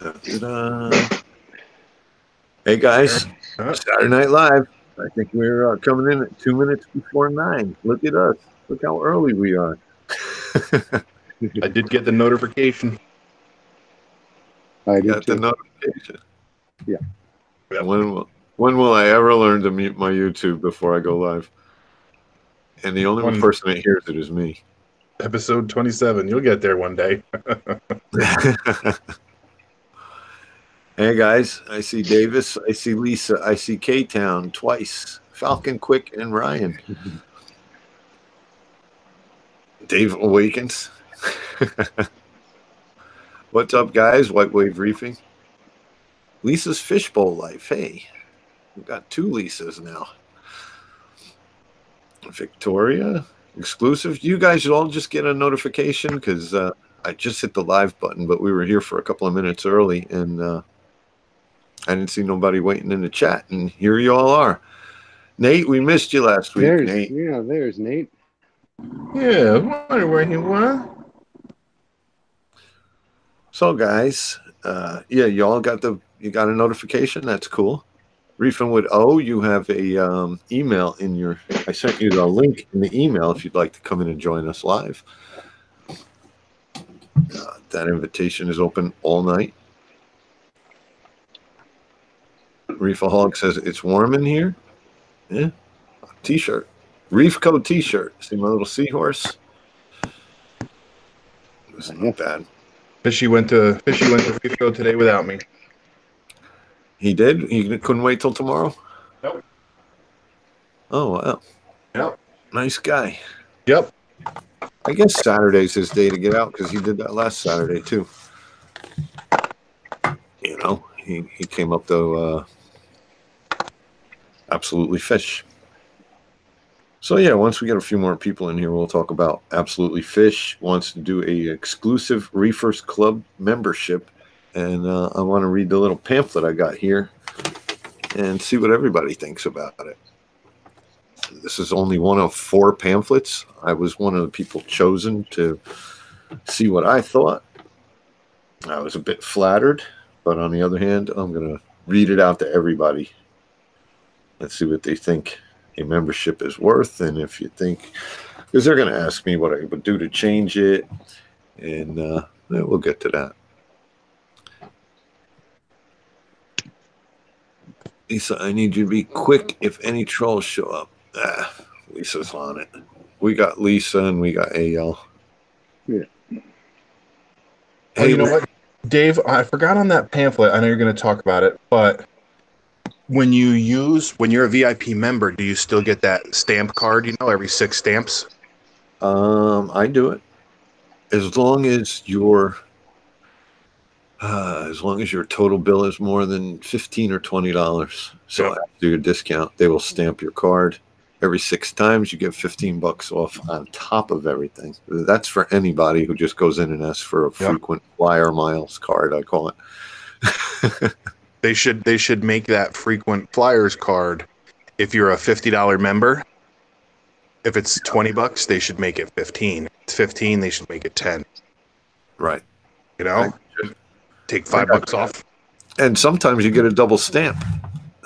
Da-da-da. Hey guys, Saturday Night Live. I think we're coming in at 2 minutes before 9. Look at us. Look how early we are. I did get the notification. I You did got the too. notification. Yeah. Yep. When will I ever learn to mute my YouTube before I go live? And the only person that hears it is me. Episode 27. You'll get there one day. Hey guys, I see Davis, I see Lisa, I see K-Town twice. Falcon, Quick, and Ryan. Dave awakens. What's up, guys? White Wave Reefing. Lisa's Fishbowl Life. Hey, we've got 2 Lisas now. Victoria, exclusive. You guys all just get a notification because I just hit the live button, but we were here for a couple of minutes early, and I didn't see nobody waiting in the chat, and here you all are. Nate, we missed you last week, Nate. Yeah, there's Nate. Yeah, I wonder where he was. So, guys, yeah, you all got you got a notification. That's cool. Reefing with O, you have a email in your. I sent you the link in the email if you'd like to come in and join us live. That invitation is open all night. Reefaholic says it's warm in here. Yeah, T-shirt, Reef Code T-shirt. See my little seahorse. It's not bad. Fishy went to Reef Code today without me. He did. He couldn't wait till tomorrow. Nope. Oh wow. Yep. Nice guy. Yep. I guess Saturday's his day to get out because he did that last Saturday too. You know, he came up to Absolutely Fish. So yeah, once we get a few more people in here, we'll talk about Absolutely Fish wants to do a exclusive Reefers Club membership, and I want to read the little pamphlet I got here and see what everybody thinks about it. This is only one of 4 pamphlets. I was one of the people chosen to see what I thought. I was a bit flattered, but on the other hand, I'm going to read it out to everybody. Let's see what they think a membership is worth, and if you think, because they're going to ask me what I would do to change it, and we'll get to that. Lisa, I need you to be quick if any trolls show up. Lisa's on it. We got Lisa and we got AL. Yeah. Hey, you know what, Dave? I forgot on that pamphlet. I know you're going to talk about it, but when you're a VIP member, do you still get that stamp card? Every 6 stamps. I do it as long as your total bill is more than $15 or $20. So Yep. after your discount, they will stamp your card. Every 6 times, you get $15 off on top of everything. That's for anybody who just goes in and asks for a frequent flyer miles card, I call it. They should make that frequent flyers card if you're a $50 member. If it's $20, they should make it 15. If it's 15, they should make it 10. Right. Take $5 off. And sometimes you get a double stamp.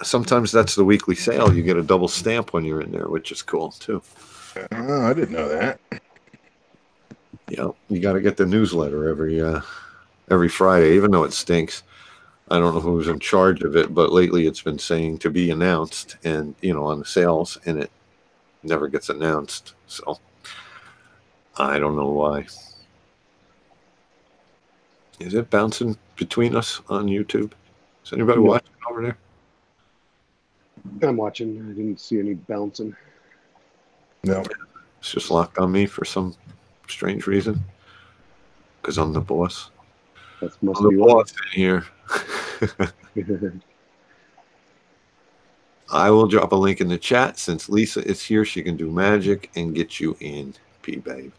Sometimes that's the weekly sale. You get a double stamp when you're in there, which is cool too. Oh, I didn't know that. Yeah, you got to get the newsletter every Friday, even though it stinks. I don't know who's in charge of it, but lately it's been saying to be announced, and on the sales, and it never gets announced. So I don't know why. Is it bouncing between us on YouTube? Is anybody watching over there? I'm watching. I didn't see any bouncing. No. It's just locked on me for some strange reason. Because I'm the boss. That's must I'm be the boss in here. I will drop a link in the chat. Since Lisa is here, she can do magic and get you in, P-Babe.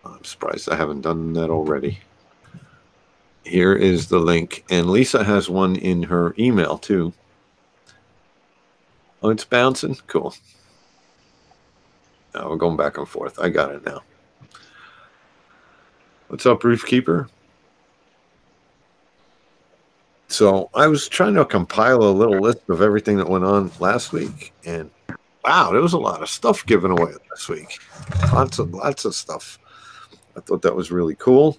I'm surprised I haven't done that already. Here is the link. And Lisa has one in her email, too. Oh, it's bouncing? Cool. Now we're going back and forth. I got it now. What's up, Reef Keeper? So I was trying to compile a little list of everything that went on last week, and wow, there was a lot of stuff given away last week. Lots of stuff. I thought that was really cool.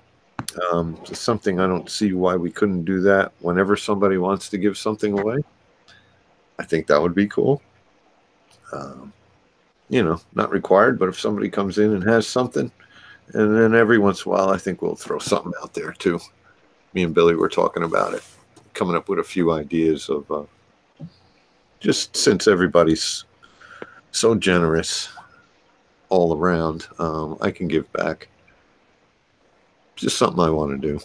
Just something I don't see why we couldn't do that whenever somebody wants to give something away. I think that would be cool. Not required, but if somebody comes in and has something, and then every once in a while, I think we'll throw something out there too. Me and Billy were talking about it, coming up with a few ideas of just since everybody's so generous all around, I can give back. Just something I want to do. And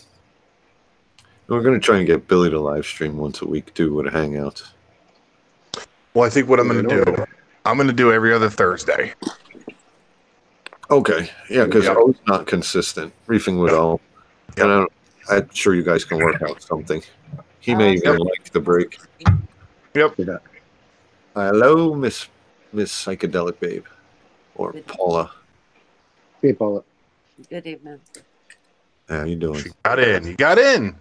we're going to try and get Billy to live stream once a week too with a hangout. Well, I think what I'm going to do, I'm going to do every other Thursday. Okay, yeah, because O's not consistent. Reefing with O, and I'm sure you guys can work out something. He may even like the break. Yep. Hello, Miss Psychedelic Babe, or Paula. Hey, Paula. Good evening. How you doing? You got in. You got in.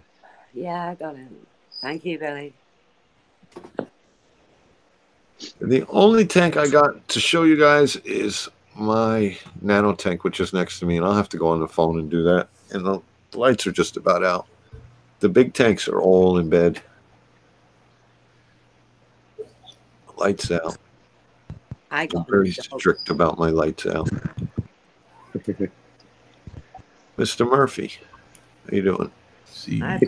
Yeah, I got in. Thank you, Billy. The only tank I got to show you guys is my nano tank, which is next to me, and I'll have to go on the phone and do that. And the lights are just about out. The big tanks are all in bed. Lights out. I'm very strict about my lights out. Mr. Murphy, how you doing? See, What's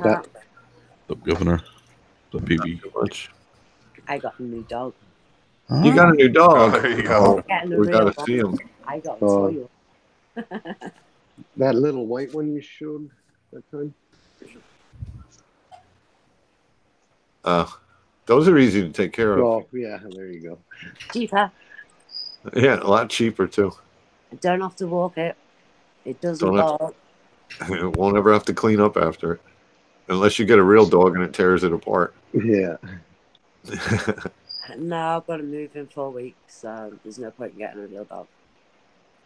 the governor, the baby. Not too much. I got a new dog. You got a new dog. Oh, there you go. We got to see him. I got a toy. that little white one you showed that time? Those are easy to take care of. Oh, yeah, there you go. Cheaper. Yeah, a lot cheaper too. I don't have to walk it. It doesn't bark. It won't ever have to clean up after it. Unless you get a real dog and it tears it apart. Yeah. No, I've got to move in 4 weeks, so there's no point in getting a real dog.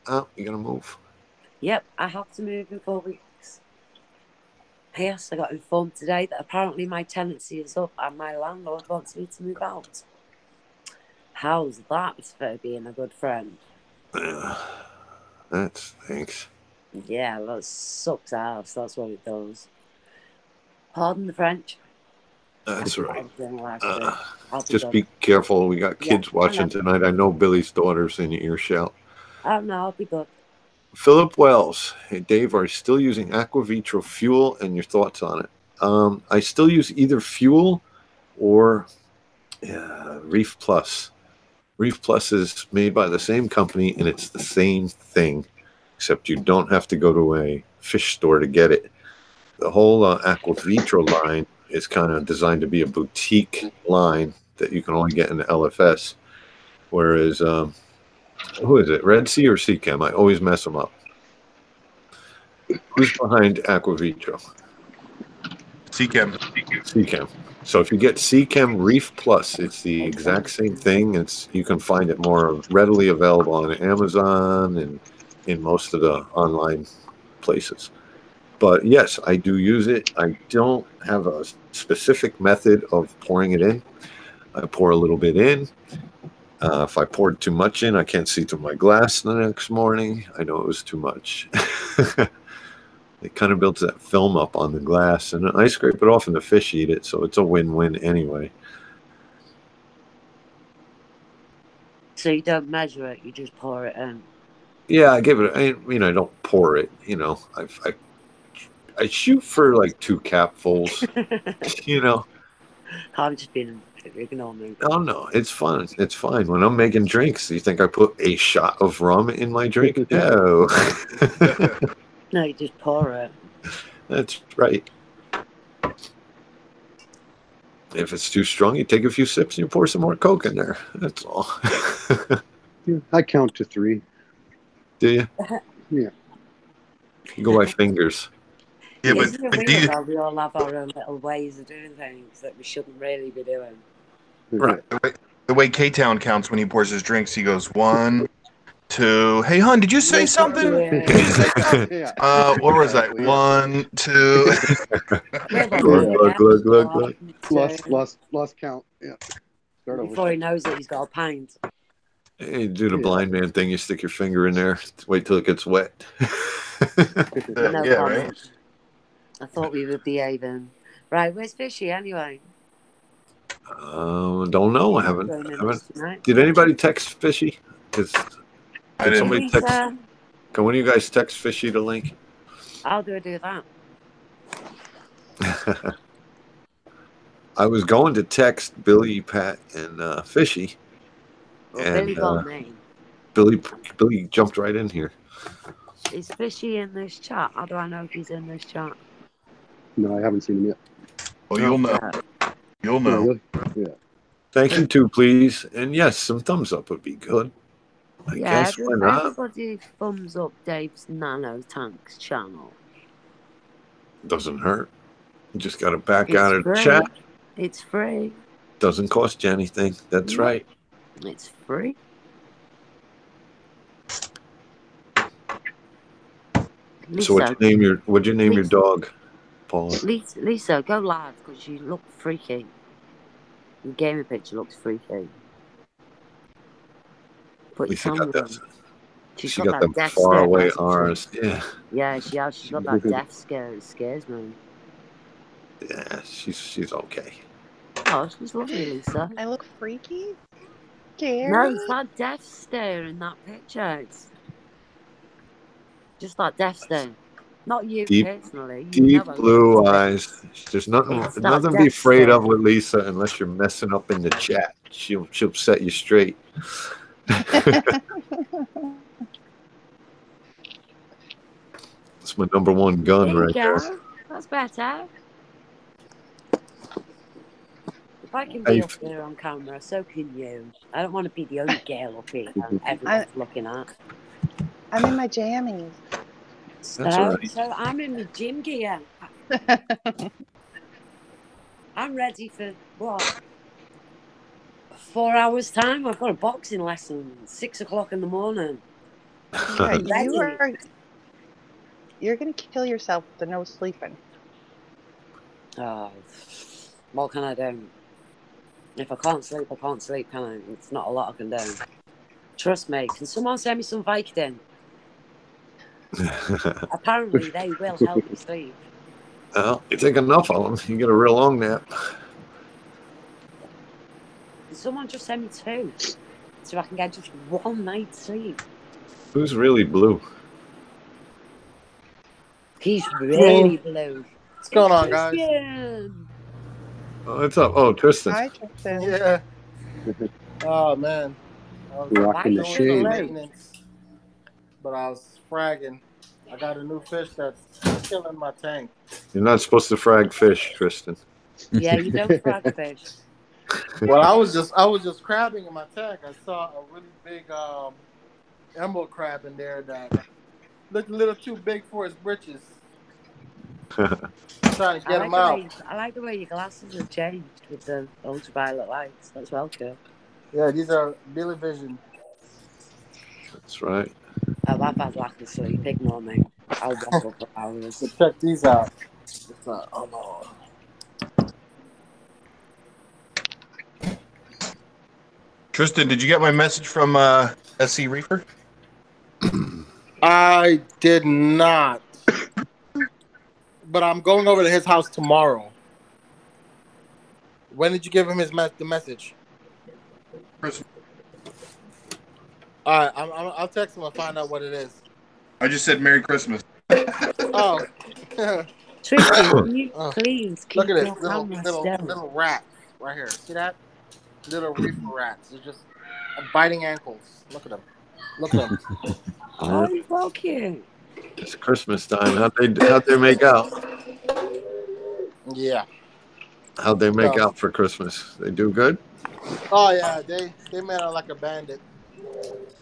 Oh, you got to move. Yep, I have to move in 4 weeks. Yes, I got informed today that apparently my tenancy is up and my landlord wants me to move out. How's that for being a good friend? That stinks. Yeah, that sucks ass. That's what it does. Pardon the French. That's right. Just Just be careful. We got kids watching tonight. I know Billy's daughter's in earshot. Oh, no, I'll be good. Philip Wells. Hey, Dave, are you still using Aqua Vitro fuel and your thoughts on it? I still use either fuel or Reef Plus. Reef Plus is made by the same company, and it's the same thing, except you don't have to go to a fish store to get it. The whole Aqua Vitro line is kind of designed to be a boutique line that you can only get in the LFS, whereas who is it, Red Sea or Seachem? I always mess them up. Who's behind Aqua Vitro? Seachem. So if you get Seachem Reef Plus, it's the exact same thing. You can find it more readily available on Amazon and in most of the online places. But yes, I do use it. I don't have a specific method of pouring it in. I pour a little bit in. If I poured too much in, I can't see through my glass the next morning. I know it was too much. It kind of builds that film up on the glass, and I scrape it off and the fish eat it, so it's a win-win anyway. So you don't measure it, you just pour it in? Yeah, I give it, I don't pour it, I shoot for like 2 capfuls, I'm just being ignore me. Oh, no, it's fun. It's fine. When I'm making drinks, you think I put a shot of rum in my drink? No. No, you just pour it. That's right. If it's too strong, you take a few sips and you pour some more Coke in there. That's all. I count to 3. Do you? Yeah. You go by fingers. Yeah, Isn't but it do weird you, how we all have our own little ways of doing things that we shouldn't really be doing? Right. the way K-Town counts when he pours his drinks, he goes 1, 2. Hey, hon, did you say something? Did you say something? Yeah. What was that? Exactly, yeah. 1, 2. Look. Lost count. Yeah. Start over. Before he knows it, he's got a pint. Hey, do the Yeah. blind man thing. You stick your finger in there. Wait till it gets wet. No Yeah, comment. right. I thought we were behaving. Right, where's Fishy anyway? Don't know. I haven't. Did anybody text Fishy? I didn't. Somebody text? Lisa, Can one of you guys text Fishy the link? how do I do that? I was going to text Billy, Pat, and Fishy, Well, and Billy got me. Billy jumped right in here. Is Fishy in this chat? How do I know if he's in this chat? No, I haven't seen him yet. Well, you'll know. You'll Oh, know. really? Yeah. Thank you too, please. And yes, some thumbs up would be good. I guess why not? Everybody thumbs up Dave's Nano Tanks channel. Doesn't hurt. You just got to back It's out of the free. chat. It's free. Doesn't cost you anything. That's Yeah. right. It's free. Lisa, So what'd you name your dog, Paul? Lisa, go live because you look freaky. Your gaming picture looks freaky. Put Lisa your got camera that. on. She got them death far stare, away hasn't she? R's. Yeah. Yeah, she has. She's got that death scare. It scares me. Yeah, she's okay. Oh, she's lovely, Lisa. I look freaky? No, Scary? it's that death stare in that picture. It's just that death stare. Not you personally. You Deep know blue eyes. There's nothing It's that to be death afraid stare. of with Lisa unless you're messing up in the chat. She'll set you straight. That's my number one gun There you right there. go. That's better. If I can be up here on camera, so can you. I don't want to be the only girl up here everyone's looking at. I'm in my jammies. That's all right. So I'm in the gym gear. I'm ready for what? 4 hours time. I've got a boxing lesson. 6 o'clock in the morning. Yeah, you're gonna kill yourself with the no sleeping. Oh, what can I do? If I can't sleep, I can't sleep, can I? It's not a lot I can do. Trust me. Can someone send me some Vicodin? Apparently, they will help me sleep. Well, you take enough of them, you get a real long nap. Can someone just send me 2 so I can get just one night's sleep? Who's really blue? He's really blue. What's going on, guys? Oh, what's up? Oh, Tristan. Hi, Tristan. Yeah. Oh man. I was Rocking the doing shade. maintenance, but I was fragging. I got a new fish that's killing my tank. You're not supposed to frag fish, Tristan. Yeah, you don't frag fish. Well, I was just crabbing in my tank. I saw a really big emerald crab in there that looked a little too big for his britches. Trying to get him out. I like the way your glasses have changed with the ultraviolet lights. That's well good. Yeah, these are Billy Vision. That's right. Oh, I've had lack of sleep. Ignore me. I'll walk up for hours. So check these out. Oh no. Tristan, did you get my message from SC Reefer? I did not. But I'm going over to his house tomorrow. When did you give him the message? Christmas. All right, I'll text him and find out what it is. I just said Merry Christmas. Oh. Tristan, can you please keep Look at your this camera still? little rat right here. See that? Little reefer rats. They're just biting ankles. Look at them. Look at them. Oh, he's well cute. It's Christmas time. How'd they make out? Yeah. How'd they make out for Christmas? They do good? Oh yeah, they made out like a bandit.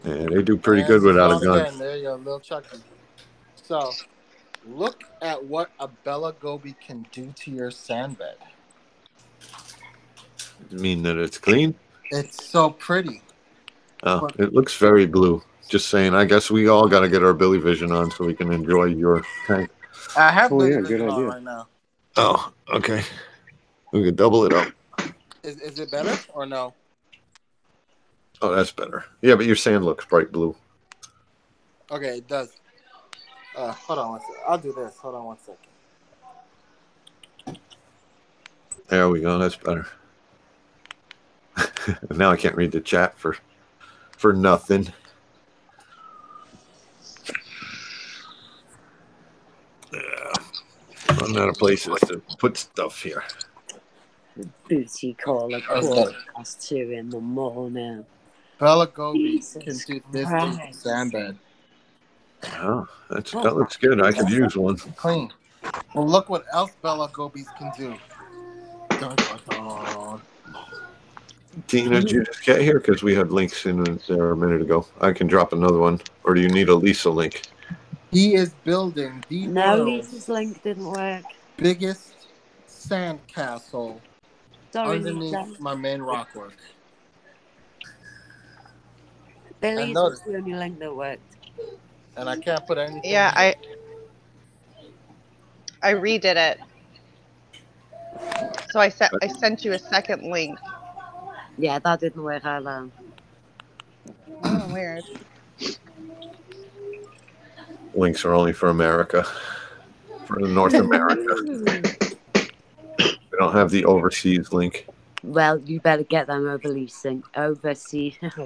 Yeah, they do pretty good without a gun. Again. There you go, little Chucky. So, look at what a Bella Goby can do to your sandbed. You mean that it's clean? It's so pretty. Oh, it looks very blue. Just saying. I guess we all got to get our Billy Vision on so we can enjoy your tank. I have Oh, Billy yeah, Vision good on idea. right now. Oh, okay. We could double it up. Is it better or no? Oh, that's better. Yeah, but your sand looks bright blue. Okay, it does. Hold on one second. I'll do this. Hold on 1 second. There we go. That's better. Now I can't read the chat for nothing. Run out of places to put stuff here. Booty call at Okay. 2:15 in the morning. Bella Gobi Jesus can do this Christ. sand bed. Oh, that looks good. I could use one. Clean. Well, look what else Bella Gobis can do. Dun, dun, dun. Tina, did you just get here? Because we had links in there a minute ago. I can drop another one. Or do you need a Lisa link? He is building the No, world's Lisa's link didn't work. biggest sand castle Sorry, underneath Lisa. my main rockwork. Billy's noticed. the only link that worked. And I can't put anything. Yeah, I redid it. So I sent you a second link. Yeah, that didn't work either. Oh, weird. Links are only for America. For North America. We don't have the overseas link. Well, you better get them overseas. Oh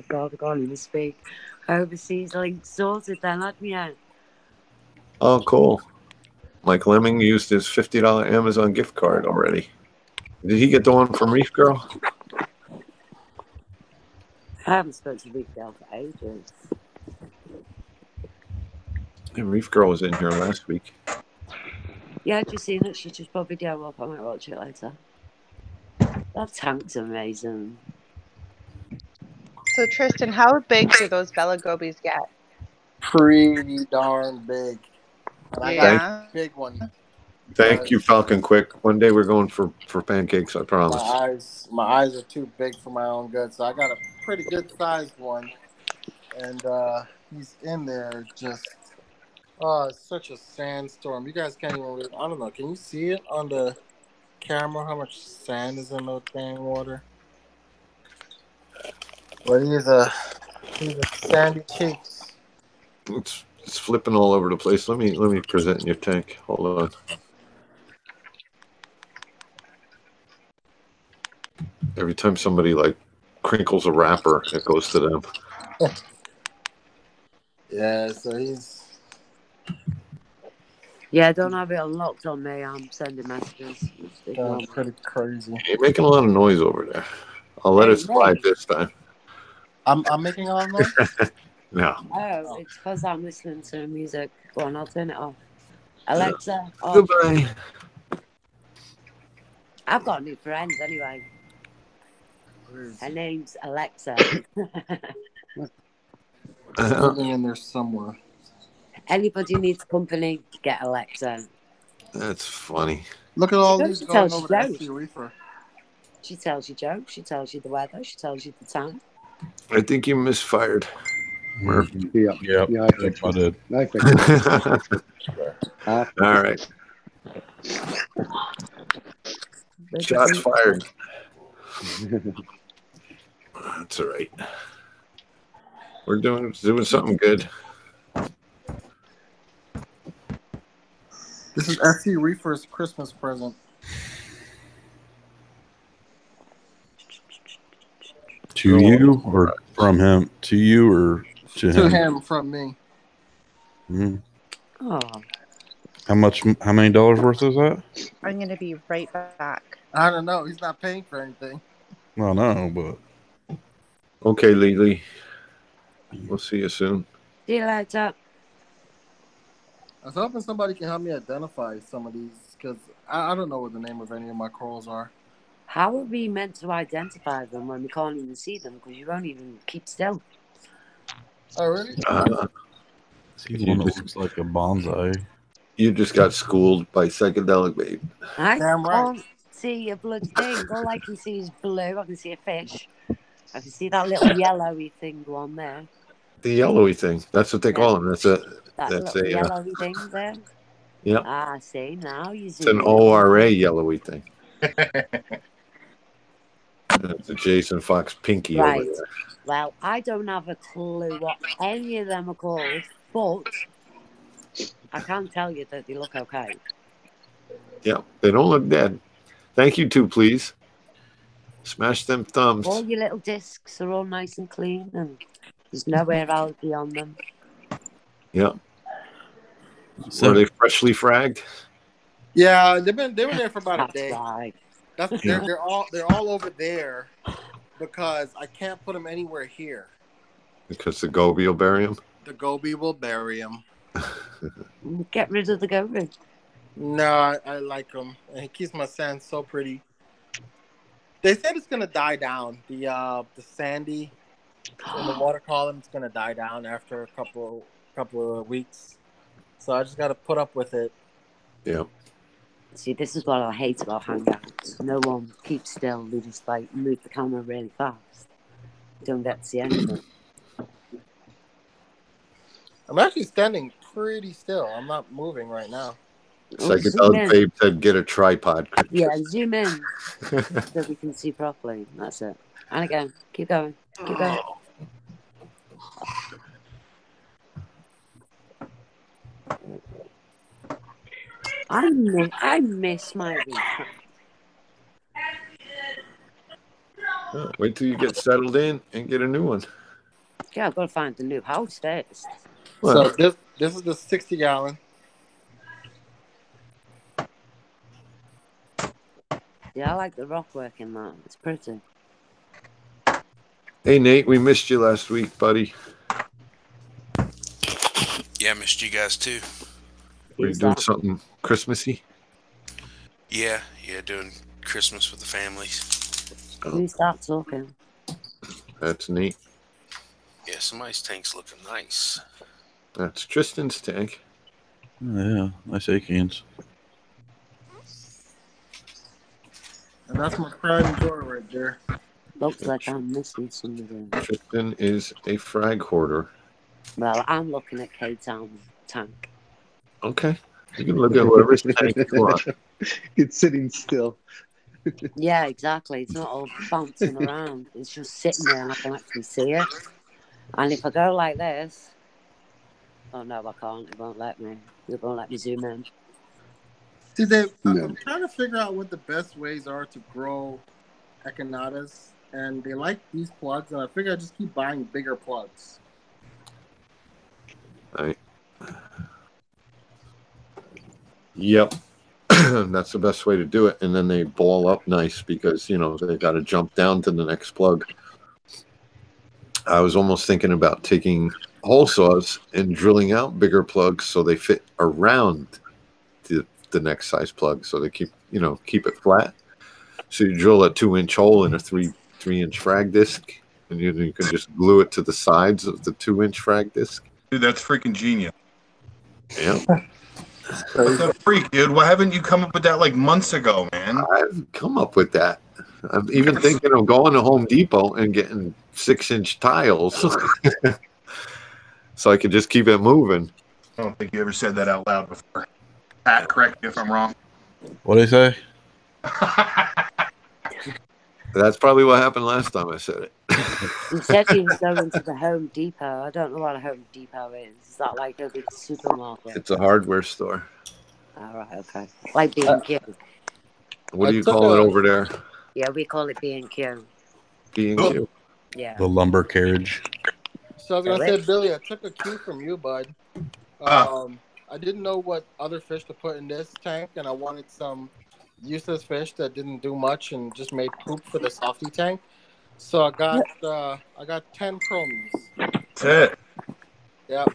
God, I can't even speak. Overseas link sorted then, hadn't you? Oh, cool. Mike Lemming used his $50 Amazon gift card already. Did he get the one from Reef Girl? I haven't spoken to Reef Girl for ages. And Reef Girl was in here last week. Yeah, I've just seen it. She just put a video up. I might watch it later. That tank's amazing. So Tristan, how big do those Bella Gobis get? Pretty darn big. And I got Yeah. a big one. Thank you, Falcon Quick. One day we're going for pancakes, I promise. My eyes are too big for my own good, so I got a pretty good sized one. And he's in there just it's such a sandstorm. You guys can't even really, I don't know, can you see it on the camera how much sand is in the dang water? But he's a sandy cheeks. It's flipping all over the place. Let me present your tank. Hold on. Every time somebody like crinkles a wrapper, it goes to them. Yeah, so he's. Yeah, don't have it unlocked on me. I'm sending messages. Going pretty crazy. You're making a lot of noise over there. I'll let it slide this time. I'm making a lot of noise? No. Oh, it's because I'm listening to music. Go on, I'll turn it off. Alexa, off. Goodbye. I've got new friends anyway. Her name's Alexa. Living in there somewhere. Anybody needs company, get Alexa. That's funny. Look at all these going over jokes. to SC Reefer. She tells you jokes. She tells you the weather. She tells you the time. I think you misfired, Murphy. Yeah, I fixed I did. I fixed it. All right. Shots fired. That's all right. We're doing something good. This is SC Reefer's Christmas present. To you or from him? To you or to him? To him from me. Mm-hmm. Oh. How many dollars worth is that? I'm going to be right back. I don't know. He's not paying for anything. Well, no, but. Okay, Lily. We'll see you soon. See you later. I was hoping somebody can help me identify some of these because I don't know what the name of any of my corals are. How are we meant to identify them when we can't even see them because you won't even keep still? Oh, really? See one that looks like a bonsai. You just got schooled by Psychedelic Babe. I Damn right. can't see a bloody thing. All I can see is blue. I can see a fish. I can see that little yellowy thing go on there. The yellowy thing. That's what they call them. That's That that's little a yellowy thing there. yeah. Ah, see, now you It's an zoom in. ORA yellowy thing. That's a Jason Fox pinky over Right. there. Well, I don't have a clue what any of them are called, but I can tell you that they look okay. Yeah, they don't look dead. Thank you too, please. Smash them thumbs. All your little discs are all nice and clean, and there's no algae on them. Yeah. So- Were they freshly fragged? Yeah, they were there for about a That's day. right. They're all over there because I can't put them anywhere here. Because the goby will bury them? The goby will bury them. Get rid of the goby. No, I like him, and he keeps my sand so pretty. They said it's gonna die down. The sandy in the water column is gonna die down after a couple of weeks. So I just gotta put up with it. Yeah. See, this is what I hate about hangouts. No one keeps still. They just like move the camera really fast. You don't get to see anything. I'm actually standing pretty still. I'm not moving right now. Psychedelic Babe said get a tripod. Yeah, zoom in so we can see properly. That's it. And again, keep going. Keep going. I miss my Reef. Oh, wait till you get settled in and get a new one. Yeah, I've got to find the new house first. Well, So this is the 60-gallon. Yeah, I like the rock work in that. It's pretty. hey, Nate, we missed you last week, buddy. Yeah, I missed you guys too. Were you Who's doing that? something Christmassy? Yeah, doing Christmas with the families. Who's that talking? That's Nate. Yeah, somebody's tank's looking nice. That's Tristan's tank. Yeah, nice cans. And that's my pride and joy right there. Looks like I'm missing some of them. Tristan is a frag hoarder. Well, I'm looking at K-Town's tank. Okay. You can look at whoever's tank you want. It's sitting still. Yeah, exactly. It's not all bouncing around. It's just sitting there and I can actually see it. And if I go like this... Oh, no, I can't. It won't let me. It won't let me zoom in. See, Dave, No. I'm trying to figure out what the best ways are to grow echinatas, and they like these plugs, and I figure I just keep buying bigger plugs. Right. Yep. That's the best way to do it. And then they ball up nice because, they got to jump down to the next plug. I was almost thinking about taking hole saws and drilling out bigger plugs so they fit around the next size plug. So they keep it flat. So you drill a 2-inch hole in a 3-inch frag disc, and you can just glue it to the sides of the 2-inch frag disc. Dude, that's freaking genius. Yeah. What a freak, dude. Why haven't you come up with that like months ago, man? I've come up with that. I'm even thinking of going to Home Depot and getting 6-inch tiles so I could just keep it moving. I don't think you ever said that out loud before. Pat, correct me if I'm wrong. What do you say? That's probably what happened last time I said it. You said you was going to the Home Depot. I don't know what a Home Depot is. Is that like a big supermarket? It's a hardware store. All right, okay. Like B&Q. What do you call it over there? Yeah, we call it B&Q. B&Q. Yeah. The lumber carriage. So I was gonna say, Billy, I took a cue from you, bud. I didn't know what other fish to put in this tank, and I wanted some useless fish that didn't do much and just made poop for the softy tank. So I got 10 chromies. That's it. Yep.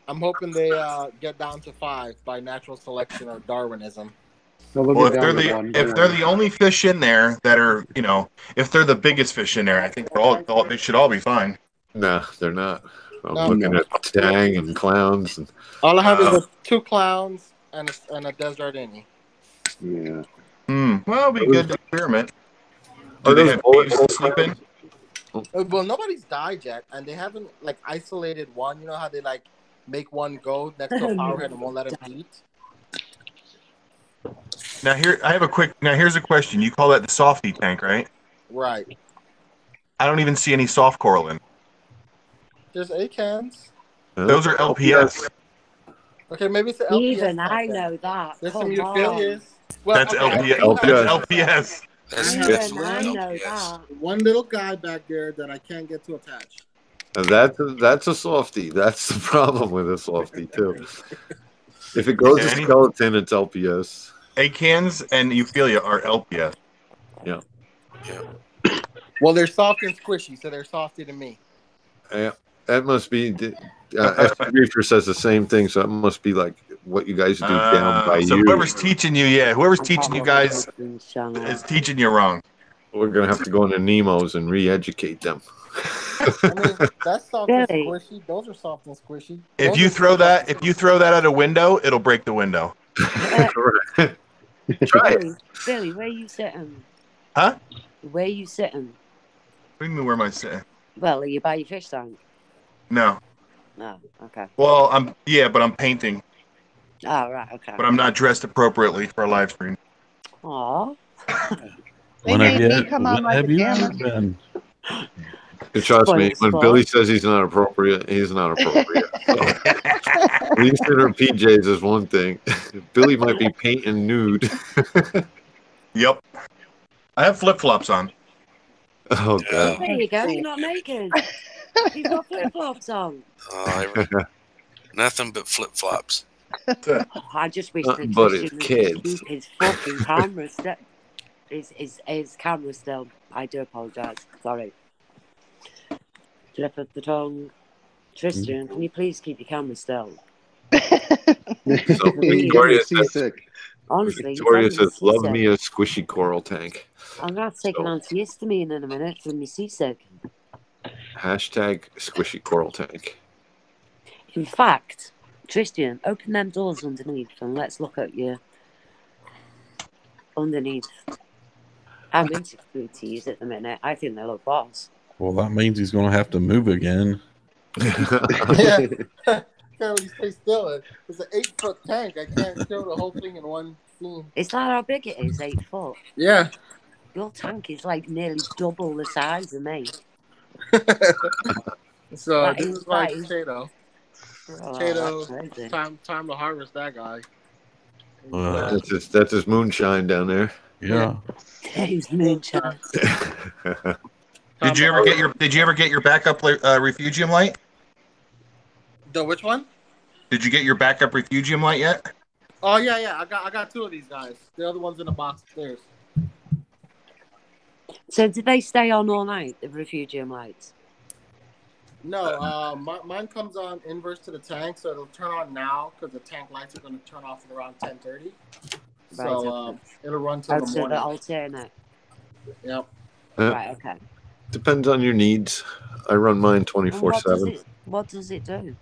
I'm hoping they get down to 5 by natural selection or Darwinism. Well, if they're the only fish in there that are, if they're the biggest fish in there, I think they should all be fine. No, they're not. I'm No. looking at tang and clowns. And All I have is 2 clowns and a desert innie. Yeah. Well, it'll be good to experiment. Are Do they those have bullet caves hole to sleep in? Well, nobody's died yet, and they haven't like isolated one. You know how they like make one go next to a powerhead and won't let him eat. Now here's a question. You call that the softy tank, right? Right. I don't even see any soft coral in. There's ACANs. Those are LPS. Okay, maybe it's the LPS. Even tank I then. know that. There's some Come on. euphyllias. Well, That's okay, LPS. That's LPS. That's Even I absolutely know LPS. that. one little guy back there that I can't get to attach. That's a softie. That's the problem with a softie too. If it goes to skeleton, it's LPS. ACANs and Euphilia are LPS. Yeah. Yeah. Well, they're soft and squishy, so they're softer than me. Yeah. That must be. SC Reefer says the same thing, so it must be like what you guys do down by So you. whoever's teaching you, whoever's teaching you guys is teaching you wrong. We're gonna have to go into Nemo's and re-educate them. I mean, that's soft and Really? squishy. Those are soft and squishy. If Those you are throw that out a window, it'll break the window. Correct. Try it. Billy, where you sitting? Huh? Where you sitting? What do you mean, where am I sitting? Well, are you by your fish tank? No. No, okay. Well, but I'm painting. Oh, right, okay. But I'm not dressed appropriately for a live stream. Aw. They made me come on my pajamas. Trust me, when Spoil Billy says he's not appropriate, he's not appropriate. So, Least in her PJs is one thing. Billy might be painting nude. Yep. I have flip flops on. Oh god. There you go. You're not naked. You've got flip flops on. Nothing but flip flops. I just wish that But Christian it's kids. would keep his fucking camera still. His camera still. I do apologise. Sorry. Slip of the tongue. Tristan, can you please keep your camera still? So Victoria says, seasick. Honestly, Victoria you're says, seasick. love me a squishy coral tank. I'm going to have to take an antihistamine in a minute from me seasick. Hashtag squishy coral tank. In fact, Tristan, open them doors underneath and let's look at you underneath. I'm into booties at the minute. I think they look boss. Well, that means he's going to have to move again. Yeah. Can't really stay still. It's an 8-foot tank. I can't show the whole thing in one scene. Is that how big it is? 8 foot? Yeah. Your tank is like nearly double the size of me. So this is like Chato. Oh, Chato, time to harvest that guy. That's his moonshine down there. Yeah. His moonshine. Did you ever get your backup refugium light? The which one? Did you get your backup refugium light yet? Oh yeah. I got 2 of these guys. The other one's in the box upstairs. So did they stay on all night, the refugium lights? No, mine comes on inverse to the tank, so it'll turn on now because the tank lights are going to turn off at around 10:30. So it'll run till the morning. The alternate. Yep. Right. Okay. Depends on your needs. I run mine 24/7. What does it do?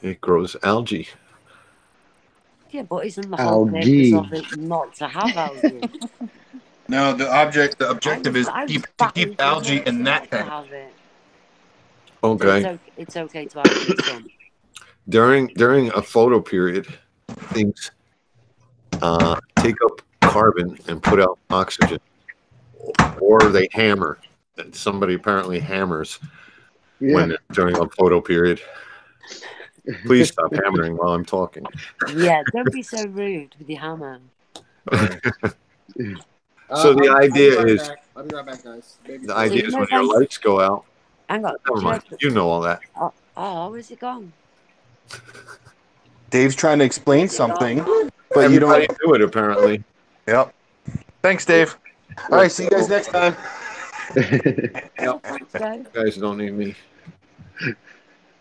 It grows algae. Yeah, but isn't the whole purpose of it not to have algae? No, the objective is to keep algae in that tank. Okay. So it's okay to have it in the sun. During a photo period, things take up carbon and put out oxygen, or they hammer. Somebody apparently hammers during a photo period. Please stop hammering while I'm talking. Yeah, don't be so rude with your hammer. So the idea is, I'll be right back, guys. the idea is when your lights go out. Hang on. Never mind. You know all that. Oh, where's it gone? Dave's trying to explain something, but Everybody you don't do it apparently. Yep. Thanks, Dave. All right, see you guys next time. You guys don't need me.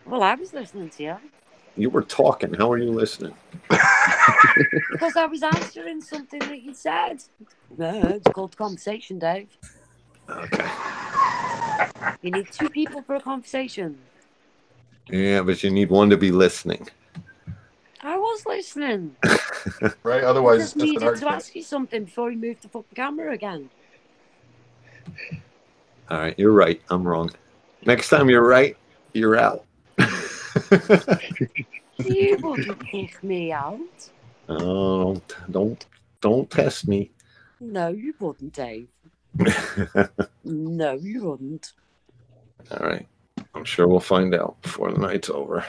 Well, I was listening to you. You were talking. How are you listening? Because I was answering something that you said. No, it's called conversation, Dave. Okay. You need 2 people for a conversation. Yeah, but you need one to be listening. I was listening. Right? Otherwise, I just needed to ask you something before you moved the fucking camera again. All right, you're right. I'm wrong. Next time you're right, you're out. You wouldn't kick me out. Oh, don't test me. No, you wouldn't, Dave. No, you wouldn't. All right. I'm sure we'll find out before the night's over.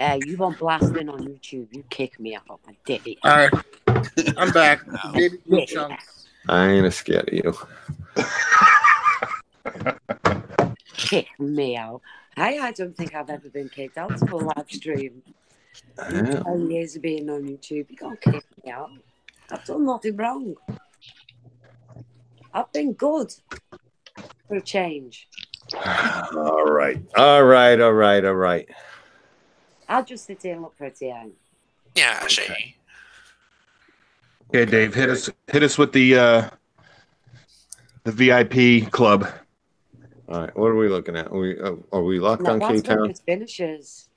You want blasting on YouTube? You kick me out. I dare you. All right, I'm back. Baby blue Yeah. chunks. I ain't scared of you. Kick me out. I don't think I've ever been kicked out of a live stream. In Yeah. 10 years of being on YouTube, you can't kick me out. I've done nothing wrong. I've been good for a change. All right. All right. All right. All right. I'll just sit here and look pretty, eh? Yeah, she. Okay, Dave, hit us with the VIP club. All right. What are we looking at? Are we locked No, on that's when K-Town? it finishes.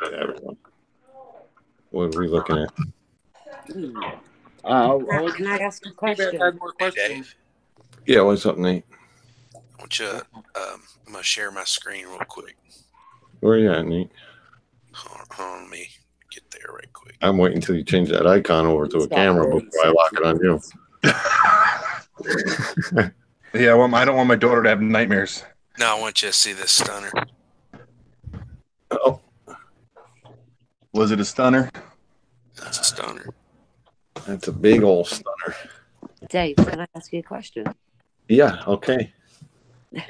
Everyone. What are we looking at? Can I ask a I question? had more Hey, questions. Dave. Yeah, what's up, Nate? I want you. I'm gonna share my screen real quick. Where are you at, Nate? Hold on, let me get there right quick. I'm waiting until you change that icon over to a camera before I lock it on you. Yeah, I don't want my daughter to have nightmares. No, I want you to see this stunner. Oh, Was it a stunner? That's a stunner. that's a big old stunner. Dave, can I ask you a question? Yeah, okay. Do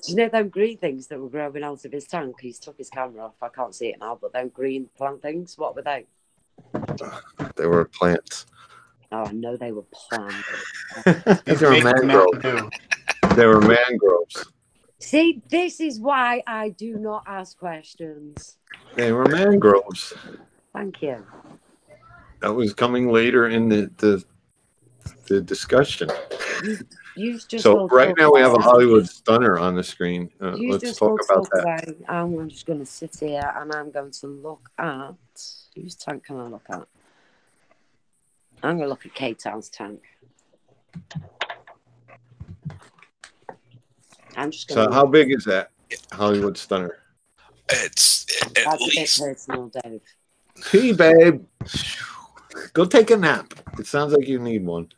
you know them green things that were growing out of his tank? He's took his camera off. I can't see it now, but them green plant things, what were they? They were plants. Oh, I know they were plants. They were mangroves. They were mangroves. See, this is why I do not ask questions. They were mangroves. Thank you. That was coming later in the discussion. You just So all right talk now we have a away. Hollywood stunner on the screen. You Let's just talk all about talk that. away. I'm just going to sit here and I'm going to look at... Whose tank can I look at? I'm going to look at K-Town's tank. I'm just going So how big is that Hollywood stunner? It's at That's least. a bit personal, Dave. Pee, babe. Go take a nap. It sounds like you need one.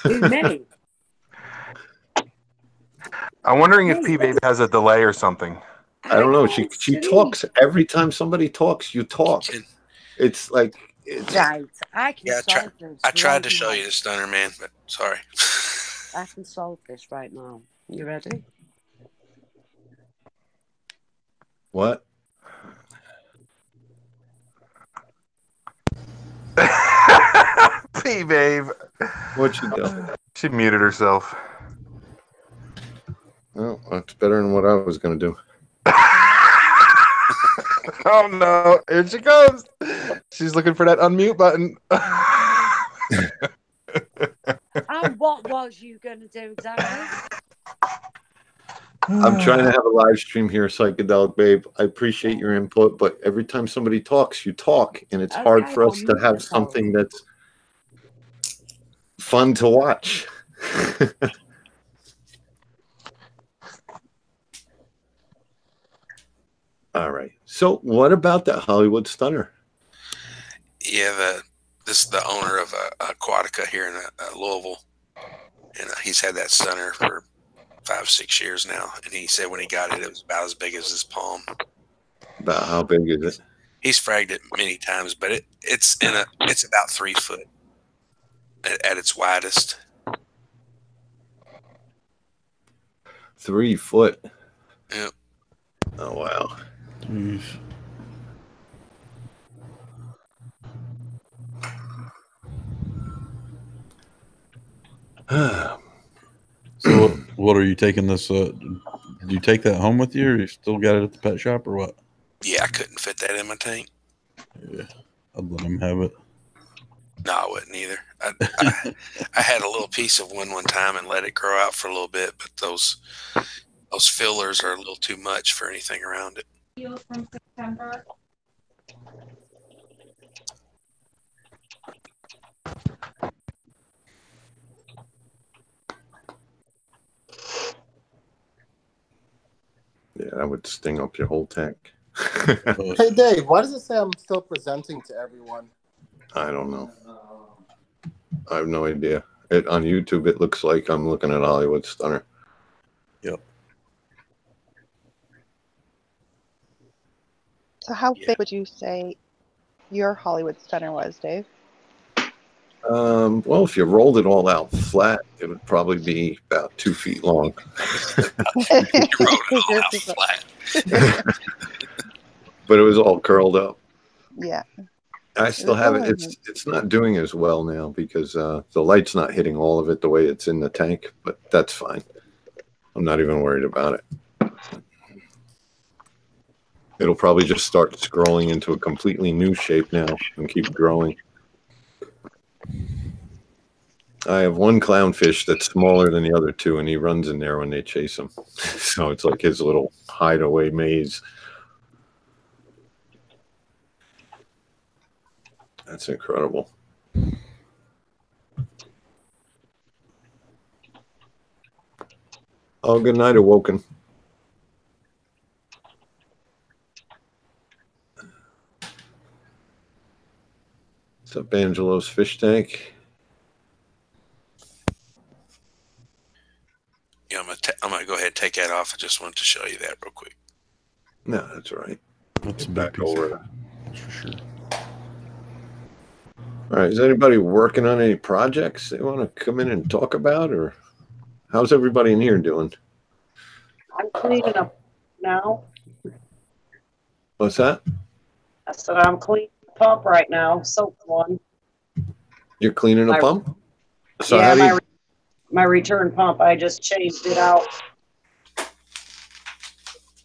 Who, me? I'm wondering if P-Babe has a delay or something. I don't know. can't She see. talks every time somebody talks. You talk. It's like Right. I can Yeah, solve this. I tried right to show now. you the stunner, man, but sorry. I can solve this right now. You ready? what? P-Babe. What you do? She muted herself. Well, that's better than what I was going to do. Oh no, here she comes. She's looking for that unmute button. And what was you going to do exactly? I'm trying to have a live stream here, Psychedelic Babe. I appreciate your input, but every time somebody talks, you talk, and it's hard Okay, for us I'll to mute have myself. something that's fun to watch. All right. So, what about that Hollywood stunner? Yeah, this is the owner of Aquatica here in Louisville, and he's had that stunner for 5-6 years now. And he said when he got it, it was about as big as his palm. About how big is it? He's fragged it many times, but it's about 3 foot at its widest. 3 foot. Yep. Oh wow. Jeez. So what are you taking this? Did you take that home with you, or you still got it at the pet shop, or what? Yeah, I couldn't fit that in my tank. Yeah, I'd let him have it. No, I wouldn't either. I had a little piece of one time and let it grow out for a little bit, but those fillers are a little too much for anything around it. From September. Yeah, that would sting up your whole tank. Hey, Dave, why does it say I'm still presenting to everyone? I don't know. I have no idea. On YouTube, it looks like I'm looking at Hollywood Stunner. Yep. So how big would you say your Hollywood Stunner was, Dave? Well, if you rolled it all out flat, it would probably be about 2 feet long. Wrote it all out flat. But it was all curled up. Yeah. I still have it. It's not doing as well now because the light's not hitting all of it the way it's in the tank, but that's fine. I'm not even worried about it. It'll probably just start scrolling into a completely new shape now and keep growing. I have one clownfish that's smaller than the other two, and he runs in there when they chase him. So it's like his little hideaway maze. That's incredible. Oh, good night, Awoken. What's up, Angelo's fish tank? Yeah, I'm gonna go ahead and take that off. I just wanted to show you that real quick. No, that's all right. That's a big Back piece. over. That's for sure. All right. Is anybody working on any projects they want to come in and talk about, or how's everybody in here doing? I'm cleaning up now. What's that? I said I'm cleaning the pump right now. Soap one. You're cleaning a My- pump? So Yeah, how do my return pump. I just changed it out.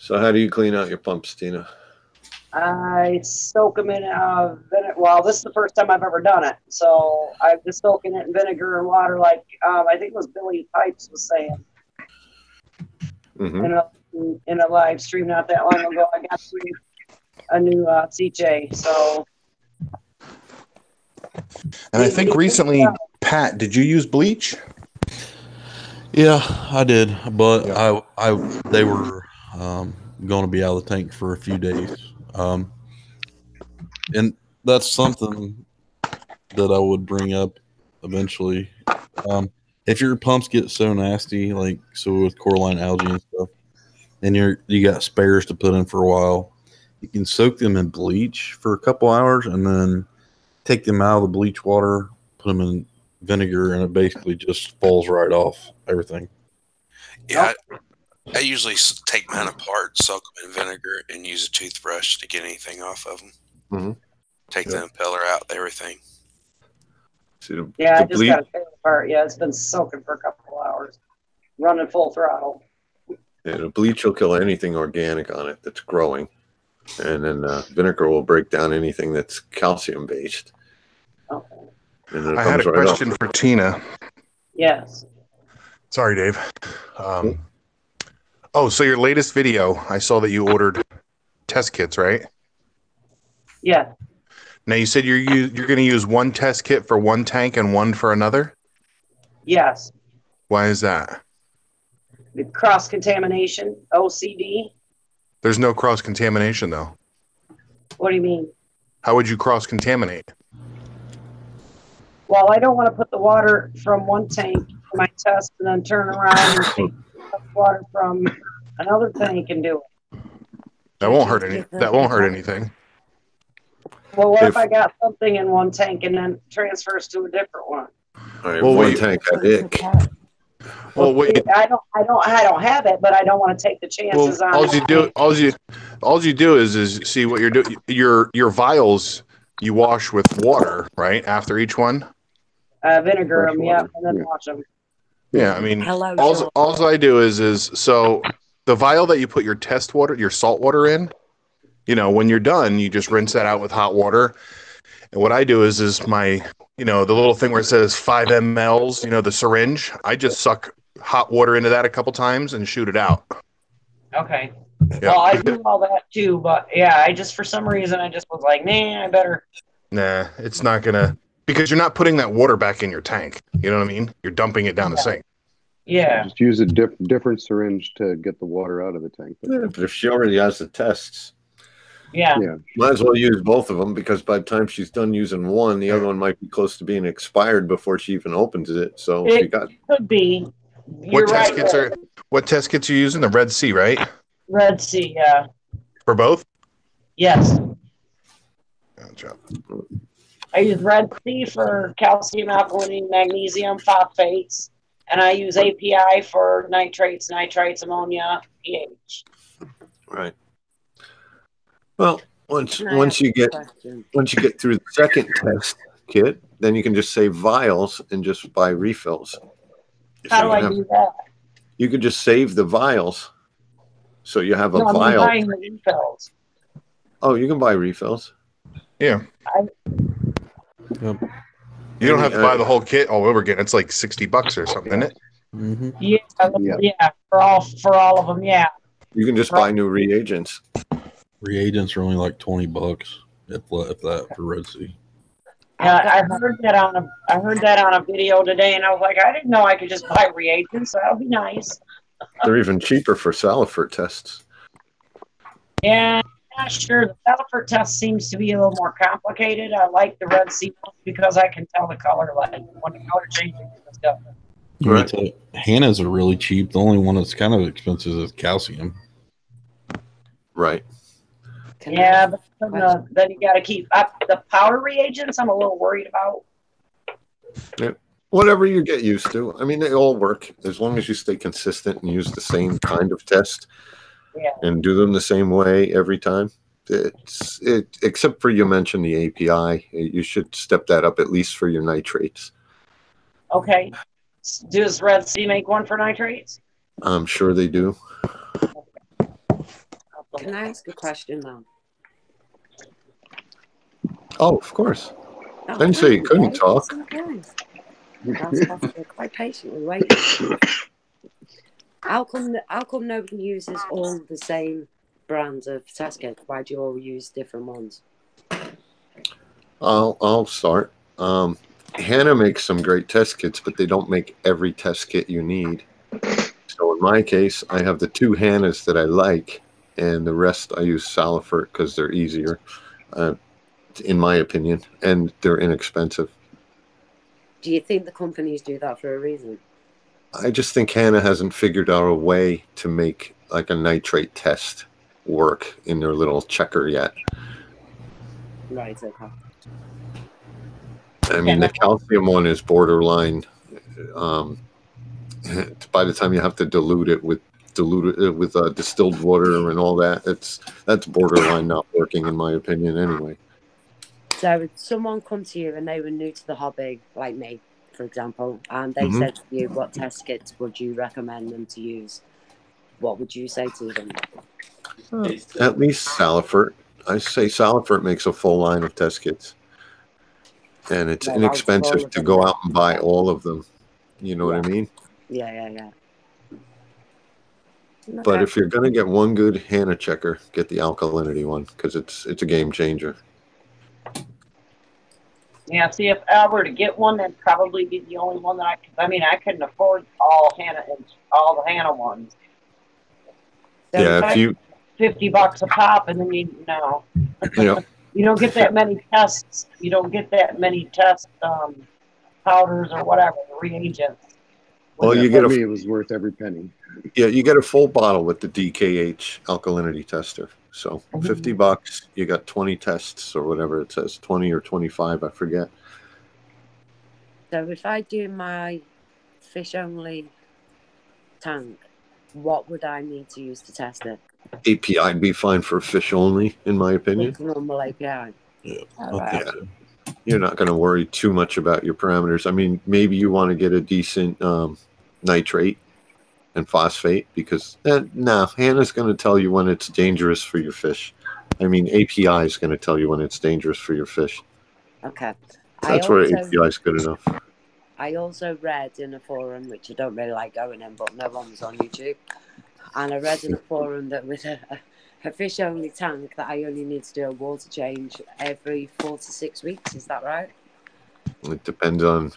how do you clean out your pumps, Tina? I soak them in vinegar. Well, this is the first time I've ever done it, so I'm just soaking it in vinegar and water, like I think it was Billy Pipes was saying Mm-hmm. in a live stream not that long ago. I got a new CJ, so. And I think recently, Pat, did you use bleach? Yeah, I did, but Yeah. they were going to be out of the tank for a few days, and that's something that I would bring up eventually. If your pumps get so nasty, like so with coralline algae and stuff, and you got spares to put in for a while, you can soak them in bleach for a couple hours and then take them out of the bleach water, put them in vinegar, and it basically just falls right off everything. Yeah, I usually take mine apart, soak them in vinegar, and use a toothbrush to get anything off of them. Mm-hmm. Take the impeller out, everything. See, I just got it apart. Yeah, it's been soaking for a couple hours, running full throttle. Yeah, the bleach will kill anything organic on it that's growing, and then vinegar will break down anything that's calcium based. Okay. And then it I had comes a right question off. for Tina. Yes. Sorry, Dave. So your latest video, I saw that you ordered test kits, right? Yeah. Now you said you're going to use one test kit for one tank and one for another. Yes. Why is that? The cross contamination, OCD. There's no cross contamination though. What do you mean? How would you cross contaminate? Well, I don't want to put the water from one tank for my test and then turn around and take the water from another tank and do it. That won't hurt anything. Well, what if I got something in one tank and then transfers to a different one? All right, one tank got ick. Well, wait. I don't have it, but I don't want to take the chances on. All you do is see what you're doing. Your vials you wash with water, right? After each one. Vinegar them, yeah, and then wash them. Yeah, I mean, all I do is so the vial that you put your test water, your salt water in, when you're done, you just rinse that out with hot water. And what I do is my, the little thing where it says 5 mLs, the syringe, I just suck hot water into that a couple times and shoot it out. Okay. Yeah. Well, I do all that too, but yeah, for some reason, I just was like, I better. Nah, it's not gonna, because you're not putting that water back in your tank. You know what I mean? You're dumping it down the sink. Yeah. Just use a different syringe to get the water out of the tank. Yeah, but if she already has the tests, Yeah. might as well use both of them, because by the time she's done using one, the other one might be close to being expired before she even opens it. So if you got, could be. What test kits are you using? The Red Sea, right? Red Sea, yeah. For both? Yes. Gotcha. I use Red Sea for calcium, alkalinity, magnesium, phosphates, and I use API for nitrates, nitrites, ammonia, pH. right. Well, once you get through the second test kit, then you can just save vials and just buy refills. How do I do that? You could just save the vials, so you have a No, vial. I'm buying the refills. Oh, you can buy refills. Yeah. Yep. You don't have to buy the whole kit all over again. It's like $60 or something, isn't it? Mm-hmm. Yeah, for all of them, yeah. You can just buy new reagents. Reagents are only like $20, if that, for Red Sea. Yeah, I heard that on a video today, and I was like, I didn't know I could just buy reagents. So that'll be nice. They're even cheaper for salifert tests. Yeah, sure. The Salifert test seems to be a little more complicated. I like the Red Sea one because I can tell the color, like when the color changes and stuff. Right. Hannah's are really cheap. The only one that's kind of expensive is calcium. Right. Yeah, but then you got to keep up the powder reagents. I'm a little worried about. Yeah. Whatever you get used to. I mean, they all work as long as you stay consistent and use the same kind of test and do them the same way every time. Except for you mentioned the API, you should step that up at least for your nitrates. Okay. Does Red Sea make one for nitrates? I'm sure they do. Can I ask a question now? Oh, of course. I didn't say you couldn't talk. That's quite patiently waiting. How come nobody uses all the same brands of test kits? Why do you all use different ones? I'll start. Hannah makes some great test kits, but they don't make every test kit you need. So in my case, I have the two Hannahs that I like, and the rest I use Salifert because they're easier, in my opinion, and they're inexpensive. Do you think the companies do that for a reason? I just think Hannah hasn't figured out a way to make like a nitrate test work in their little checker yet. Right, okay. I mean, the calcium one is borderline. By the time you have to dilute it with distilled water and all that, that's borderline not working in my opinion anyway. So if someone come to you and they were new to the hobby, like me, for example, and they said to you, what test kits would you recommend them to use? What would you say to them? At least Salifert. I say Salifert makes a full line of test kits. And it's inexpensive to go out and buy all of them. You know what I mean? Yeah. But if you're going to get one good Hannah checker, get the alkalinity one because it's a game changer. Yeah, see, if I were to get one, that'd probably be the only one that I couldn't afford all the Hannah ones. So yeah, if you $50 a pop, and then you don't get that many tests. You don't get that many test powders or whatever reagents. Well, it was worth every penny. Yeah, you get a full bottle with the DKH alkalinity tester. So $50, you got 20 tests or whatever it says, 20 or 25, I forget. So if I do my fish only tank, what would I need to use to test it? API would be fine for fish only, in my opinion. Normal API. Yeah. You're not going to worry too much about your parameters. I mean, maybe you want to get a decent nitrate and phosphate because Hannah's going to tell you when it's dangerous for your fish. I mean, API is going to tell you when it's dangerous for your fish. Okay. That's where API is good enough. I also read in a forum, which I don't really like going in, but no one was on YouTube. And I read in a forum that with a fish-only tank that I only need to do a water change every 4 to 6 weeks. Is that right? It depends on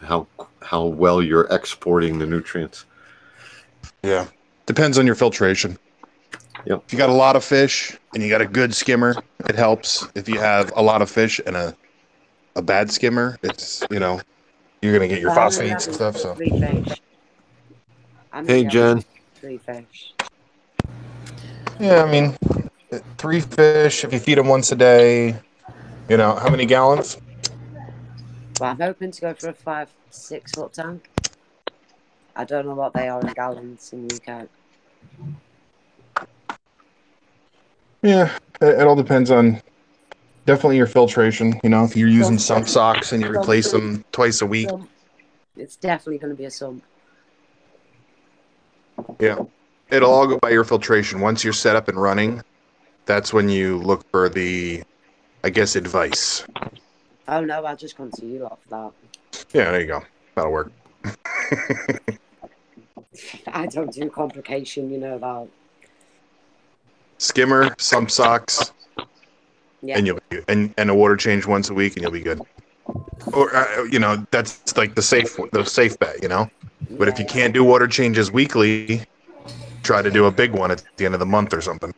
how well you're exporting the nutrients. Yeah. Depends on your filtration. Yep. If you got a lot of fish and you got a good skimmer, it helps. If you have a lot of fish and a bad skimmer, it's, you know, you're going to get your Well, I'm only phosphates and having stuff. So 3 fish. I'm Hey, only having Jen. 3 fish. yeah, I mean, 3 fish, if you feed them once a day, you know, how many gallons? Well, I'm hoping to go for a 5-6 foot tank. I don't know what they are in gallons in the UK. Yeah, it all depends on definitely your filtration. You know, if you're using sump socks and you replace them twice a week. It's definitely going to be a sump. Yeah. It'll all go by your filtration. Once you're set up and running, that's when you look for the, I guess, advice. Oh, no, I'll just come to you lot for that. Yeah, there you go. That'll work. I don't do complication, you know that. Skimmer, sump socks, Yeah. and you'll be good. And a water change once a week, and you'll be good. Or you know, that's like the safe bet, you know. But if you can't do water changes weekly, try to do a big one at the end of the month or something.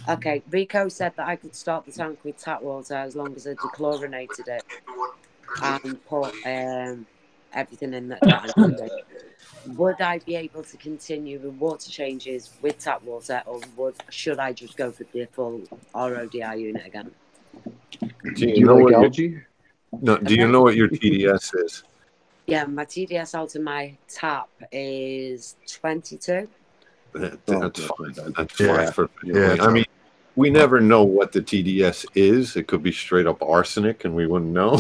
Okay, Rico said that I could start the tank with tap water as long as I dechlorinated it and put everything in that I needed. Would I be able to continue with water changes with tap water, or should I just go for the full RODI unit again? Do you know like what algae? Do you know what your TDS is? Yeah, my TDS out of my tap is 22. That's fine. That's Yeah. fine for Yeah. I mean, we never know what the TDS is. It could be straight up arsenic, and we wouldn't know.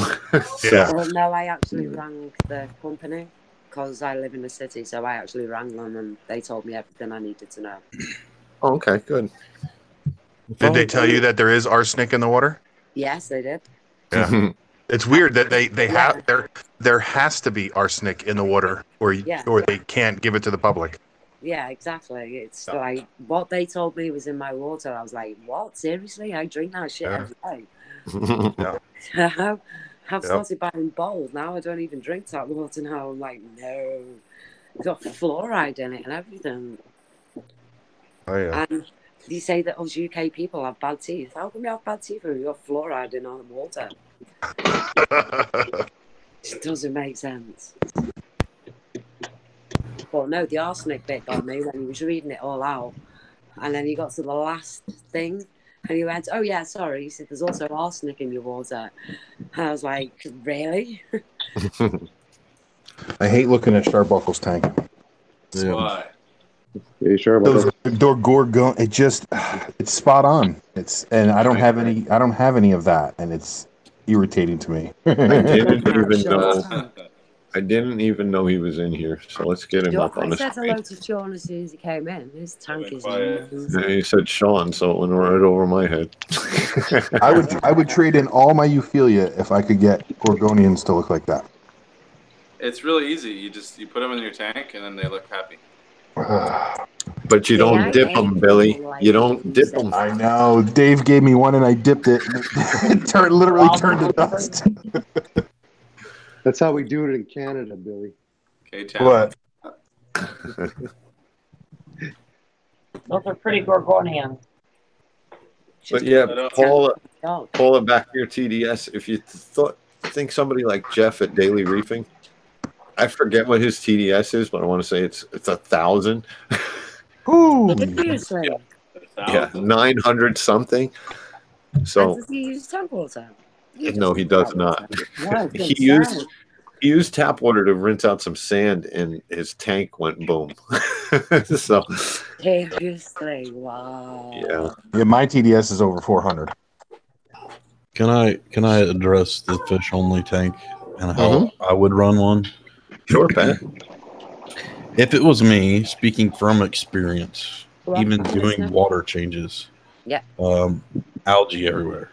Yeah. Well, no, I actually rang the company because I live in the city, so I actually rang them and they told me everything I needed to know. Oh, okay, good. Did they tell you that there is arsenic in the water? Yes, they did. Yeah. It's weird that they have there has to be arsenic in the water, or they can't give it to the public. Yeah, exactly. It's like what they told me was in my water. I was like, what? Seriously? I drink that shit every day. I've started buying bowls now. I don't even drink tap water now. I'm like, no. It's got fluoride in it and everything. Oh, yeah. And you say that us UK people have bad teeth. How come we have bad teeth when we've got fluoride in our water? It doesn't make sense. But no, the arsenic bit got me when he was reading it all out. And then he got to the last thing and he went, oh yeah, sorry. He said, there's also arsenic in your water. And I was like, really? I hate looking at Starbuckle's tank. Yeah. Are you sure about that? Gorgon, it's spot on. And I don't have any of that, and it's irritating to me. I didn't even know he was in here. So let's get him up on the screen. I said hello to Sean as soon as he came in. His tank is amazing. He said Sean, so it went right over my head. I would trade in all my Euphilia if I could get Gorgonians to look like that. It's really easy. You put them in your tank, and then they look happy. But you don't dip them, Billy. You don't dip them. I know. Dave gave me one, and I dipped it. It literally turned to dust. That's how we do it in Canada, Billy. Okay, what? Those are pretty Gorgonian. But yeah, pull it back to your TDS. If you think somebody like Jeff at Daily Reefing, I forget what his TDS is, but I want to say it's 1,000. Ooh. Yeah, 900 something. So does he use tap water? No, he does not. No, he used tap water to rinse out some sand, and his tank went boom. So seriously, wow. Yeah, my TDS is over 400. Can I address the fish only tank and how I would run one? Sure, Pat. If it was me, speaking from experience, even doing water changes, algae everywhere,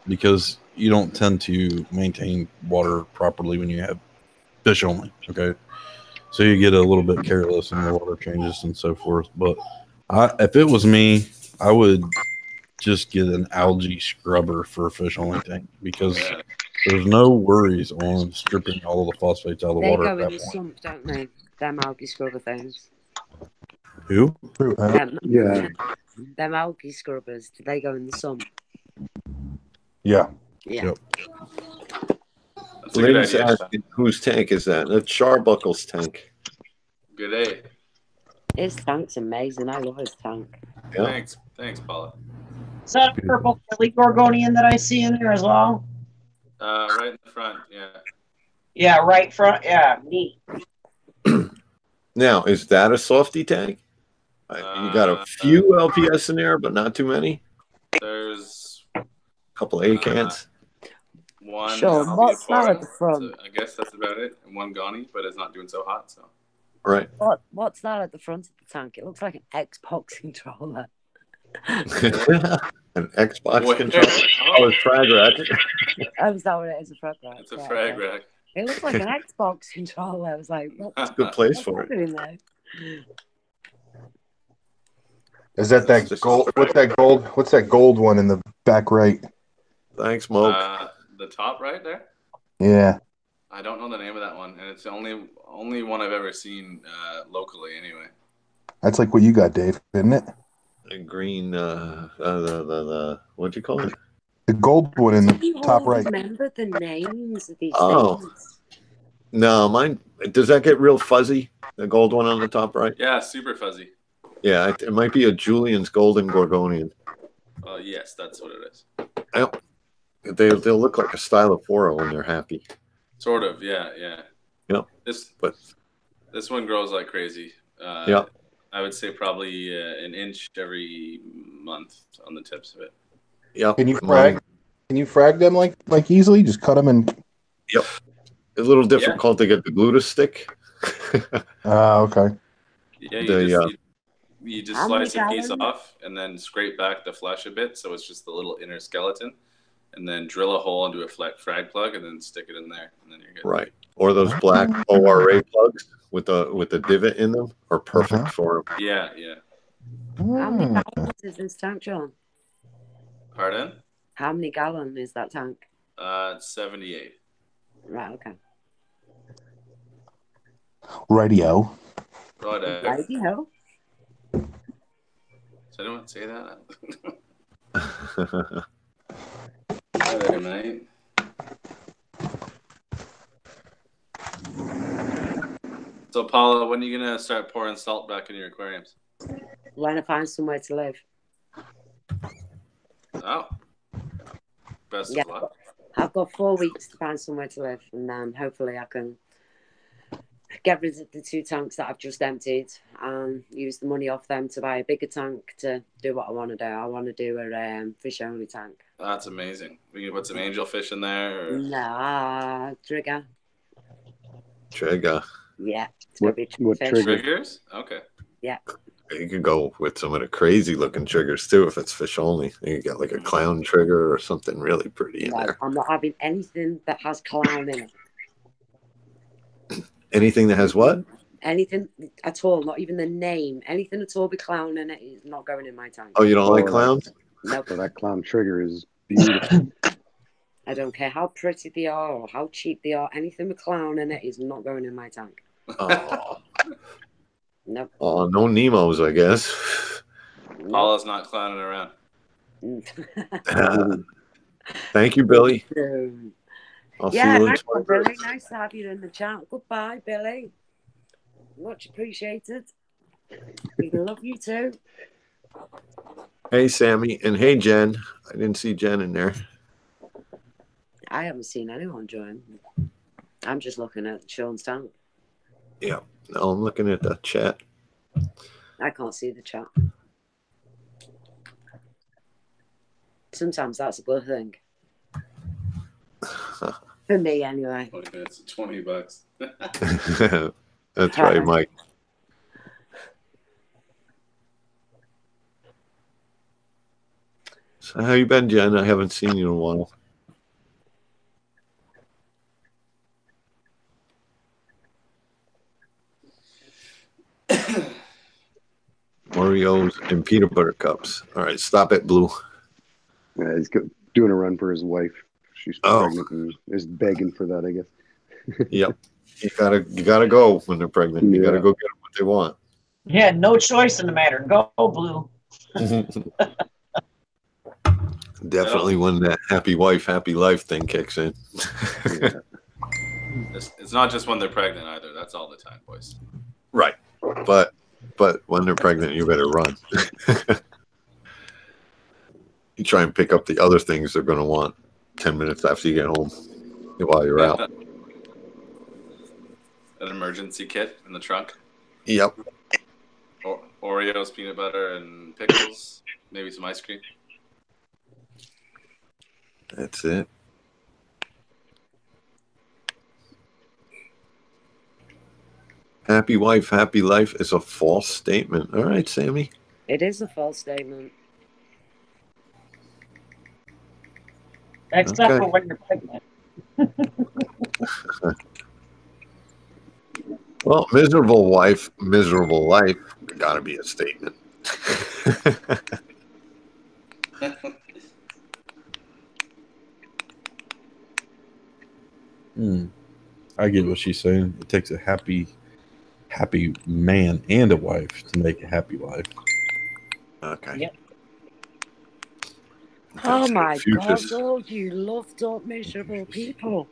because you don't tend to maintain water properly when you have fish only. Okay, so you get a little bit careless in the water changes and so forth. But if it was me, I would just get an algae scrubber for a fish only tank because there's no worries on stripping all of the phosphates out of the water. They go in the sump, don't they? Them algae scrubber things. Who? Yeah. Them algae scrubbers. Did they go in the sun? Yeah. Yeah. Yep. That's a good Lynn's idea. asking, whose tank is that? That's Charbuckle's tank. Good day. His tank's amazing. I love his tank. Yeah. Thanks, Paula. Is that a purple Philly Gorgonian that I see in there as well? Right in the front, yeah. Yeah, right front. Yeah, neat. Now, is that a softy tank? You got a few LPS in there, but not too many. There's a couple of A-cans. One sure, what's that at the front? so I guess that's about it. And one Ghani, but it's not doing so hot. So right. What's that at the front of the tank? It looks like an Xbox controller. An Xbox controller. Oh, it's frag rack. Oh, is that what it is? A frag rack. It's a frag rack. It looks like an Xbox controller. I was like, it's a good place for it. Is that gold? What's that gold one in the back right? Thanks, Moke. The top right there. Yeah. I don't know the name of that one, and it's the only one I've ever seen locally. Anyway. That's like what you got, Dave, isn't it? The green. What'd you call it? The gold one in the top right. Remember the names of these things? No, mine. Does that get real fuzzy? The gold one on the top right? Yeah, super fuzzy. Yeah, it might be a Julian's Golden Gorgonian. Yes, that's what it is. Yep. They'll look like a Stylophora when they're happy. Sort of, yeah. Yep. This one grows like crazy. Yeah. I would say probably an inch every month on the tips of it. Yeah. Can you frag them like easily? Just cut them and. Yep. A little difficult to get the glue to stick. Okay. Yeah, you just slice a piece off and then scrape back the flesh a bit, so it's just the little inner skeleton, and then drill a hole into a frag plug and then stick it in there, and then you're good. Right. Or those black ORA plugs with the divot in them are perfect for them. Yeah. How many gallons is this tank, John? Pardon? How many gallon is that tank? It's 78. Right. Okay. Radio. Radio. Does anyone say that? Hi there, mate. So, Paula, when are you gonna start pouring salt back in your aquariums? When I find somewhere to live. Oh. Best of luck. I've got 4 weeks to find somewhere to live, and then hopefully I can get rid of the 2 tanks that I've just emptied and use the money off them to buy a bigger tank to do what I want to do. I want to do a fish-only tank. That's amazing. We can put some angelfish in there? Or... Nah, trigger. Trigger. Yeah. What triggers? Okay. Yeah. You could go with some of the crazy-looking triggers, too, if it's fish-only. You got like a clown trigger or something really pretty in there. I'm not having anything that has clown in it. Anything that has what? Anything at all, not even the name. Anything at all with clown in it is not going in my tank. Oh, you don't like clowns? Nope. So that clown trigger is beautiful. I don't care how pretty they are or how cheap they are. Anything with clown in it is not going in my tank. Oh. Nope. Oh, no Nemos, I guess. Paula's not clowning around. Thank you, Billy. I'll see you nice one, Billy. Nice to have you in the chat. Goodbye, Billy. Much appreciated. We love you too. Hey, Sammy. And hey, Jen. I didn't see Jen in there. I haven't seen anyone join. I'm just looking at Sean's tank. Yeah. No, I'm looking at the chat. I can't see the chat. Sometimes that's a good thing. For me, anyway. 20 minutes, $20. That's right, Mike. So how you been, Jen? I haven't seen you in a while. Oreos and peanut butter cups. All right, stop it, Blue. He's doing a run for his wife. She's pregnant and is begging for that, I guess. Yep. You gotta go when they're pregnant. You gotta go get them what they want. Yeah, no choice in the matter. Go blue. Definitely when that happy wife, happy life thing kicks in. It's not just when they're pregnant either. That's all the time, boys. Right. But when they're pregnant, you better run. You try and pick up the other things they're going to want 10 minutes after you get home while you're out. An emergency kit in the trunk. Yep. Oreos, peanut butter, and pickles. Maybe some ice cream. That's it. Happy wife, happy life is a false statement. All right, Sammy. It is a false statement. Except for when you're pregnant. Well, miserable wife, miserable life, gotta be a statement. I get what she's saying. It takes a happy man and a wife to make a happy life. Okay. Yep. Oh my God! Oh, you loved up miserable people.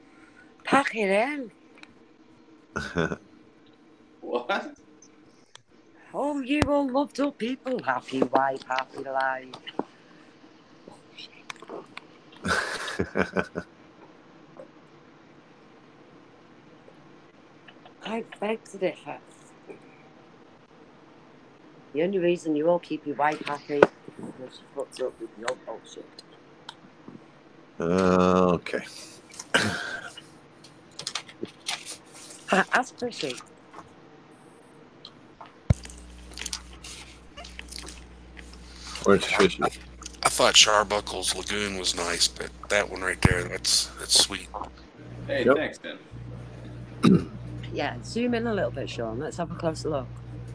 Pack it in. What? Oh, you all loved up people. Happy wife, happy life. I expected it first. The only reason you all keep your wife happy is because she puts up with your bullshit. Okay. Ask Chrissy. Where's Fishy? I thought Charbuckle's Lagoon was nice, but that one right there, that's sweet. Hey, thanks, man. Yeah, zoom in a little bit, Sean. Let's have a closer look.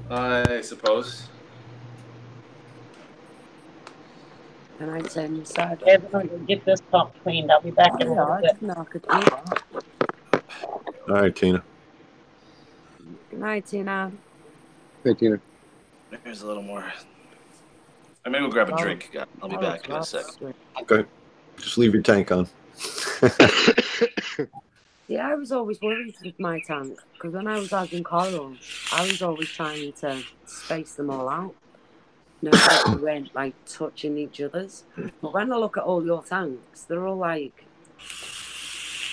I suppose. Can I turn your side? Okay, we're going to get this pump cleaned. I'll be back in a little bit. I didn't know I could do that. All right, Tina. Good night, Tina. Hey, Tina. There's a little more. I'm going to go grab a drink. I'll be back in a sec. Okay. Just leave your tank on. Yeah, I was always worried with my tank because when I was having corals, I was always trying to space them all out. No, they weren't like touching each other's. But when I look at all your tanks, they're all like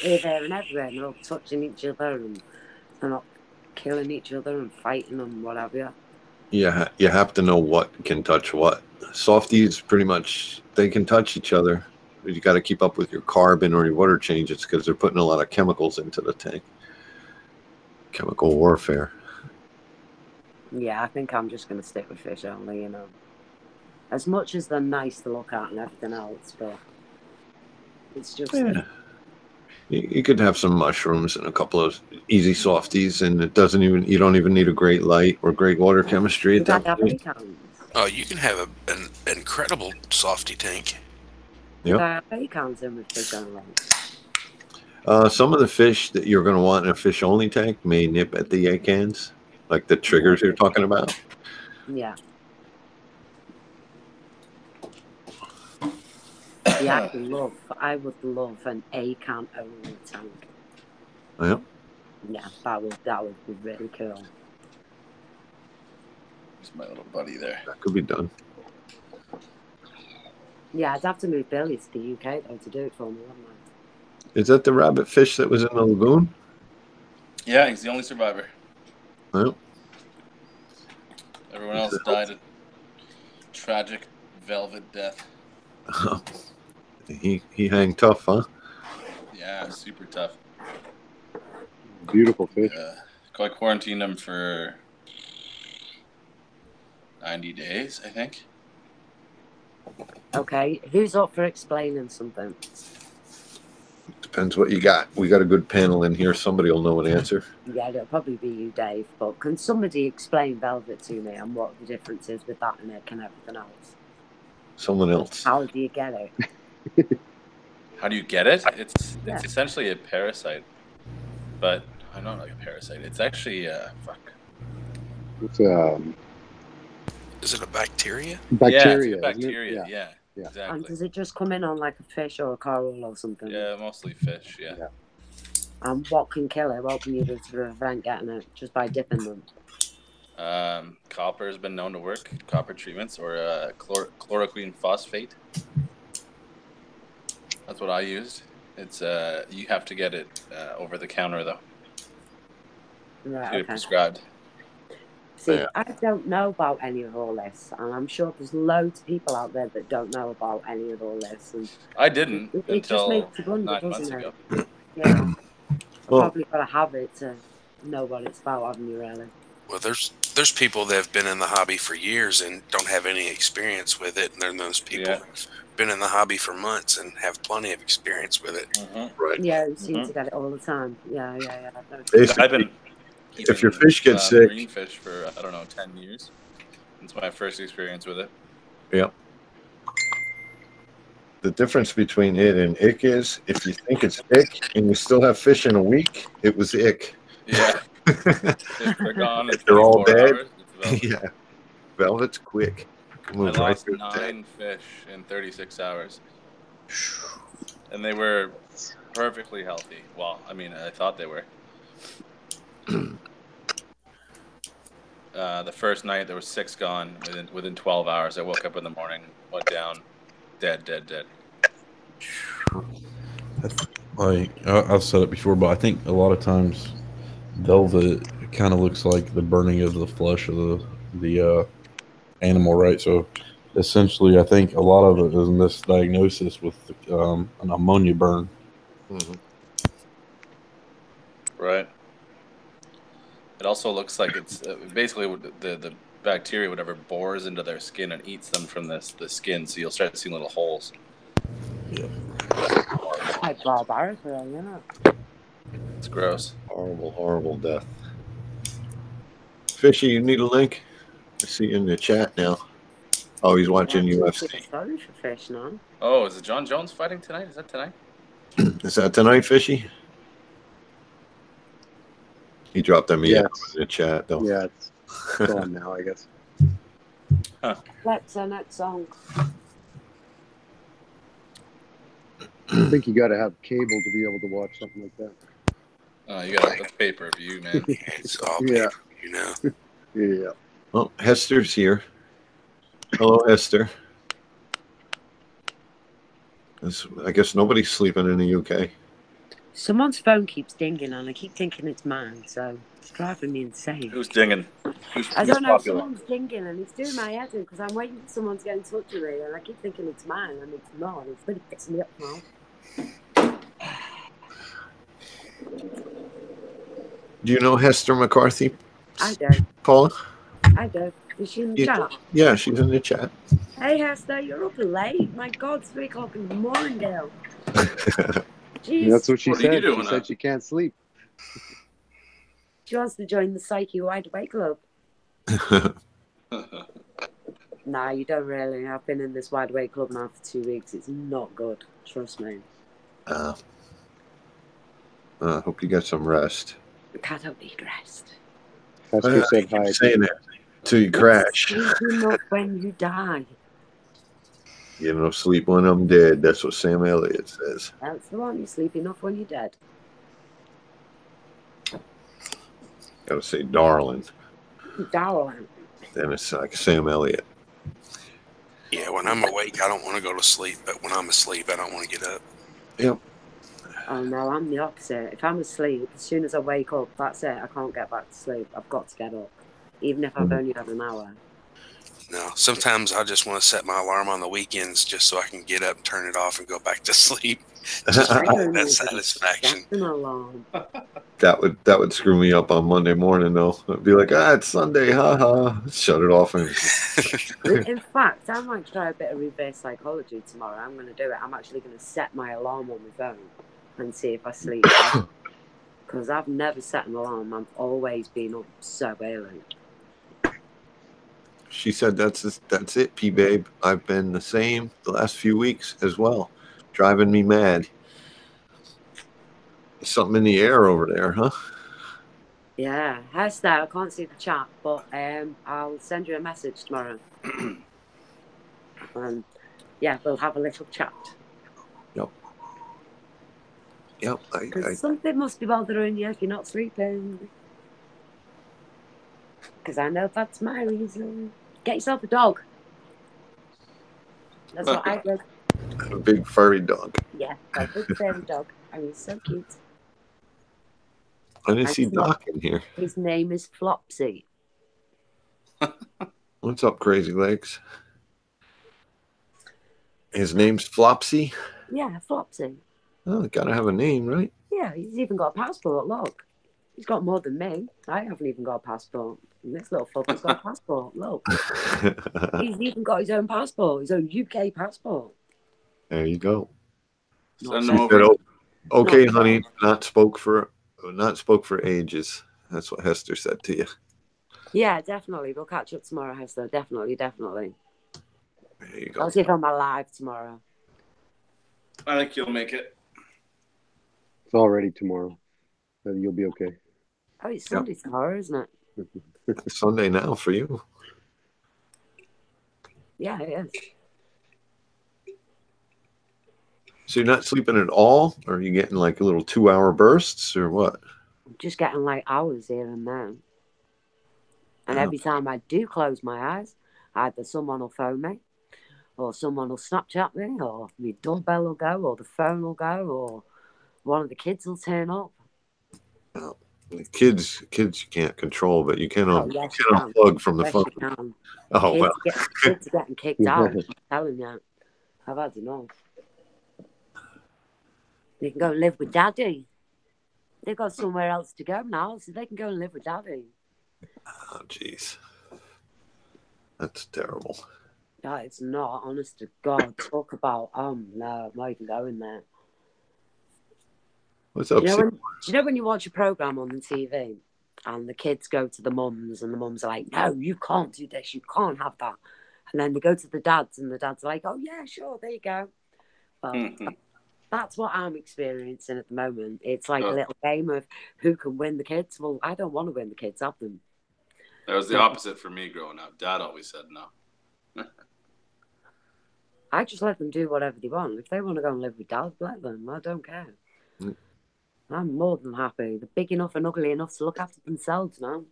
here, there, and everywhere. And they're all touching each other and they're not killing each other and fighting and whatever. Yeah, you have to know what can touch what. Softies, pretty much, they can touch each other. You got to keep up with your carbon or your water changes because they're putting a lot of chemicals into the tank. Chemical warfare. Yeah, I think I'm just going to stick with fish only, you know. As much as they're nice to look at and everything else, but it's just... Yeah. You could have some mushrooms and a couple of easy softies, and you don't even need a great light or great water chemistry at that point. Oh, you can have an incredible softy tank. Yep. Pecans in with fish only. Some of the fish that you're going to want in a fish only tank may nip at the egg cans, like the triggers you're talking about. Yeah. Yeah, I would love an A-can only tank. Yeah. Yeah, that would be really cool. There's my little buddy there. That could be done. Yeah, I'd have to move Billy to the UK though to do it for me, wouldn't I? Is that the rabbit fish that was in the lagoon? Yeah, he's the only survivor. Well, everyone else died a tragic velvet death. He hang tough, huh? Yeah, super tough. Beautiful fish. I quarantined him for 90 days, I think. Okay, who's up for explaining something? Depends what you got. We got a good panel in here. Somebody will know an answer. Yeah, it'll probably be you, Dave. But can somebody explain velvet to me and what the difference is with that and everything else? Someone else. How do you get it? How do you get it? It's essentially a parasite, but not like a parasite. It's actually fuck. It's Is it a bacteria? bacteria, Yeah, isn't it? bacteria. Yeah. Yeah, exactly. And does it just come in on like a fish or a coral or something? Yeah, mostly fish. Yeah. And what can kill it? What can you do to prevent getting it? Just by dipping them? Copper has been known to work. Copper treatments or chloroquine phosphate. That's what I used. It's you have to get it over the counter though. Right. Get it Okay. prescribed. See, I don't know about any of all this, and I'm sure there's loads of people out there that don't know about any of all this. And I didn't it just until makes you wonder, 9 months doesn't ago. it? Yeah. Well, Probably got to have it to know what it's about, haven't you, really? Well, there's people that have been in the hobby for years and don't have any experience with it, and then those people who've been in the hobby for months and have plenty of experience with it. Right. Yeah, you seem to get it all the time. Yeah. Basically, I've been if your fish gets sick, marine fish for 10 years. It's my first experience with it. Yeah. The difference between it and ick is if you think it's ick and you still have fish in a week, it was ick. Yeah. If they're gone in If they're all 24 dead, hours, it's velvet. yeah. Velvet's quick. I lost 9 fish in 36 hours. And they were perfectly healthy. Well, I mean, I thought they were. The first night, there was 6 gone within 12 hours. I woke up in the morning, went down, dead. I've said it before, but I think a lot of times velvet kind of looks like the burning of the flesh of the animal, right? So essentially, I think a lot of it is misdiagnosis with an ammonia burn. Mm-hmm. Right. It also looks like it's basically the bacteria, whatever, bores into their skin and eats them from the skin. So you'll start seeing little holes. Yeah. It's like barbaric, really, isn't it? It's gross. Horrible death. Fishy, you need a link? I see you in the chat now. Oh, he's watching UFC. Sorry for fish now. Oh, is it John Jones fighting tonight? Is that tonight? Is that tonight, Fishy? He dropped them in the chat, though. Yeah, it's gone now, I guess. Let's next song. I think you got to have cable to be able to watch something like that. Oh, you got a pay-per-view, man. It's all pay-per-view now. Yeah. Well, Hester's here. Hello, Hester. I guess nobody's sleeping in the UK. Someone's phone keeps dinging, and I keep thinking it's mine, so it's driving me insane. Who's dinging? I don't know. Popular? Someone's dinging, and it's doing my head in because I'm waiting for someone to get in touch with me, and I keep thinking it's mine, and it's not. It's really pissing me up now. Do you know Hester McCarthy? I do. Paula? I do. Is she in the chat? Yeah, she's in the chat. Hey, Hester, you're up late. My God, it's 3 o'clock in the morning, girl. Jeez. That's what she said. She said she can't sleep. She wants to join the Psyche Wide Awake Club. Nah, you don't really. I've been in this Wide Awake Club now for 2 weeks. It's not good. Trust me. I hope you get some rest. I don't need rest. Hester said hi. Saying that till you crash. Sleep enough when you die. You know, sleep when I'm dead. That's what Sam Elliott says. That's the one. You sleep enough when you're dead. Gotta say, darling. Darling. Then it's like Sam Elliott. Yeah, when I'm awake, I don't want to go to sleep, but when I'm asleep, I don't want to get up. Yep. Oh no, I'm the opposite. If I'm asleep, as soon as I wake up, that's it. I can't get back to sleep. I've got to get up, even if I've only had an hour. No, sometimes I just want to set my alarm on the weekends just so I can get up and turn it off and go back to sleep. Just for that satisfaction. That's an alarm. That would screw me up on Monday morning, though. I'd be like, it's Sunday, haha. Shut it off. And In fact, I might try a bit of reverse psychology tomorrow. I'm going to do it. I'm actually going to set my alarm on my phone and see if I sleep. Because I've never set an alarm. I've always been up so early. She said, that's it, P-Babe. I've been the same the last few weeks as well. Driving me mad. Something in the air over there, huh? Yeah, Hester, I can't see the chat, but I'll send you a message tomorrow. Yeah, we'll have a little chat. Yep. Yep. Something must be bothering you if you're not sleeping. Because I know that's my reason. Get yourself a dog. That's what I did. A big furry dog. Yeah, got a big furry dog. I mean, he's so cute. I didn't see Doc in here. His name is Flopsy. What's up, Crazy Legs? His name's Flopsy? Yeah, Flopsy. Oh, gotta have a name, right? Yeah, he's even got a passport, look. He's got more than me. I haven't even got a passport. And this little fucker's got a passport, look. He's even got his own passport, his own UK passport. There you go. Send them over. Okay, honey, not spoke for ages. That's what Hester said to you. Yeah, definitely. We'll catch up tomorrow, Hester. Definitely. There you go. I'll see if I'm alive tomorrow. I think you'll make it. It's already tomorrow. You'll be okay. Oh, it's Sunday tomorrow, isn't it? It's Sunday now for you. Yeah, it is. So you're not sleeping at all? Or are you getting like a little 2-hour bursts or what? I'm just getting like hours here and there. And every time I do close my eyes, either someone will phone me, or someone will Snapchat me, or the doorbell will go, or the phone will go, or one of the kids will turn up. Well, the kids you can't control, but you can unplug from the phone. Kids are getting kicked out. I'm telling you. I've had enough. They can go and live with Daddy. They've got somewhere else to go now, so they can go and live with Daddy. Oh, jeez. That's terrible. No, it's not. Honest to God. Talk about, no, I'm not even going there. What's up, do you know when you watch a program on the TV and the kids go to the mums and the mums are like, no, you can't do this, you can't have that. And then they go to the dads and the dads are like, oh, yeah, sure, there you go. Well, that's what I'm experiencing at the moment. It's like a little game of who can win the kids. Well, I don't want to win the kids, have them. That was the opposite for me growing up. Dad always said no. I just let them do whatever they want. If they want to go and live with Dad, let them. I don't care. I'm more than happy. They're big enough and ugly enough to look after themselves now.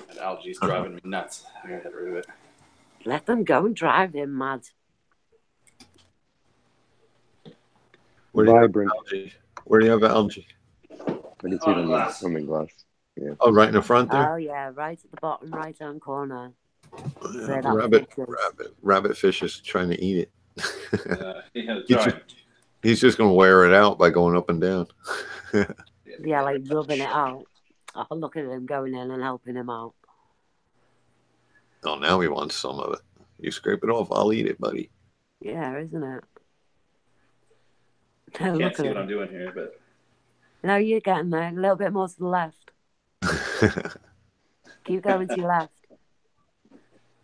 And algae's driving me nuts. I gotta get rid of it. Let them go and drive him mad. Where do you have algae? Where do you have algae? I can see it on the glass. Yeah. Oh, right in the front there? Oh, yeah, right at the bottom right-hand corner. Rabbit fish is trying to eat it. He's just going to wear it out by going up and down. Yeah, like rubbing it out. Oh, look at him going in and helping him out. Oh, now he wants some of it. You scrape it off, I'll eat it, buddy. Yeah, isn't it? Can't see what I'm doing here, but... No, you're getting there. A little bit more to the left. Keep going to your left.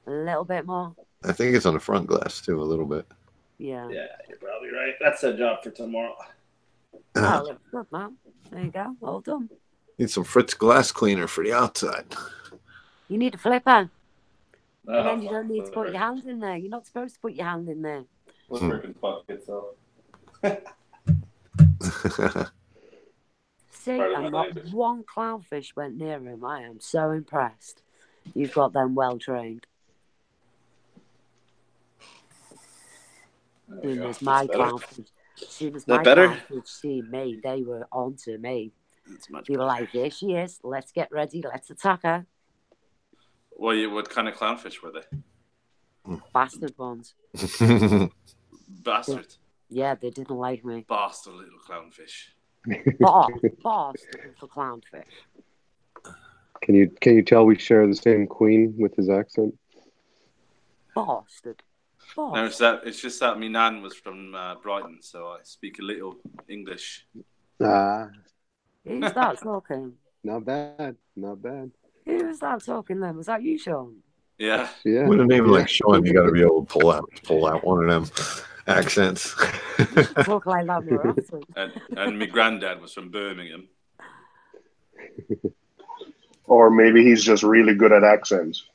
A little bit more. I think it's on the front glass, too, a little bit. Yeah. Yeah, you're probably right. That's a job for tomorrow. Oh, looks good, man. There you go. Well done. Need some Fritz glass cleaner for the outside. You need a flipper. And then you don't need to put your hand in there. You're not supposed to put your hand in there. Flipper can fuck itself. See, and not one clownfish went near him. I am so impressed. You've got them well trained. As soon as my clownfish see me, they were onto me. They were like, here she is. Let's get ready. Let's attack her. What kind of clownfish were they? Bastard ones. Bastard. Yeah, they didn't like me. Bastard little clownfish. Bastard little clownfish. Can you tell we share the same queen with his accent? Bastard. No, it's just that my nan was from Brighton, so I speak a little English. Who's that talking? Not bad. Who was that talking then? Was that you, Sean? Yeah. With a name like Sean, you got to be able to pull out one of them accents. Talk like that more often. And my granddad was from Birmingham. Or maybe he's just really good at accents.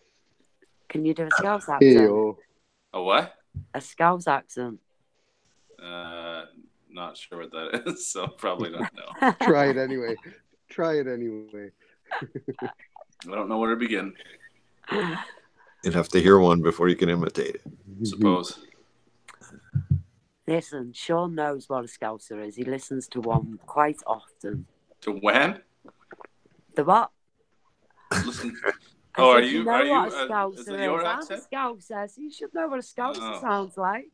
Can you do a Scouse accent? A what? A Scouse accent. Not sure what that is, so probably not. No. Try it anyway. Try it anyway. I don't know where to begin. You'd have to hear one before you can imitate it. Suppose. Listen, Sean knows what a Scouser is. He listens to one quite often. To when? The what? Listen. I Oh, said, are you? know Are what you? a Scouser Is it your I'm accent? a Scouser, so you should know what a Scouser sounds like.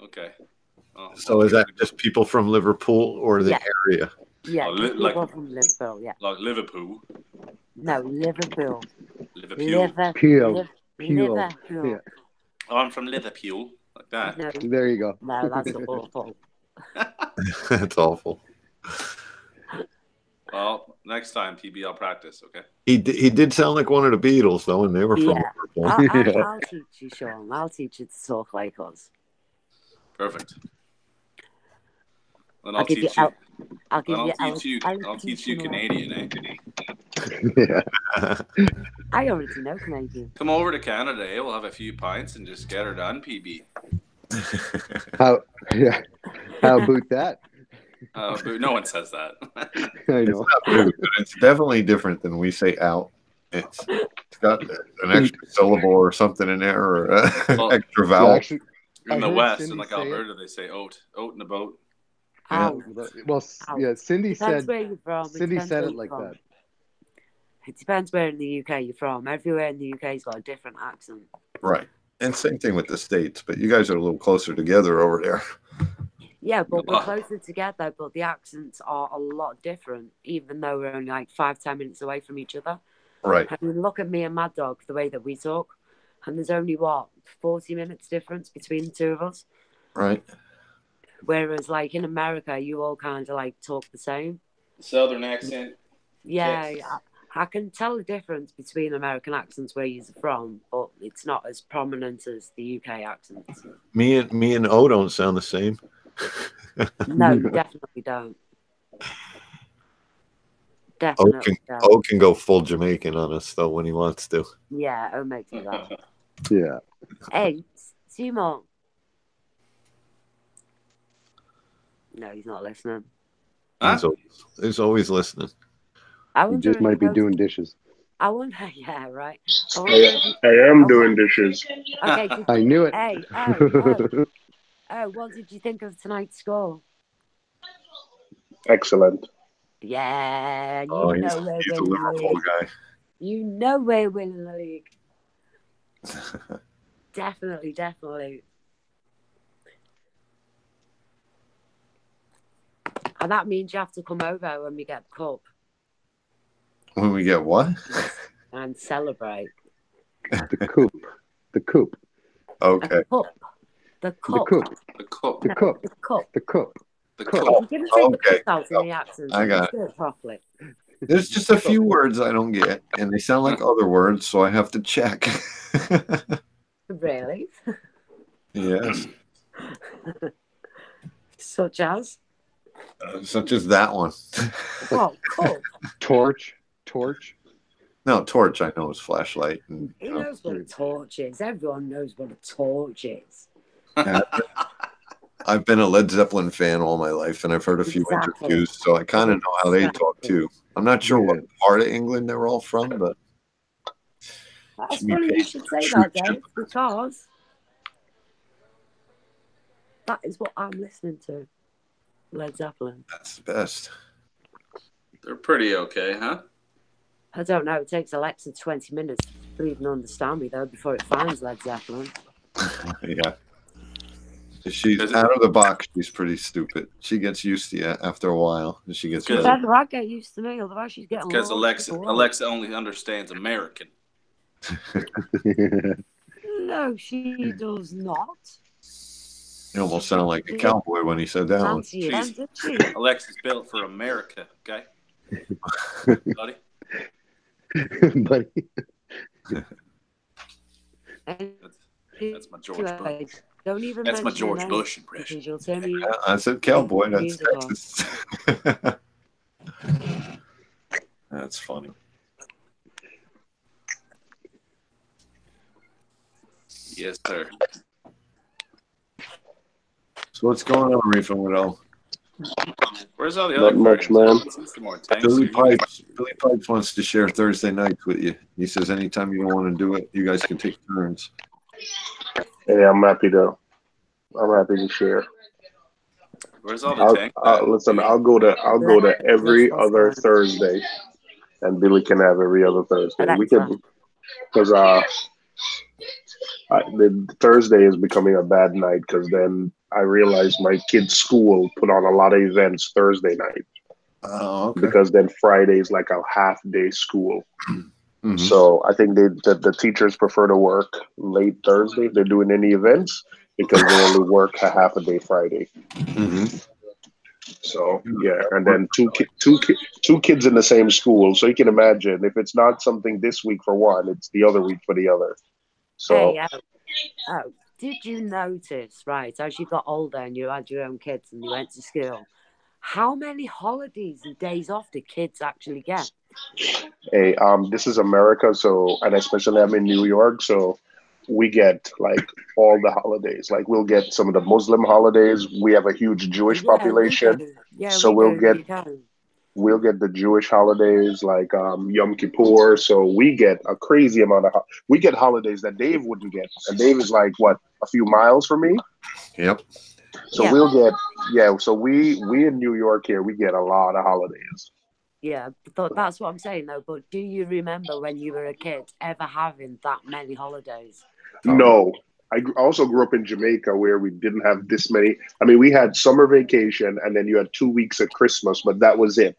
Okay. Oh, So is that just people from Liverpool or the area? Yeah, like people from Liverpool, yeah. Like Liverpool. No, Liverpool. Liverpool. Liverpool. Yeah. Oh, I'm from Liverpool. Like that. No, there you go. No, that's awful. That's awful. Well, next time, PB, I'll practice, okay? He did sound like one of the Beatles, though, and they were from Liverpool. I'll teach you, Sean. I'll teach you to talk like us. Perfect. Then I'll teach you. I'll teach you Canadian, eh? Yeah. I already know Canadian. Come over to Canada, eh? We'll have a few pints and just get her done, PB. How about that? But no one says that. I know. It's definitely different than we say out. It's got an extra syllable or something in there, or extra vowel. Actually, in the West, in like Alberta, they say oat in the boat. Yeah. Well, yeah, Cindy Depends said. where you're from. Cindy said it like that. It depends where in the UK you're from. Everywhere in the UK's got a different accent. Right. And same thing with the States, but you guys are a little closer together over there. Yeah, but we're closer together, but the accents are a lot different, even though we're only like 5-10 minutes away from each other. Right. I mean, look at me and Mad Dog, the way that we talk, and there's only, 40 minutes difference between the two of us? Right. Whereas, like, in America, you all kind of, like, talk the same. Southern accent. Yeah, I can tell the difference between American accents where you're from, but it's not as prominent as the UK accents. Me and O don't sound the same. No, you definitely don't. Definitely don't. O can go full Jamaican on us though when he wants to. Yeah, O makes me laugh. Yeah. Hey, Seymour. No, he's not listening. He's always listening. He just might be doing dishes. I wonder, yeah, right. I am doing dishes. Okay, I knew it. Hey, what did you think of tonight's score? Excellent. Yeah, he's a Liverpool guy. You know we're winning the league. Definitely. And that means you have to come over when we get the cup. When we get what? And celebrate. The coop. Okay. The cup. I got it. Properly. There's just a few words I don't get, and they sound like other words, so I have to check. Really? Yes. Such as? Such as that one. Oh, cool. Torch. No, torch I know is flashlight. And, He knows what a torch is. Everyone knows what a torch is. I've been a Led Zeppelin fan all my life, and I've heard a few interviews, so I kind of know how they talk too. I'm not sure what part of England they're all from, but that's funny you should say that, Dave, because that is what I'm listening to. Led Zeppelin. That's the best. They're pretty okay, huh? I don't know. It takes Alexa 20 minutes to even understand me, though, before it finds Led Zeppelin. Yeah. She's out of the box. She's pretty stupid. She gets used to you after a while. And she gets better. Better I get used to me, otherwise she's getting because Alexa only understands American. No, she does not. You almost sound like a cowboy when he said that one. Alexa's built for America, okay? Buddy? Buddy. That's my George Bush. Don't even That's my George Bush impression. I said cowboy. That's Texas. That's funny. Yes, sir. So what's going on, Reef and Widow? Where's all the Not other much, cards? man. Some more tanks. Billy Pipes wants to share Thursday nights with you. He says anytime you don't want to do it, you guys can take turns. Hey, I'm happy to share. Where's all the tanks? Listen, I'll go to every other Thursday, and Billy can have every other Thursday. We can, because the Thursday is becoming a bad night because then I realize my kid's school put on a lot of events Thursday night. Oh, okay. Because then Friday is like a half day school. Mm-hmm. So I think the teachers prefer to work late Thursday if they're doing any events because they only work a half a day Friday. Mm-hmm. So yeah, and then two kids in the same school. So you can imagine if it's not something this week for one, it's the other week for the other. So Hey, did you notice, right, as you got older and you had your own kids and you went to school, how many holidays and days off do kids actually get? Hey, this is America, so, and especially I'm in New York, so we get like all the holidays. Like we'll get some of the Muslim holidays. We have a huge Jewish population, so we'll get the Jewish holidays like Yom Kippur. So we get a crazy amount of we get holidays that Dave wouldn't get, and Dave is like what, a few miles from me. Yep. So we'll get So we in New York here, we get a lot of holidays. Yeah, that's what I'm saying though. But do you remember when you were a kid ever having that many holidays? No. I also grew up in Jamaica where we didn't have this many. I mean, we had summer vacation and then you had 2 weeks at Christmas, but that was it.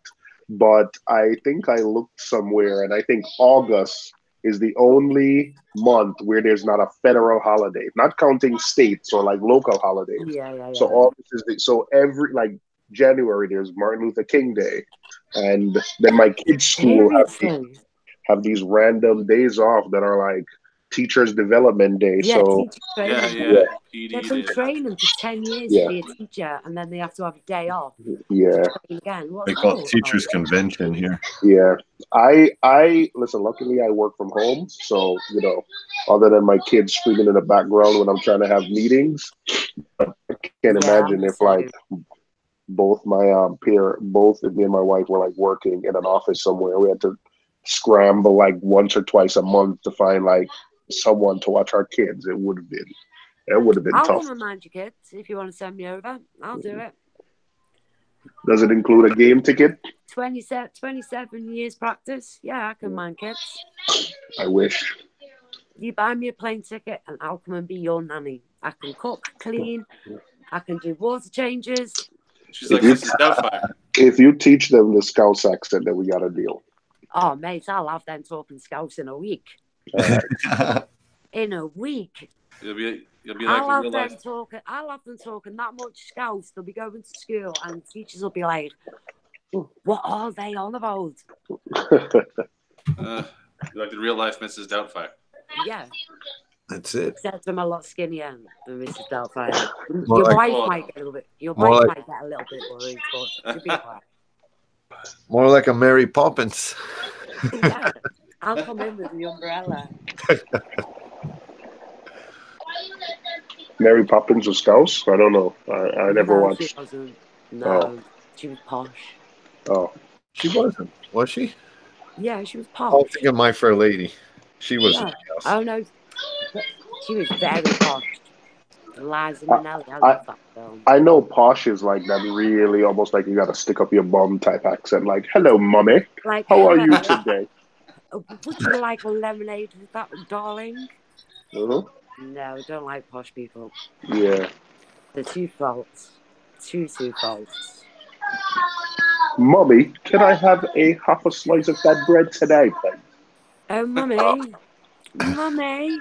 But I think I looked somewhere and I think August is the only month where there's not a federal holiday, not counting states or like local holidays. Yeah. So August is so every like January there's Martin Luther King Day, and then my kids' school have these random days off that are like Teachers Development Day. Teacher training. They've been training for 10 years to be a teacher, and then they have to have a day off. Yeah. Again. They call it Teachers Convention here. Yeah. I listen, luckily I work from home. So, other than my kids screaming in the background when I'm trying to have meetings, I can't imagine if like both my both me and my wife were like working in an office somewhere. We had to scramble like once or twice a month to find like someone to watch our kids. It would have been I'll tough. come and mind your kids if you want to send me over. I'll do it. Does it include a game ticket? 27 years practice. Yeah, I can mind kids. I wish. You buy me a plane ticket and I'll come and be your nanny. I can cook, clean. I can do water changes. She's like Mrs. Doubtfire. If you teach them the Scouse accent, then we got a deal. Oh, mate, I'll have them talking Scouse in a week. In a week. You'll be like I'll in real life. I'll have them talking that much Scouse. They'll be going to school and teachers will be like, what are they on about? You're like the real life Mrs. Doubtfire. Yeah. That's it. Except I'm a lot skinnier than Mrs. Doubtfire. Your wife might get a little bit. Your wife might get a little bit worried, but she'll be alright. More like a Mary Poppins. Yeah, I'll come in with the umbrella. Mary Poppins was Scouse? I don't know. I never watched. She wasn't. No, she was posh. Oh, she wasn't. Was she? Yeah, she was posh. I'm thinking My Fair Lady. She wasn't. Yeah. Oh no, she was very posh. Liza Minnelli. I love that film. I know posh is like that really almost like you got to stick up your bum type accent. Like, hello, mommy. Like, how are you today? Would you like a lemonade with that, darling? Uh-huh. No, don't like posh people. Yeah. They're too false. Too false. Mommy, can I have half a slice of that bread today, please? Oh, mummy. Mummy.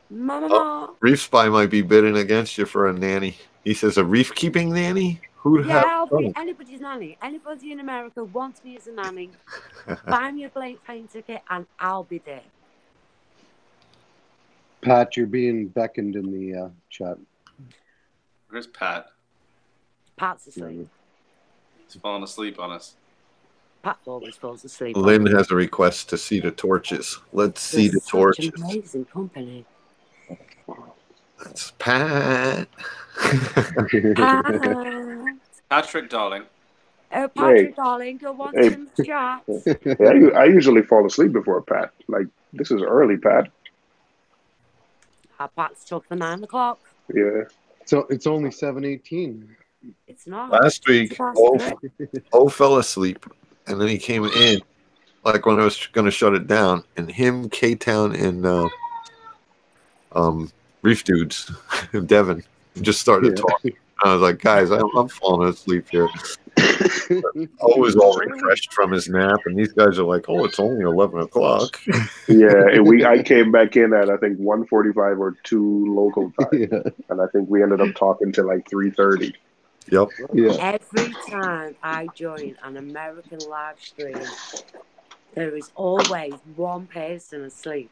Mama. Reef Spy might be bidding against you for a nanny. He says a reef keeping nanny? Who'd have I'll be anybody's nanny. Anybody in America wants me as a nanny. Buy me a plane ticket and I'll be there. Pat, you're being beckoned in the chat. Where's Pat? Pat's asleep. He's falling asleep on us. Pat always falls asleep. Lynn has a request to see the torches. Let's see the torches. Amazing company. That's Pat. Patrick, darling. Oh, Patrick, darling, go want some chats. Yeah, I usually fall asleep before Pat. Like, this is early, Pat. Pat's took for 9 o'clock. Yeah. So it's only 7:18. It's not. Last week, O fell asleep, and then he came in, like when I was going to shut it down, and him, K-Town, and Reef Dudes, Devin, just started talking. I was like, guys, I'm falling asleep here. O was all refreshed from his nap, and these guys are like, oh, it's only 11 o'clock. Yeah, and I came back in at, I think, 1:45 or 2 local time. And I think we ended up talking till like 3:30. Yep. Yeah. Every time I join an American live stream, there is always one person asleep.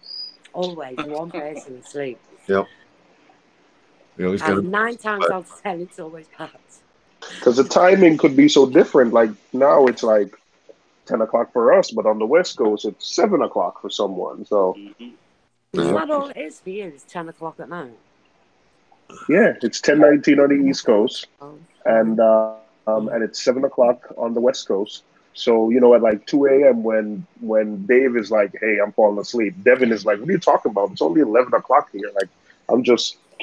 Always one person asleep. Yep. And 9 times out of 10, it's always Pat. Because the timing could be so different. Like now it's like 10 o'clock for us, but on the West Coast, it's 7 o'clock for someone. So Is that all it is for you? It's 10 o'clock at night? yeah, it's 10:19 on the East Coast. And it's 7 o'clock on the West Coast. So, you know, at like 2 a.m. when Dave is like, hey, I'm falling asleep, Devin is like, what are you talking about? It's only 11 o'clock here. Like,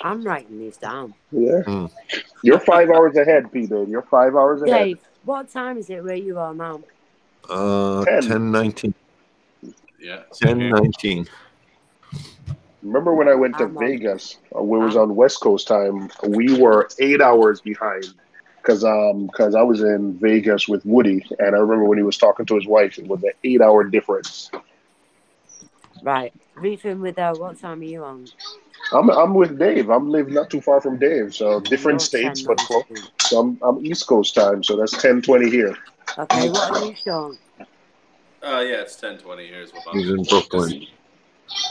I'm writing these down. Yeah. You're 5 hours ahead, P. Dave. You're 5 hours ahead. Dave, what time is it where you are now? 10:19. Yeah. 10:19. Remember when I went to Vegas, we was on West Coast time, we were 8 hours behind. Because I was in Vegas with Woody, and I remember when he was talking to his wife, it was an 8-hour difference. Right. Reefing with what time are you on? I'm with Dave. I'm living not too far from Dave, so different states, but close. So I'm East Coast time, so that's 10:20 here. Okay, what are you, Sean? Yeah, it's 10:20 here as well. He's in Brooklyn.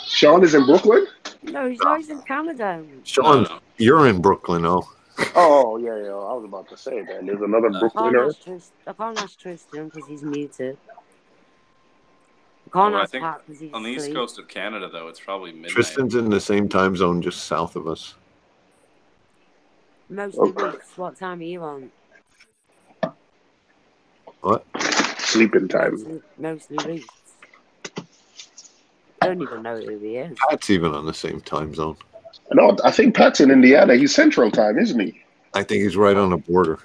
Sean is in Brooklyn? No, he's always in Canada. Sean, you're in Brooklyn, oh. Oh, yeah. I was about to say that. There's another Brooklyner. I can't ask Tristan because he's muted. I think on the East Coast of Canada, though, it's probably midnight. Tristan's in the same time zone just south of us. Mostly Reefs, what time are you on? What? Sleeping time. Mostly Reefs. I don't even know who he is. Pat's even on the same time zone. No, I think Pat's in Indiana. He's Central Time, isn't he? I think he's right on the border.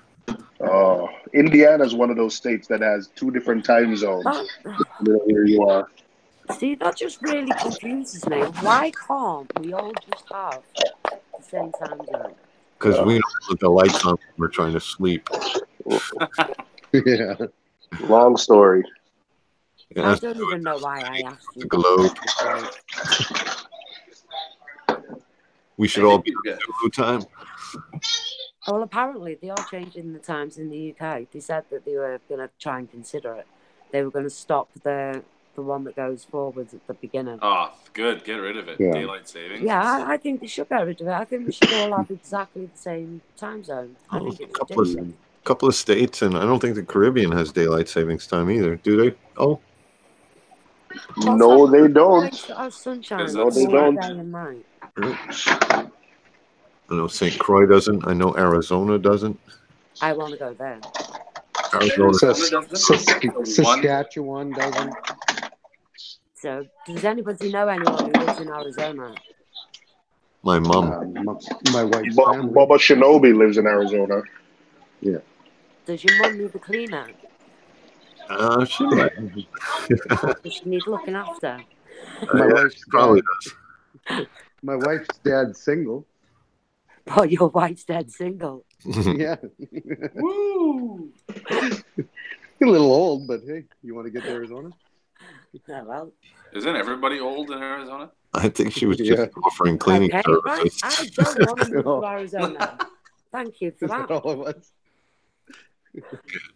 Oh, Indiana is one of those states that has 2 different time zones. Here you are. See, that just really confuses me. Why can't we all just have the same time zone? Because we don't put the lights on when we're trying to sleep. Yeah. Long story. Yeah, I don't even know why I asked you. the globe. We should all be on Zulu time. Well, apparently they are changing the times in the UK. They said that they were going to try and consider it. They were going to stop the one that goes forward at the beginning. Oh, good. Get rid of it. Yeah. Daylight savings. Yeah, I think they should get rid of it. I think we should all have exactly the same time zone. I think it's ridiculous. Couple of states, and I don't think the Caribbean has daylight savings time either. Do they? Oh. No, they don't. Sunshine. No, they don't. Day and night. I know St. Croix doesn't. I know Arizona doesn't. I want to go there. Arizona Saskatchewan doesn't. So, does anybody know anyone who lives in Arizona? My mom. My wife's family. Bubba Shinobi lives in Arizona. Yeah. Does your mum need a cleaner? She might. Does she need looking after? My wife's probably does. My wife's dad's single. Oh, your wife's dead single. Yeah. Woo! A little old, but hey, you want to get to Arizona? Yeah, well. Isn't everybody old in Arizona? I think she was just offering cleaning services. Right. I don't want to move to Arizona. Thank you for that. All of us.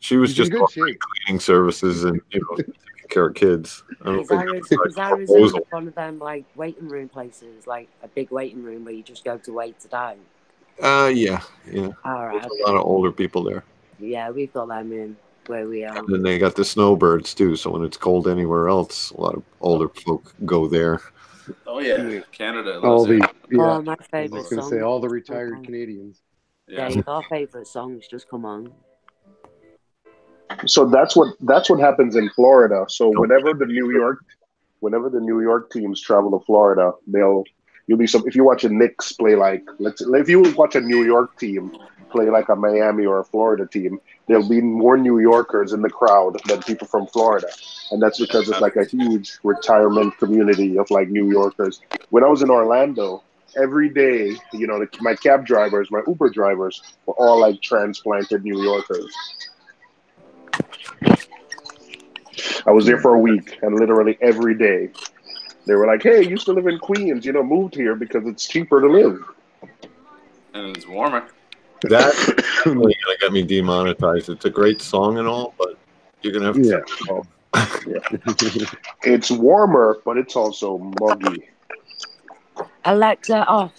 She was just offering cleaning services and taking care of kids. Is Arizona one of them like waiting room places, like a big waiting room where you just go to wait to die? Yeah. All right. There's a lot of older people there. Yeah, we've got them in. where we are. And then they got the snowbirds too. So when it's cold anywhere else, a lot of older folk go there. Oh yeah, Canada. All the Oh, my I was favorite just gonna song. say all the retired Canadians. Yeah, if our favorite songs just come on. So that's what happens in Florida. So whenever the New York teams travel to Florida, if you watch a Knicks play if you watch a New York team play like a Miami or a Florida team, there'll be more New Yorkers in the crowd than people from Florida. And that's because it's like a huge retirement community of like New Yorkers. When I was in Orlando, every day, my cab drivers, my Uber drivers were all like transplanted New Yorkers. I was there for a week, and literally every day they were like, "Hey, you used to live in Queens, moved here because it's cheaper to live." And it's warmer. That's really gonna get me demonetized. It's a great song and all, but you're gonna have to It's warmer, but it's also muggy. Alexa off.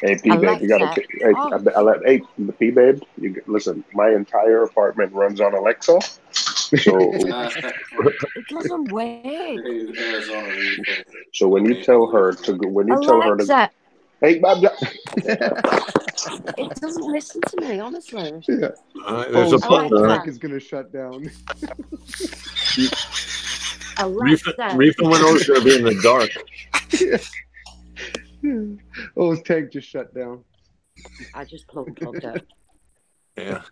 Hey, P babe, you gotta. Hey, P babe, listen. My entire apartment runs on Alexa, so it doesn't work. So when you tell her to go, Alexa. Hey, it doesn't listen to me, honestly. Yeah. There's a Star button. Trek is gonna shut down. Reef and Winow's gonna be in the dark. Oh, his tank just shut down. I just plugged it. Yeah.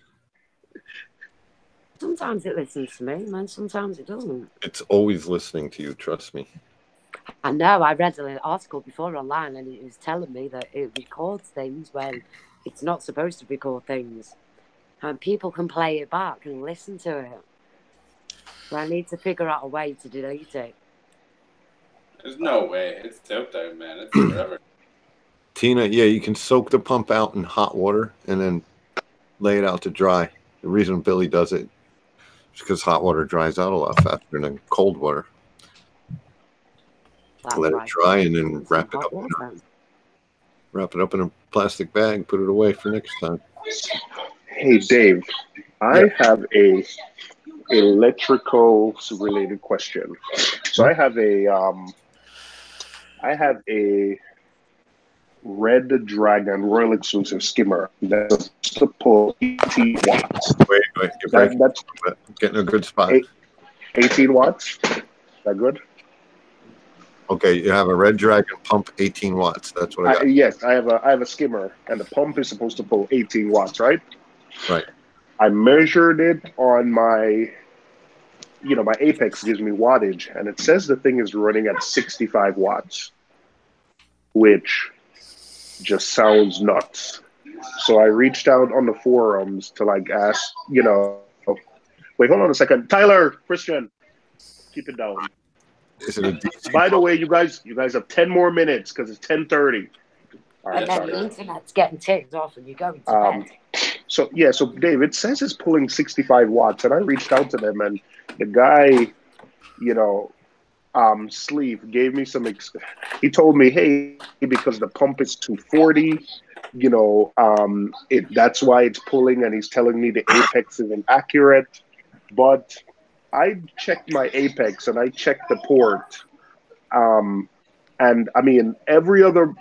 Sometimes it listens to me, and sometimes it doesn't. It's always listening to you, trust me. I know. I read an article before online, and it was telling me that it records things when it's not supposed to record things. And people can play it back and listen to it. So I need to figure out a way to delete it. There's no way. It's out there, man. It's forever. Tina, yeah, you can soak the pump out in hot water and then lay it out to dry. The reason Billy does it is because hot water dries out a lot faster than cold water. Let it dry and then wrap it up in a plastic bag, put it away for next time. Hey, Dave, I have a electrical related question. So I have a Red Dragon Royal Exclusive skimmer that's to pull 18 watts. Wait, that's getting a good spot. 18 watts? Is that good? Okay, you have a Red Dragon pump 18 watts. That's what I got. Yes, I have a skimmer, and the pump is supposed to pull 18 watts, right? Right. I measured it on my Apex gives me wattage, and it says the thing is running at 65 watts, which just sounds nuts. So I reached out on the forums to ask, wait, hold on a second. Tyler, Christian, keep it down. Is it a DC By the way, you guys have 10 more minutes because it's 10:30. All right, and then the internet's getting turned off and you're going to bed. So Dave, it says it's pulling 65 watts, and I reached out to them, and the guy, Sleeve gave me some. He told me, hey, because the pump is 240, that's why it's pulling, and he's telling me the Apex isn't accurate. But I checked my Apex and I checked the port, and I mean every other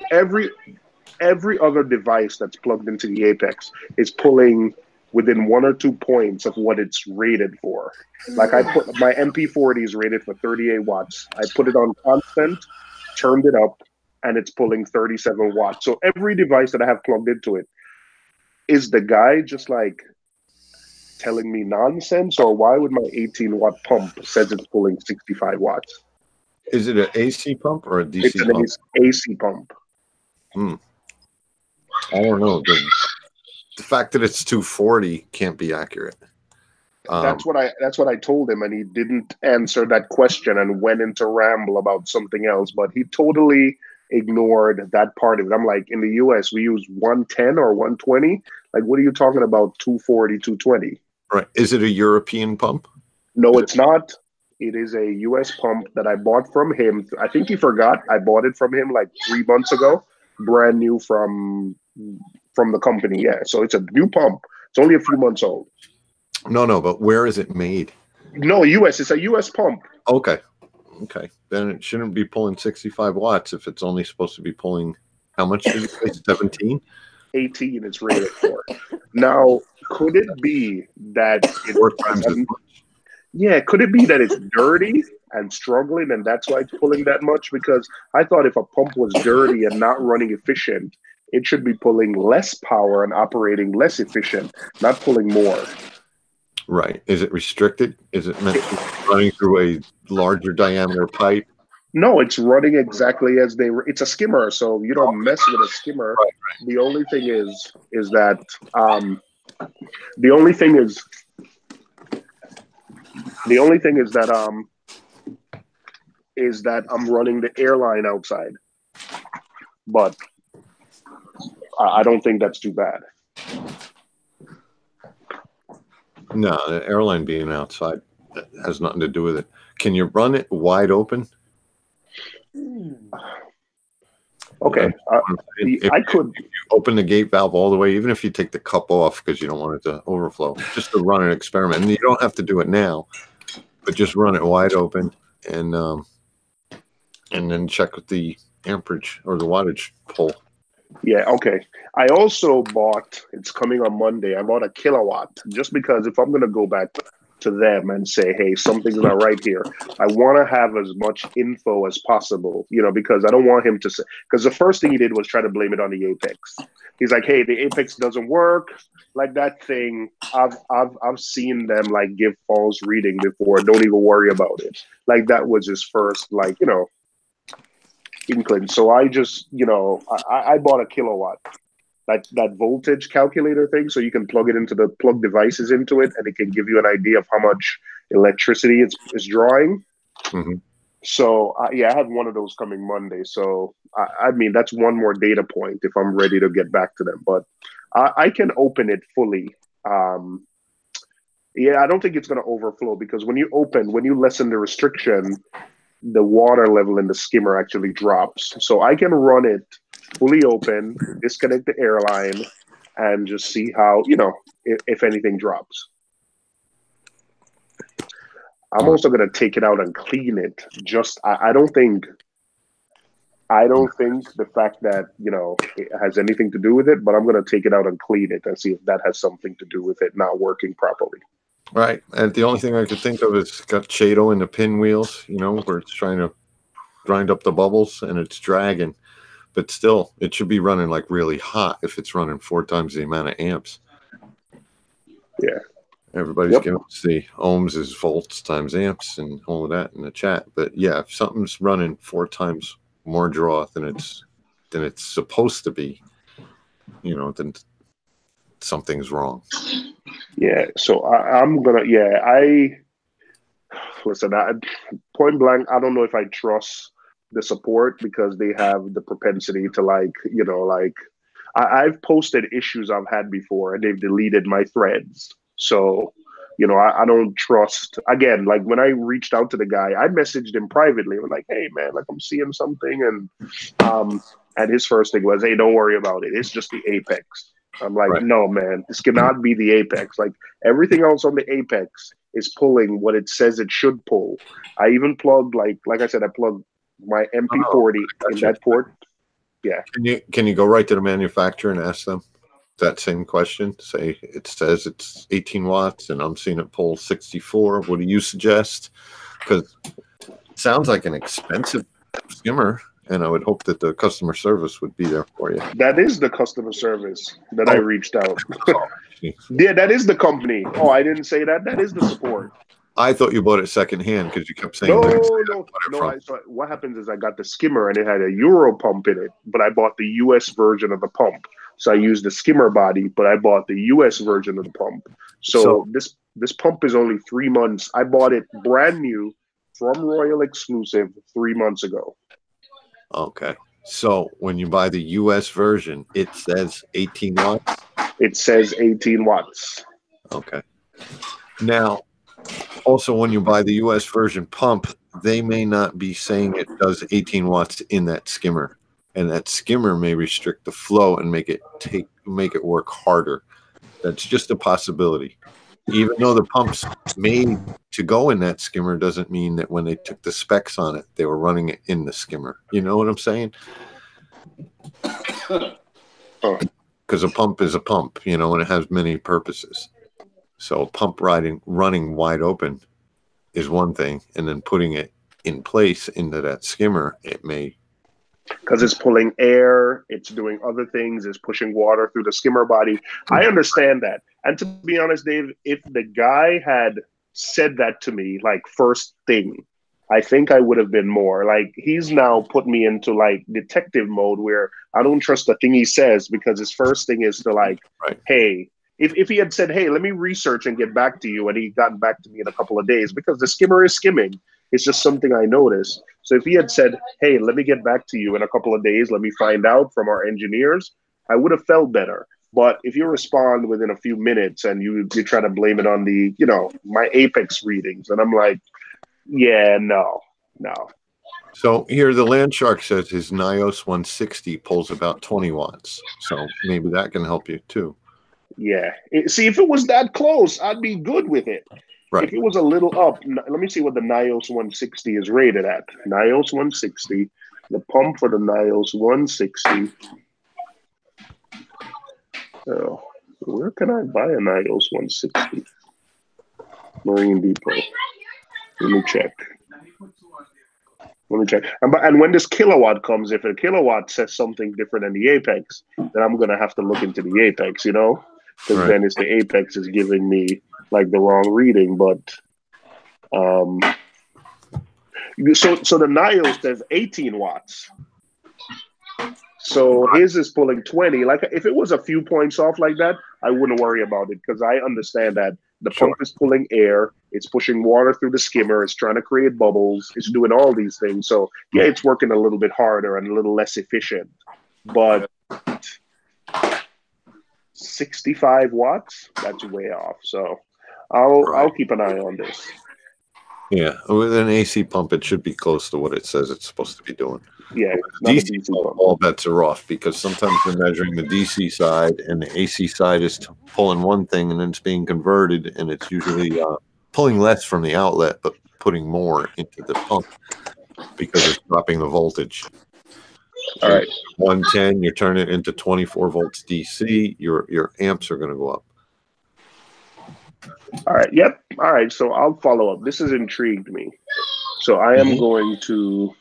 device that's plugged into the Apex is pulling within 1 or 2 points of what it's rated for. Like I put my MP40 is rated for 38 watts. I put it on constant, turned it up, and it's pulling 37 watts. So every device that I have plugged into it, is the guy just telling me nonsense, or why would my 18-watt pump says it's pulling 65 watts? Is it an AC pump or a DC pump? It's an AC pump. I don't know. The fact that it's 240 can't be accurate. That's what I told him, and he didn't answer that question and went into ramble about something else. But he totally ignored that part of it. I'm like, in the US, we use 110 or 120. Like, what are you talking about? 240, 220? Right. Is it a European pump? No, it's not. It is a US pump that I bought from him. I think he forgot. I bought it from him 3 months ago, brand new from the company. Yeah, so it's a new pump. It's only a few months old. No, but where is it made? No, U.S. It's a U.S. pump. Okay. Then it shouldn't be pulling 65 watts if it's only supposed to be pulling, how much did you say, 17? 18 it's rated for. Now, could it be that could it be that it's dirty and struggling and that's why it's pulling that much? Because I thought if a pump was dirty and not running efficient, it should be pulling less power and operating less efficient, not pulling more. Right. Is it restricted? Is it meant to be running through a larger diameter pipe? No, it's running exactly as they were. It's a skimmer, so you don't mess with a skimmer. Right. The only thing is that I'm running the airline outside, but I don't think that's too bad. No, the airline being outside has nothing to do with it. Can you run it wide open? Okay, I could. If you open the gate valve all the way, even if you take the cup off because you don't want it to overflow, just to run an experiment. And you don't have to do it now, but just run it wide open and then check with the amperage or the wattage pull. Yeah, okay. I also bought, it's coming on Monday, I bought a kilowatt just because if I'm going to go back to them and say, hey, something's not right here, I want to have as much info as possible, because I don't want him to say, because the first thing he did was try to blame it on the Apex. He's like, hey, the Apex doesn't work. Like that thing, I've seen them like give false reading before. Don't even worry about it. Like that was his first, inkling. So I just, I bought a kilowatt, that voltage calculator thing, so you can plug devices into it, and it can give you an idea of how much electricity it's drawing. Mm-hmm. So I had one of those coming Monday. So I mean, that's one more data point if I'm ready to get back to them. But I can open it fully. I don't think it's going to overflow because when you lessen the restriction, the water level in the skimmer actually drops. So I can run it fully open, disconnect the airline, and just see how, if anything drops. I'm also going to take it out and clean it. I don't think the fact that, it has anything to do with it, but I'm going to take it out and clean it and see if that has something to do with it not working properly. Right. And the only thing I could think of is it's got Chato in the pinwheels, where it's trying to grind up the bubbles and it's dragging. But still, it should be running like really hot if it's running 4 times the amount of amps. Yeah. Everybody's giving us the ohms is volts times amps and all of that in the chat. But yeah, if something's running 4 times more draw than it's supposed to be, then something's wrong. Yeah, so I'm gonna. Listen. Point blank, I don't know if I trust the support because they have the propensity to I've posted issues I've had before and they've deleted my threads. So, I don't trust. Again, like when I reached out to the guy, I messaged him privately. I'm like, hey man, I'm seeing something, and his first thing was, hey, don't worry about it. It's just the Apex. I'm like, right. No, man, this cannot be the Apex. Like everything else on the Apex is pulling what it says it should pull. I even plugged, like I said, I plugged my MP40 in that port. Yeah. Can you go right to the manufacturer and ask them that same question? Say it says it's 18 watts and I'm seeing it pull 64. What do you suggest? Because it sounds like an expensive skimmer. And I would hope that the customer service would be there for you. That is the customer service that I reached out. Yeah, that is the company. Oh, I didn't say that. That is the support. I thought you bought it secondhand because you kept saying no. What happens is I got the skimmer and it had a Euro pump in it, but I bought the US version of the pump. So I used the skimmer body, but I bought the US version of the pump. So this pump is only 3 months. I bought it brand new from Royal Exclusive 3 months ago. Okay. So when you buy the US version, it says 18 watts? It says 18 watts. Okay. Now, also when you buy the US version pump, they may not be saying it does 18 watts in that skimmer. And that skimmer may restrict the flow and make it work harder. That's just a possibility. Even though the pump's made to go in that skimmer doesn't mean that when they took the specs on it, they were running it in the skimmer. You know what I'm saying? Because a pump is a pump, you know, and it has many purposes. So a pump running wide open is one thing, and then putting it in place into that skimmer, it may... Because it's pulling air, it's doing other things, it's pushing water through the skimmer body. I understand that. And to be honest, Dave, if the guy had said that to me, like, first thing, I think I would have been more. Like, he's now put me into, like, detective mode where I don't trust the thing he says, because his first thing is to, like, hey, if he had said, hey, let me research and get back to you, and he got back to me in a couple of days, because the skimmer is skimming. It's just something I noticed. So if he had said, hey, let me get back to you in a couple of days, let me find out from our engineers, I would have felt better. But if you respond within a few minutes and you try to blame it on the, you know, my Apex readings, and I'm like, yeah, no. So here the Land Shark says his Nios 160 pulls about 20 watts. So maybe that can help you too. Yeah. See, if it was that close, I'd be good with it. Right. If it was a little up, let me see what the Nios 160 is rated at. Nios 160, the pump for the Nios 160. Oh, where can I buy a Nios 160? Marine Depot. Let me check. And when this kilowatt comes, if a kilowatt says something different than the Apex, then I'm going to have to look into the Apex, you know? Because then it's the Apex is giving me, like, the wrong reading. But so the Nios says 18 watts. So his is pulling 20. Like, if it was a few points off like that, I wouldn't worry about it, because I understand that the pump is pulling air, it's pushing water through the skimmer, it's trying to create bubbles, it's doing all these things. So yeah, it's working a little bit harder and a little less efficient. But 65 watts, that's way off. So I'll keep an eye on this. Yeah, with an AC pump, it should be close to what it says it's supposed to be doing. Yeah, DC pump, all bets are off, because sometimes they're measuring the DC side and the AC side is pulling one thing and then it's being converted, and it's usually pulling less from the outlet but putting more into the pump because it's dropping the voltage. All right, 110, you turn it into 24 volts DC, your amps are going to go up. All right. Yep. All right. So I'll follow up. This has intrigued me. So I am going to,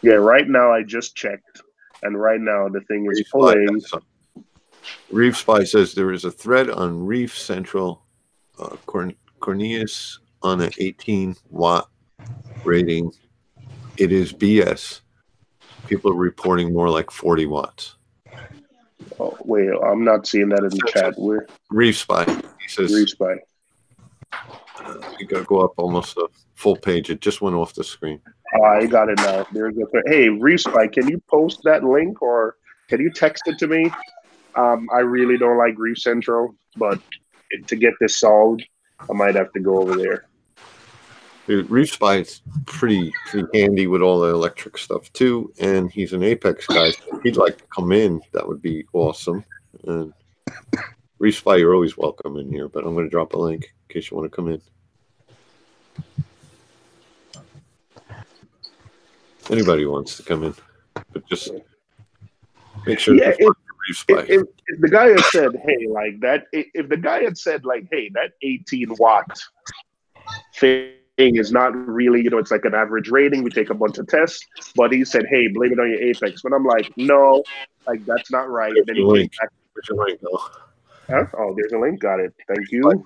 right now I just checked, and right now the thing is pulling. Reef Spy says there is a thread on Reef Central Cornelius on an 18-watt rating. It is BS. People are reporting more like 40 watts. Oh, wait, I'm not seeing that in the chat. Where? Reef Spy. He says Reef Spy. You got to go up almost a full page. It just went off the screen. I got it now. There's a hey, Reef Spy, can you post that link or can you text it to me? I really don't like Reef Central, but to get this solved, I might have to go over there. Dude, Reef Spy is pretty handy with all the electric stuff too, and he's an Apex guy. So if he'd like to come in, that would be awesome. And Reef Spy, you're always welcome in here, but I'm going to drop a link in case you want to come in. Anybody wants to come in, but just make sure. Yeah, if the guy had said, "Hey, like that," if the guy had said, "Like, hey, that 18-watt thing is not really, you know, it's like an average rating. We take a bunch of tests," but he said, "Hey, blame it on your Apex." But I'm like, no, like that's not right. Then he came back. There's a link, though. Huh? Oh, there's a link. Got it. Thank you.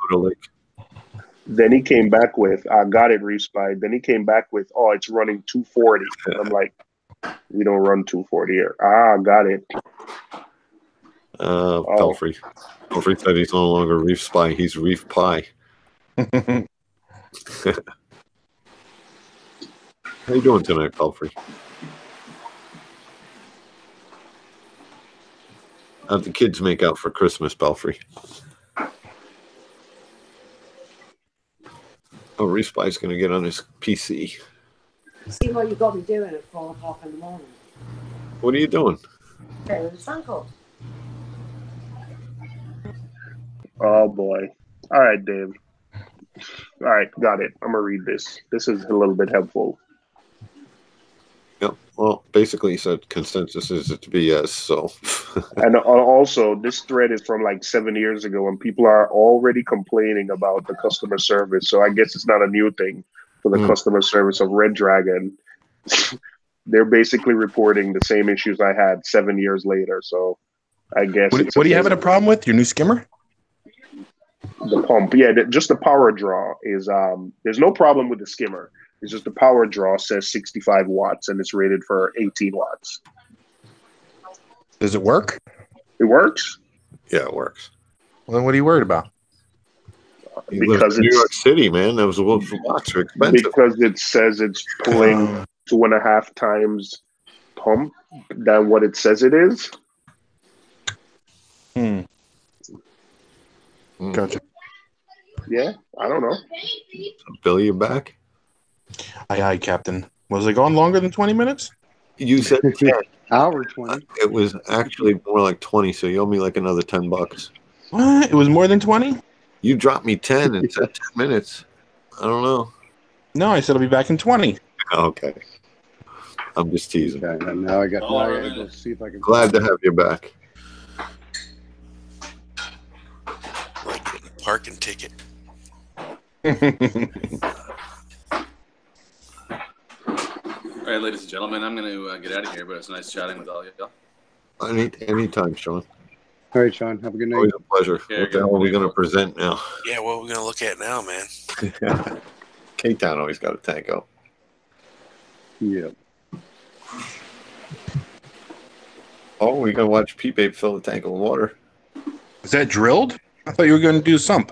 Then he came back with, I got it, Reef Spy. Then he came back with, oh, it's running 240. I'm like, we don't run 240 here. Got it. Pelfrey. Pelfrey said he's no longer Reef Spy. He's Reef Pie. How you doing tonight, Pelfrey? How'd the kids make out for Christmas, Pelfrey? Oh, Reef Spy's going to get on his PC. See what you got me doing at 4 o'clock in the morning. What are you doing? Okay, the sun Oh boy. All right, Dave. All right, got it. I'm gonna read this. This is a little bit helpful. Yep. Well, basically, he said consensus is to be yes. So, and also, this thread is from like 7 years ago, and people are already complaining about the customer service. So I guess it's not a new thing for the customer service of Red Dragon. They're basically reporting the same issues I had 7 years later. So I guess. What are you having a problem with? Your new skimmer? The pump, yeah, just the power draw is. There's no problem with the skimmer. It's just the power draw says 65 watts and it's rated for 18 watts. Does it work? It works. Yeah, it works. Well, then what are you worried about? Because New York City, man, those watts are expensive. Because it says it's pulling 2.5 times pump than what it says it is. Gotcha. Yeah, I don't know. Billy, you back? Aye, Captain. Was it gone longer than 20 minutes? You said 10. Hour 20. It was actually more like 20, so you owe me like another $10. What? It was more than 20? You dropped me 10 and said 10 minutes. I don't know. No, I said I'll be back in 20. Okay. I'm just teasing. Okay, and now I got to go see if I can. Glad to have you back. Like getting a parking ticket. All right, ladies and gentlemen, I'm going to get out of here, but it's nice chatting with all of y'all. Anytime, Sean. All right, Sean. Have a good night. Always a pleasure. What the hell are we going to present now? Yeah, what are we going to look at now, man? K-Town always got a tango. Yeah. Oh, we're going to watch P-Babe fill the tank with water. Is that drilled? I thought you were going to do sump.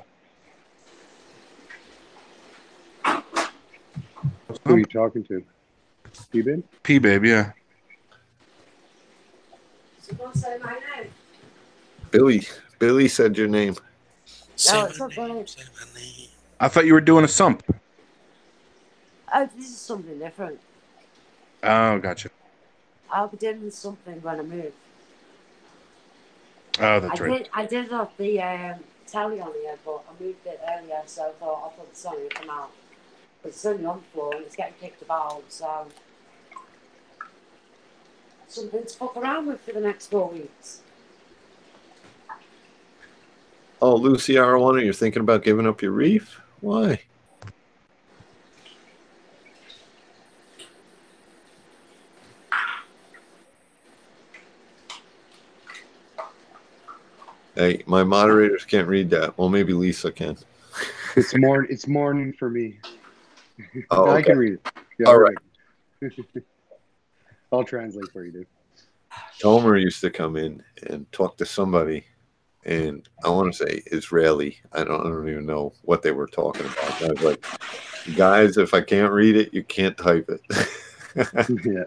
Who are you talking to? P-Babe? P-Babe, yeah. Say my name. Billy said your name. No, it's not funny. I thought you were doing a sump. Oh, this is something different. Oh, gotcha. I'll be doing something when I move. Oh, that's right. I did it off the telly on here, but I moved it earlier, so I thought I'll put the song and come out. But it's only on the floor and it's getting kicked about, so something to fuck around with for the next 4 weeks. Oh, Lucy R1, you're thinking about giving up your reef? Why? Hey, my moderators can't read that. Well, maybe Lisa can. It's morning for me. Oh, okay. I can read it. Yeah, all right. I'll translate for you, dude. Tomer used to come in and talk to somebody, and I want to say Israeli. I don't even know what they were talking about. I was like, guys, if I can't read it, you can't type it. Yeah.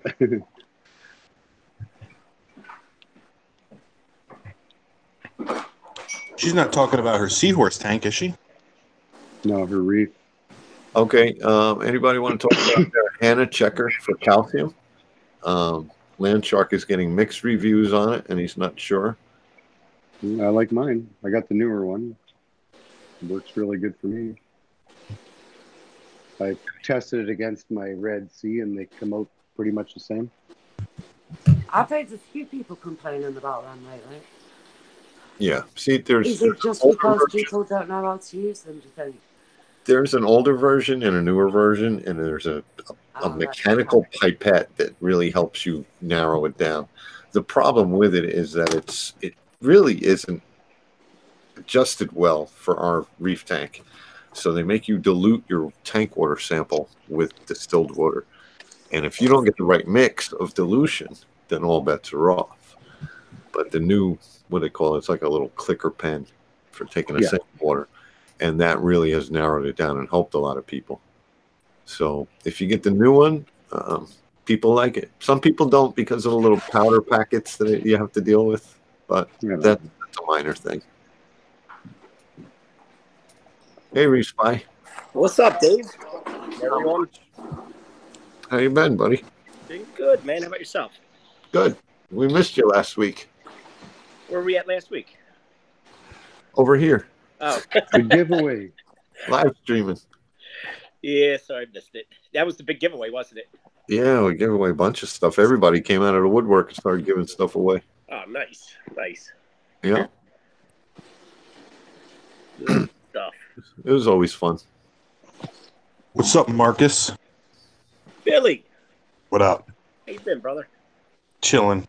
She's not talking about her seahorse tank, is she? No, her reef. Okay. Anybody want to talk about their Hannah checker for calcium? Landshark is getting mixed reviews on it, and he's not sure. I like mine. I got the newer one. It works really good for me. I tested it against my Red Sea, and they come out pretty much the same. I've heard a few people complaining about them lately. Yeah. See, Is it just because people don't know how to use them, do you think? There's an older version and a newer version, and there's a mechanical pipette that really helps you narrow it down. The problem with it is that it really isn't adjusted well for our reef tank. So they make you dilute your tank water sample with distilled water. And if you don't get the right mix of dilution, then all bets are off. But the new, what they call it, it's like a little clicker pen for taking a sample water. And that really has narrowed it down and helped a lot of people. So if you get the new one, people like it. Some people don't because of the little powder packets that you have to deal with. But that's a minor thing. Hey, Reef Spy. What's up, Dave? Everyone. How you been, buddy? Doing good, man. How about yourself? Good. We missed you last week. Where were we at last week? Over here. Oh. The giveaway. Live streaming. Yeah, sorry, I missed it. That was the big giveaway, wasn't it? Yeah, we gave away a bunch of stuff. Everybody came out of the woodwork and started giving stuff away. Oh, nice. Yeah. Good stuff. It was always fun. What's up, Marcus? Billy. What up? How you been, brother? Chilling.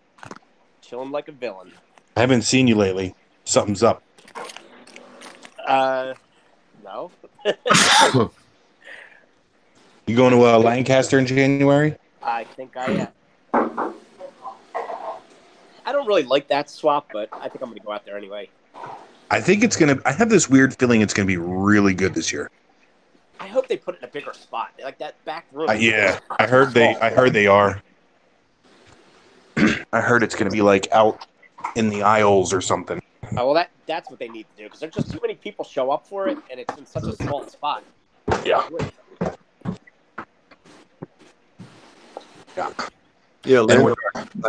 Chilling like a villain. I haven't seen you lately. Something's up. No. You going to Lancaster in January? I think I am. I don't really like that swap, but I think I'm going to go out there anyway. I think it's going to... I have this weird feeling it's going to be really good this year. I hope they put it in a bigger spot. Like that back room. Yeah, I heard they are. I heard it's going to be like out in the aisles or something. Oh, well, that's what they need to do because there's just too many people show up for it, and it's in such a small spot. Yeah. Yeah, I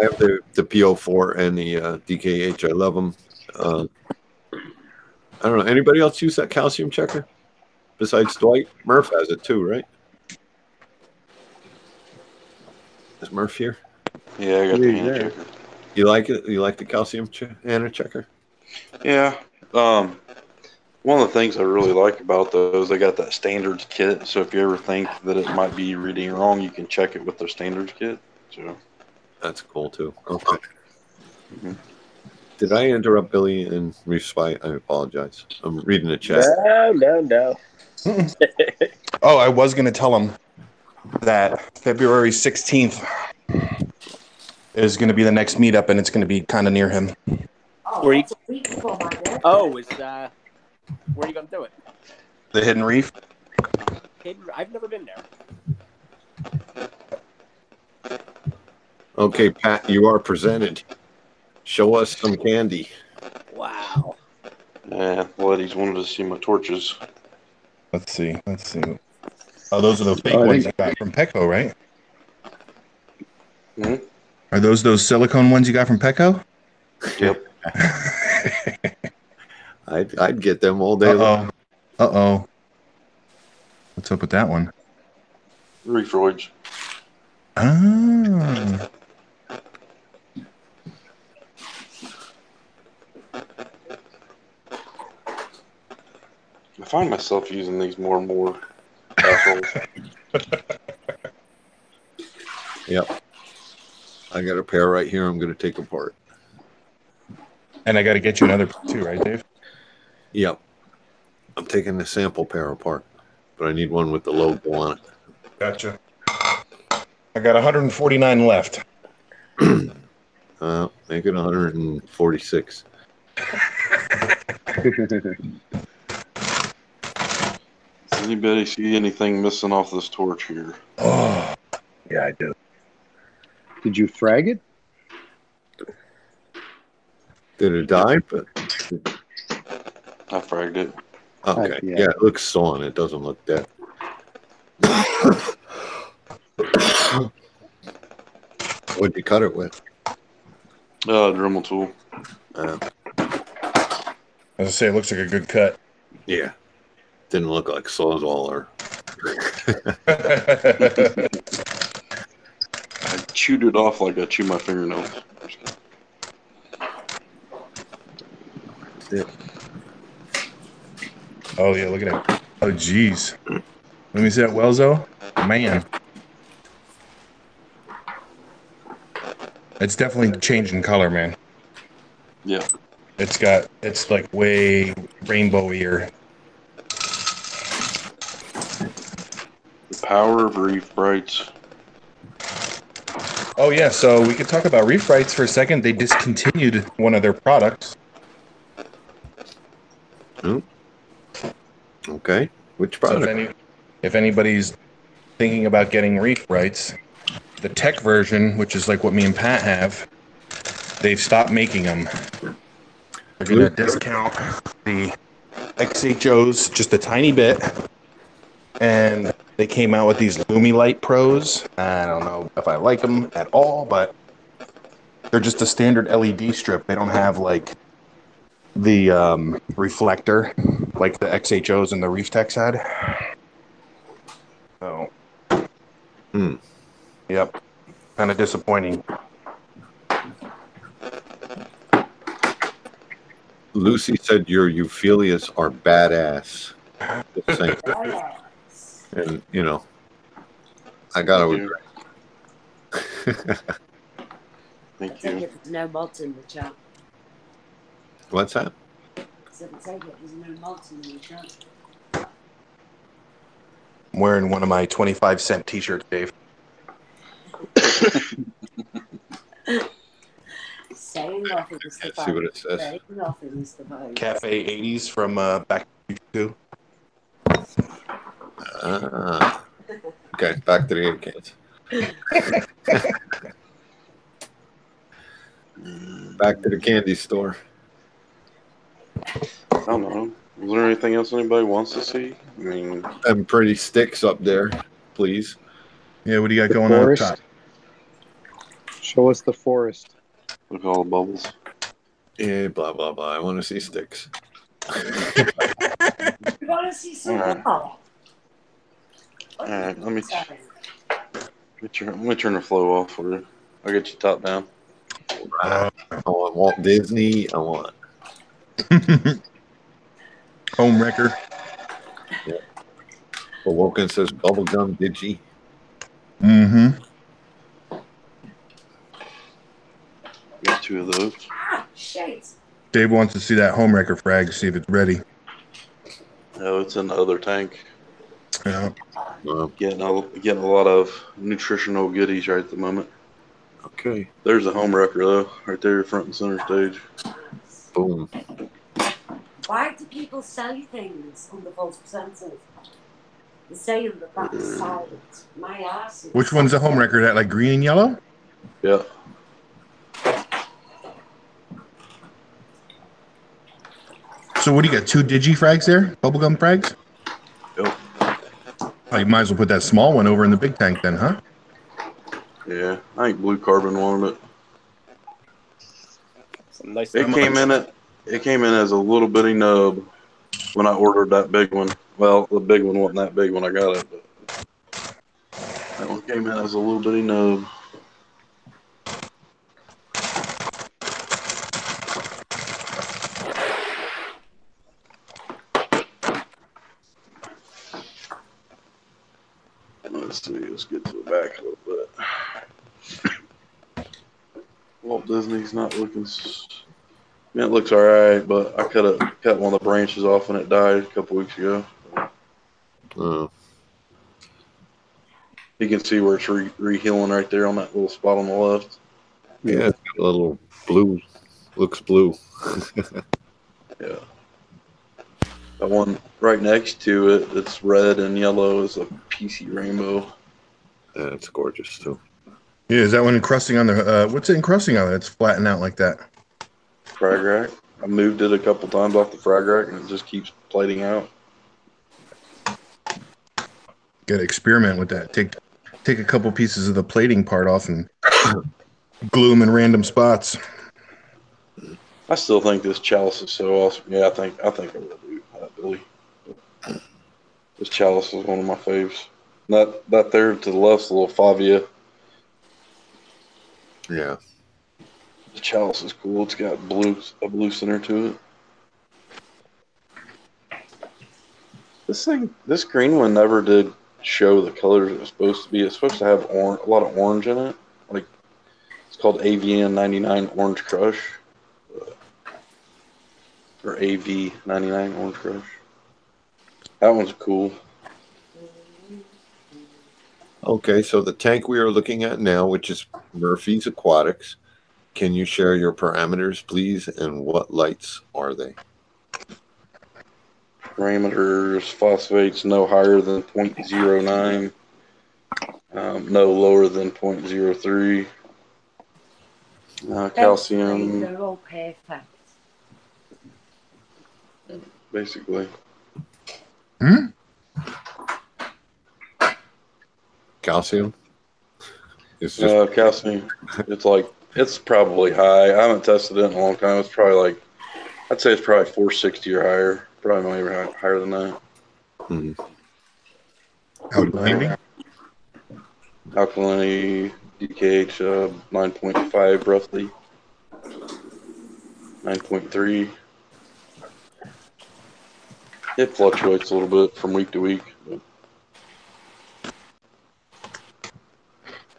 have the PO4 and the DKH. I love them. I don't know. Anybody else use that calcium checker besides Dwight? Murph has it too, right? Is Murph here? Yeah, I got the hand checker. You like it? You like the calcium Anna checker? Yeah. One of the things I really like about those, they got that standards kit. So if you ever think that it might be reading wrong, you can check it with their standards kit. So that's cool too. Okay. Mm-hmm. Did I interrupt Billy and Reef Spy? I apologize. I'm reading the chat. No. Oh, I was going to tell him that February 16th is going to be the next meetup, and it's going to be kind of near him. Where are you going to do it? The Hidden Reef. I've never been there. Okay, Pat, you are presented. Show us some candy. Wow. Yeah, ladies wanted to see my torches. Let's see. Oh, those are the fake ones you got from Petco, right? Hmm? Are those silicone ones you got from Petco? Yep. I'd get them all day long. Uh-oh. What's up with that one? Reefroids. Ah. I find myself using these more and more. Assholes. Yep. I got a pair right here I'm going to take apart. And I got to get you another too, right, Dave? Yep. I'm taking the sample pair apart, but I need one with the logo on it. Gotcha. I got 149 left. Make it 146. Does anybody see anything missing off this torch here? Oh, yeah, I do. Did you frag it? Did it die? But I fragged it. Okay. Yeah, it looks sawn. It doesn't look dead. What'd you cut it with? Dremel tool. As I say, it looks like a good cut. Yeah. Didn't look like Sawzall or... I chewed it off like I chew my fingernails. Yeah. Oh, yeah, look at that. Oh, geez. Let me see that Welzo. Man. It's definitely changing color, man. Yeah. It's like way rainbowier. The power of Reef Brights. Oh, yeah, so we could talk about Reef Brights for a second. They discontinued one of their products. Okay. Which product? So if anybody's thinking about getting Reef Brights, the tech version, which is like what me and Pat have, they've stopped making them. They're going to discount the XHOs just a tiny bit. And they came out with these Lumilight Pros. I don't know if I like them at all, but they're just a standard LED strip. They don't have like the reflector, like the XHOs and the Reef Techs had. So, yep, kind of disappointing. Lucy said your euphyllias are badass. Just saying. And, you know, I got to agree. Thank you. I take it there's no mods in the chat. What's that? I said I take it there's no mods in the chat. I'm wearing one of my 25-cent t-shirts, Dave. Saying nothing, Mr. See what it says. Saying nothing, Mr. Bones. Cafe 80s from back to 2. Okay, back to the 8 cans. Back to the candy store. I don't know. Is there anything else anybody wants to see? I mean, them pretty sticks up there, please. Yeah, what do you got going on up top? Show us the forest. Look at all the bubbles. Yeah, blah blah blah. I want to see sticks. You want to see some more? All right, let me turn the flow off for you. I'll get you top down. I want Walt Disney. I want Home Wrecker. Yeah. Well, Woken says bubblegum digi. Mm-hmm. Got 2 of those. Shit. Dave wants to see that Home Wrecker frag, see if it's ready. No, it's in the other tank. Yeah. Getting a lot of nutritional goodies right at the moment. Okay. There's a Home Wrecker, though, right there, front and center stage. Boom. Why do people sell you things under false pretenses? They say on the back side. My ass is... Which one's the Home Wrecker? That like green and yellow? Yeah. So what do you got? 2 digi frags there? Bubblegum frags? Yep. Oh, you might as well put that small one over in the big tank then, huh? Yeah, I think Blue Carbon wanted it. Nice. It came in as a little bitty nub when I ordered that big one. Well, the big one wasn't that big when I got it, but that one came in as a little bitty nub. Let's see, let's get to the back a little bit. Walt Disney's not looking. I mean, it looks all right, but I cut one of the branches off and it died a couple weeks ago. You can see where it's re-healing right there on that little spot on the left. Yeah, it's got a little blue. Looks blue. Yeah. That one right next to it, it's red and yellow, is a PC rainbow. Yeah, it's gorgeous too. Yeah, is that one encrusting on the? What's it encrusting on? It's flattened out like that. Frag rack. I moved it a couple times off the frag rack, and it just keeps plating out. Got to experiment with that. Take a couple pieces of the plating part off and glue them in random spots. I still think this chalice is so awesome. Yeah, I think I will do that, Billy. This chalice is one of my faves. That there to the left's a little Favia. Yeah. The chalice is cool. It's got a blue center to it. This green one never did show the colors it was supposed to be. It's supposed to have a lot of orange in it. Like it's called AVN 99 Orange Crush. Or AV 99 Orange Crush. That one's cool. Okay, so the tank we are looking at now, which is Murphy's Aquatics, can you share your parameters, please, and what lights are they? Parameters, phosphates no higher than 0.09, no lower than 0.03. Calcium. They're all perfect. Basically. Calcium? It's just calcium. It's probably high. I haven't tested it in a long time. It's probably like I'd say it's probably 460 or higher. Probably not even higher than that. Alkalinity? Alkalinity, DKH, 9.5 roughly. 9.3. It fluctuates a little bit from week to week.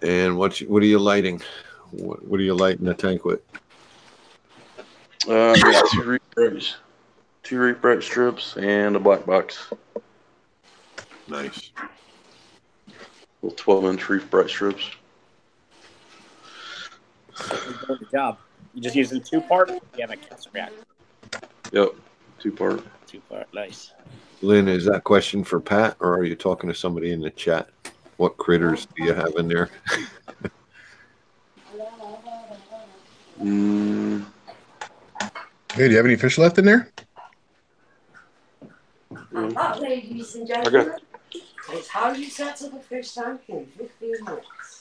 And what are you lighting? What are you lighting the tank with? Yeah, two reef bright strips and a black box. Nice. Little 12-inch reef bright strips. You're doing the job. You just using 2-part? You have a cast reactor. Yep, 2-part. 2-part, nice. Lynn, is that question for Pat, or are you talking to somebody in the chat? What critters do you have in there? Hey, do you have any fish left in there? That, ladies and gentlemen, is how you set up a fish tank in 15 minutes.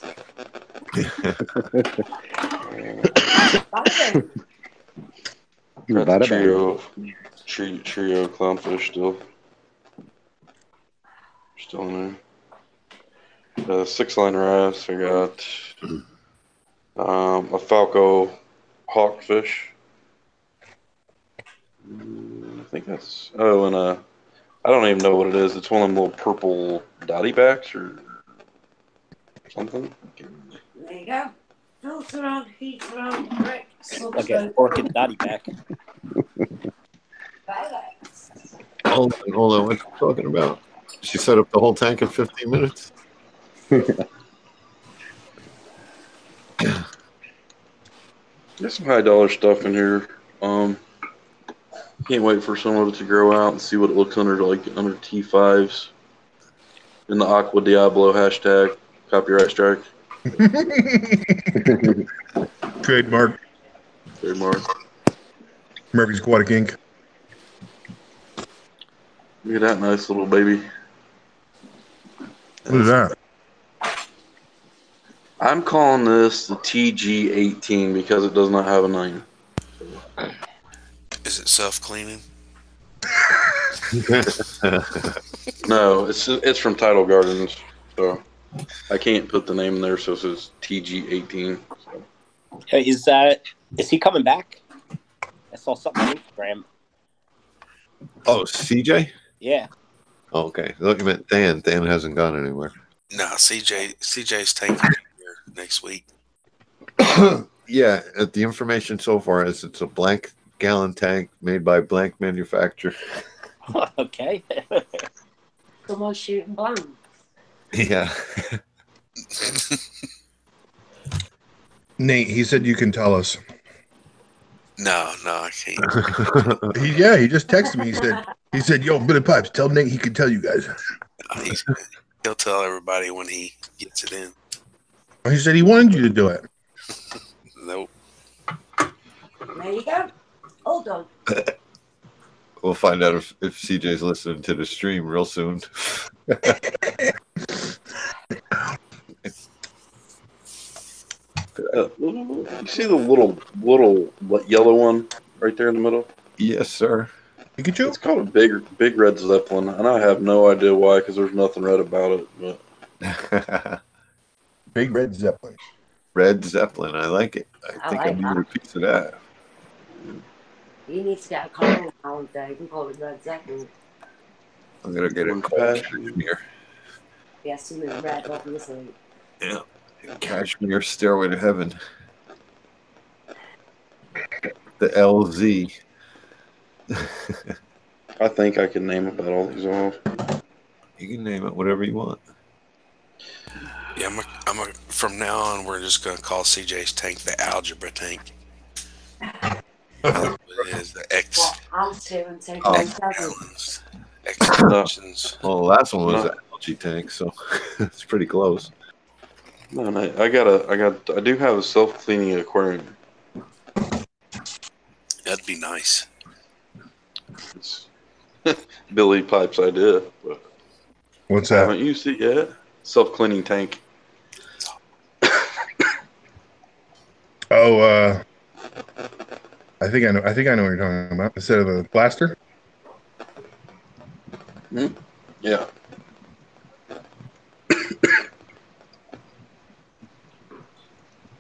Got the trio clownfish still in there. 6-line wrasse. I got a Falco hawkfish. I think that's and I don't even know what it is. It's one of them little purple dotty backs or something. There you go. Filter on, heater on, bricks. Like an orchid dotty back. Hold on. What are you talking about? She set up the whole tank in 15 minutes? There's some high-dollar stuff in here. Can't wait for some of it to grow out and see what it looks under T5s. In the Aqua Diablo hashtag, copyright strike. Trademark. Murphy's Aquatic Inc. Look at that nice little baby. What is that? I'm calling this the TG18 because it does not have a name. Is it self-cleaning? No, it's from Tidal Gardens, so I can't put the name in there, so it says TG18. So. Hey, is he coming back? I saw something on Instagram. Oh, CJ? Yeah. Oh, okay. Look, you meant Dan. Dan hasn't gone anywhere. No, CJ's taking here next week. Yeah, the information so far is it's a blank gallon tank made by blank manufacturer. Okay. Someone's shooting blanks. Yeah. Nate, he said you can tell us. No, I can't. He just texted me. He said, "Yo, Billy Pipes, tell Nate he can tell you guys." He'll tell everybody when he gets it in. He said he wanted you to do it. Nope. There you go. Hold on. We'll find out if CJ's listening to the stream real soon. You see the little yellow one right there in the middle? Yes, sir. Pikachu? It's called a big red Zeppelin, and I have no idea why because there's nothing red about it. But big red Zeppelin. Red Zeppelin, I like it. I think I need a piece of that. You need to get a collar now, Dave. You can call it Red Zeppelin. I'm gonna get a cashmere. Yes, you mean red, obviously. Yeah, cashmere Stairway to Heaven. The LZ. I think I can name about all these off. You can name it whatever you want. Yeah, from now on, we're just going to call CJ's tank the algebra tank. It is the X. I'll two and take X. Well, the last one was the algae tank, so it's pretty close. No, I do have a self-cleaning aquarium. That'd be nice. It's Billy Pipe's idea, but what's that? I haven't used it yet. Self-cleaning tank. I think I know. I think I know what you're talking about. Instead of a blaster. Hmm? Yeah.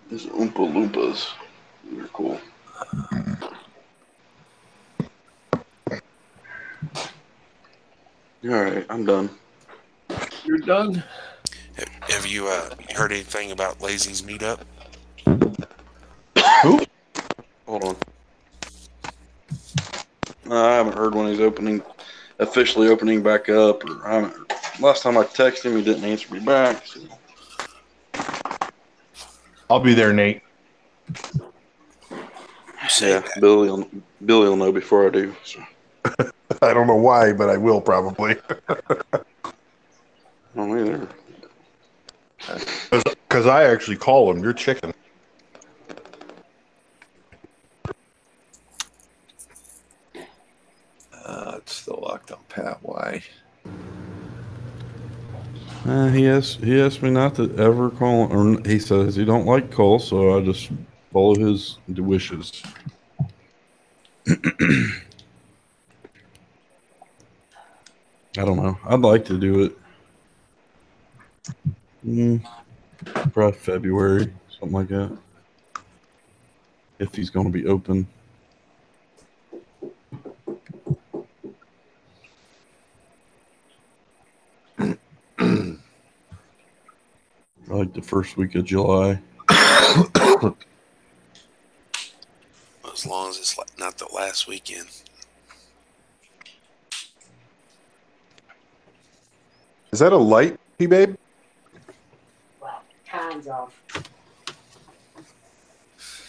These Oompa Loompas. They're cool. All right, I'm done. You're done? Have you heard anything about Lazy's meetup? Who? Hold on. I haven't heard when he's officially opening back up. Or I haven't. Last time I texted him, he didn't answer me back. So. I'll be there, Nate. Yeah, Billy will know before I do. So. I don't know why, but I will probably. Oh, either. Because I actually call him. You're chicken. It's still locked on Pat. Why? He asked me not to ever call, or he says he don't like call, so I just follow his wishes. I don't know. I'd like to do it. Probably February, something like that. If he's going to be open. Like the first week of July. As long as it's not the last weekend. Is that a light, P-Babe? Well, kind of.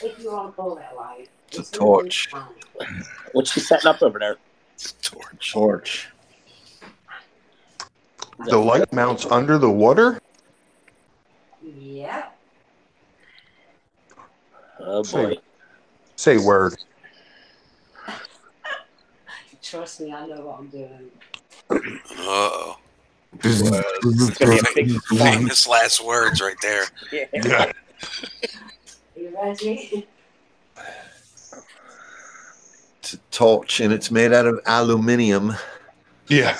If you want to call it a light. It's a torch. What's she setting up over there? It's a torch. Torch. The light mounts under the water? Yeah. Oh, boy. Say word. Trust me, I know what I'm doing. Uh-oh. It's going to be a big famous last words right there. Yeah. You ready? It's a torch, and it's made out of aluminium. Yeah.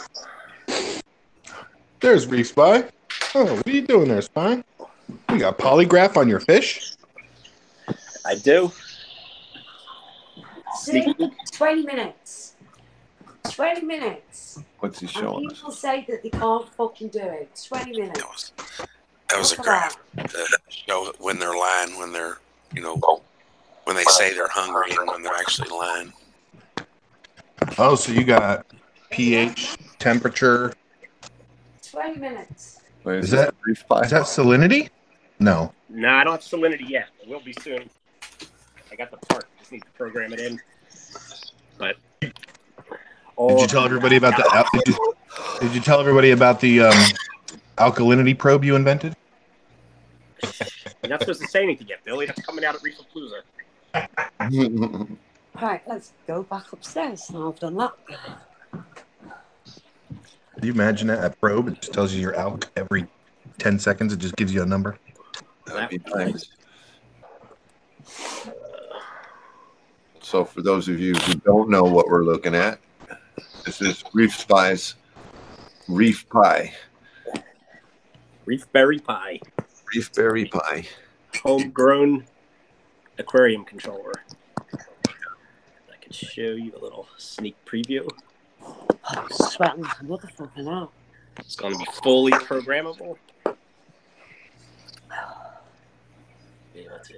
There's Reef Spy. Oh, what are you doing there, Spy? You got polygraph on your fish? I do. See, 20 minutes. 20 minutes. What's he And showing us? people say that they can't fucking do it. 20 minutes. That was a graph to show when they're lying, when they're, when they say they're hungry and when they're actually lying. Oh, so you got pH, temperature. 20 minutes. Wait, Is that salinity? No. No, I don't have salinity yet. It will be soon. I got the part. Just need to program it in. But did you tell everybody about did you tell everybody about the alkalinity probe you invented? You're not supposed to say anything yet, Billy. That's coming out at Reef Palooza. Right, let's go back upstairs. Now I've done that. Can you imagine that? A probe, it just tells you your alk every 10 seconds. It just gives you a number. That'd be nice. So for those of you who don't know what we're looking at, this is Reef Spy's Reef Pie. Reef Berry Pie. Reef Berry Pie. Homegrown aquarium controller. I can show you a little sneak preview. I'm sweating like a motherfucker now. It's going to be fully programmable. Be able to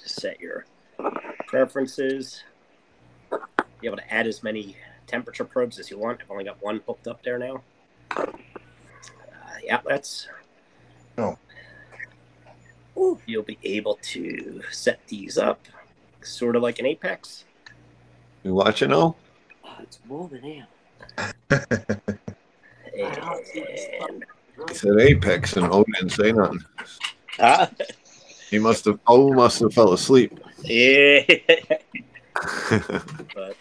set your preferences. Be able to add as many temperature probes as you want. I've only got one hooked up there now. Yeah, that's... Oh. You'll be able to set these up sort of like an Apex. You watching all? Oh, it's warm in here. And He said Apex, and O didn't say nothing. He must have fell asleep. Yeah. But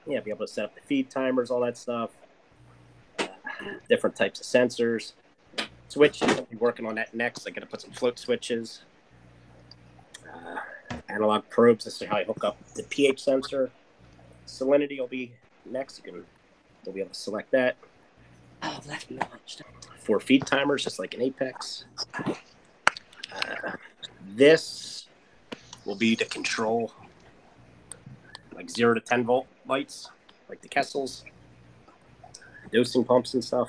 yeah, be able to set up the feed timers, all that stuff. Different types of sensors. Switches, I'll be working on that next. I got to put some float switches. Analog probes. This is how you hook up the pH sensor. Salinity will be next. You'll be able to select that. Oh, left launched. 4 feed timers, just like an Apex. This will be to control like 0 to 10 volt lights, like the Kessels, dosing pumps and stuff.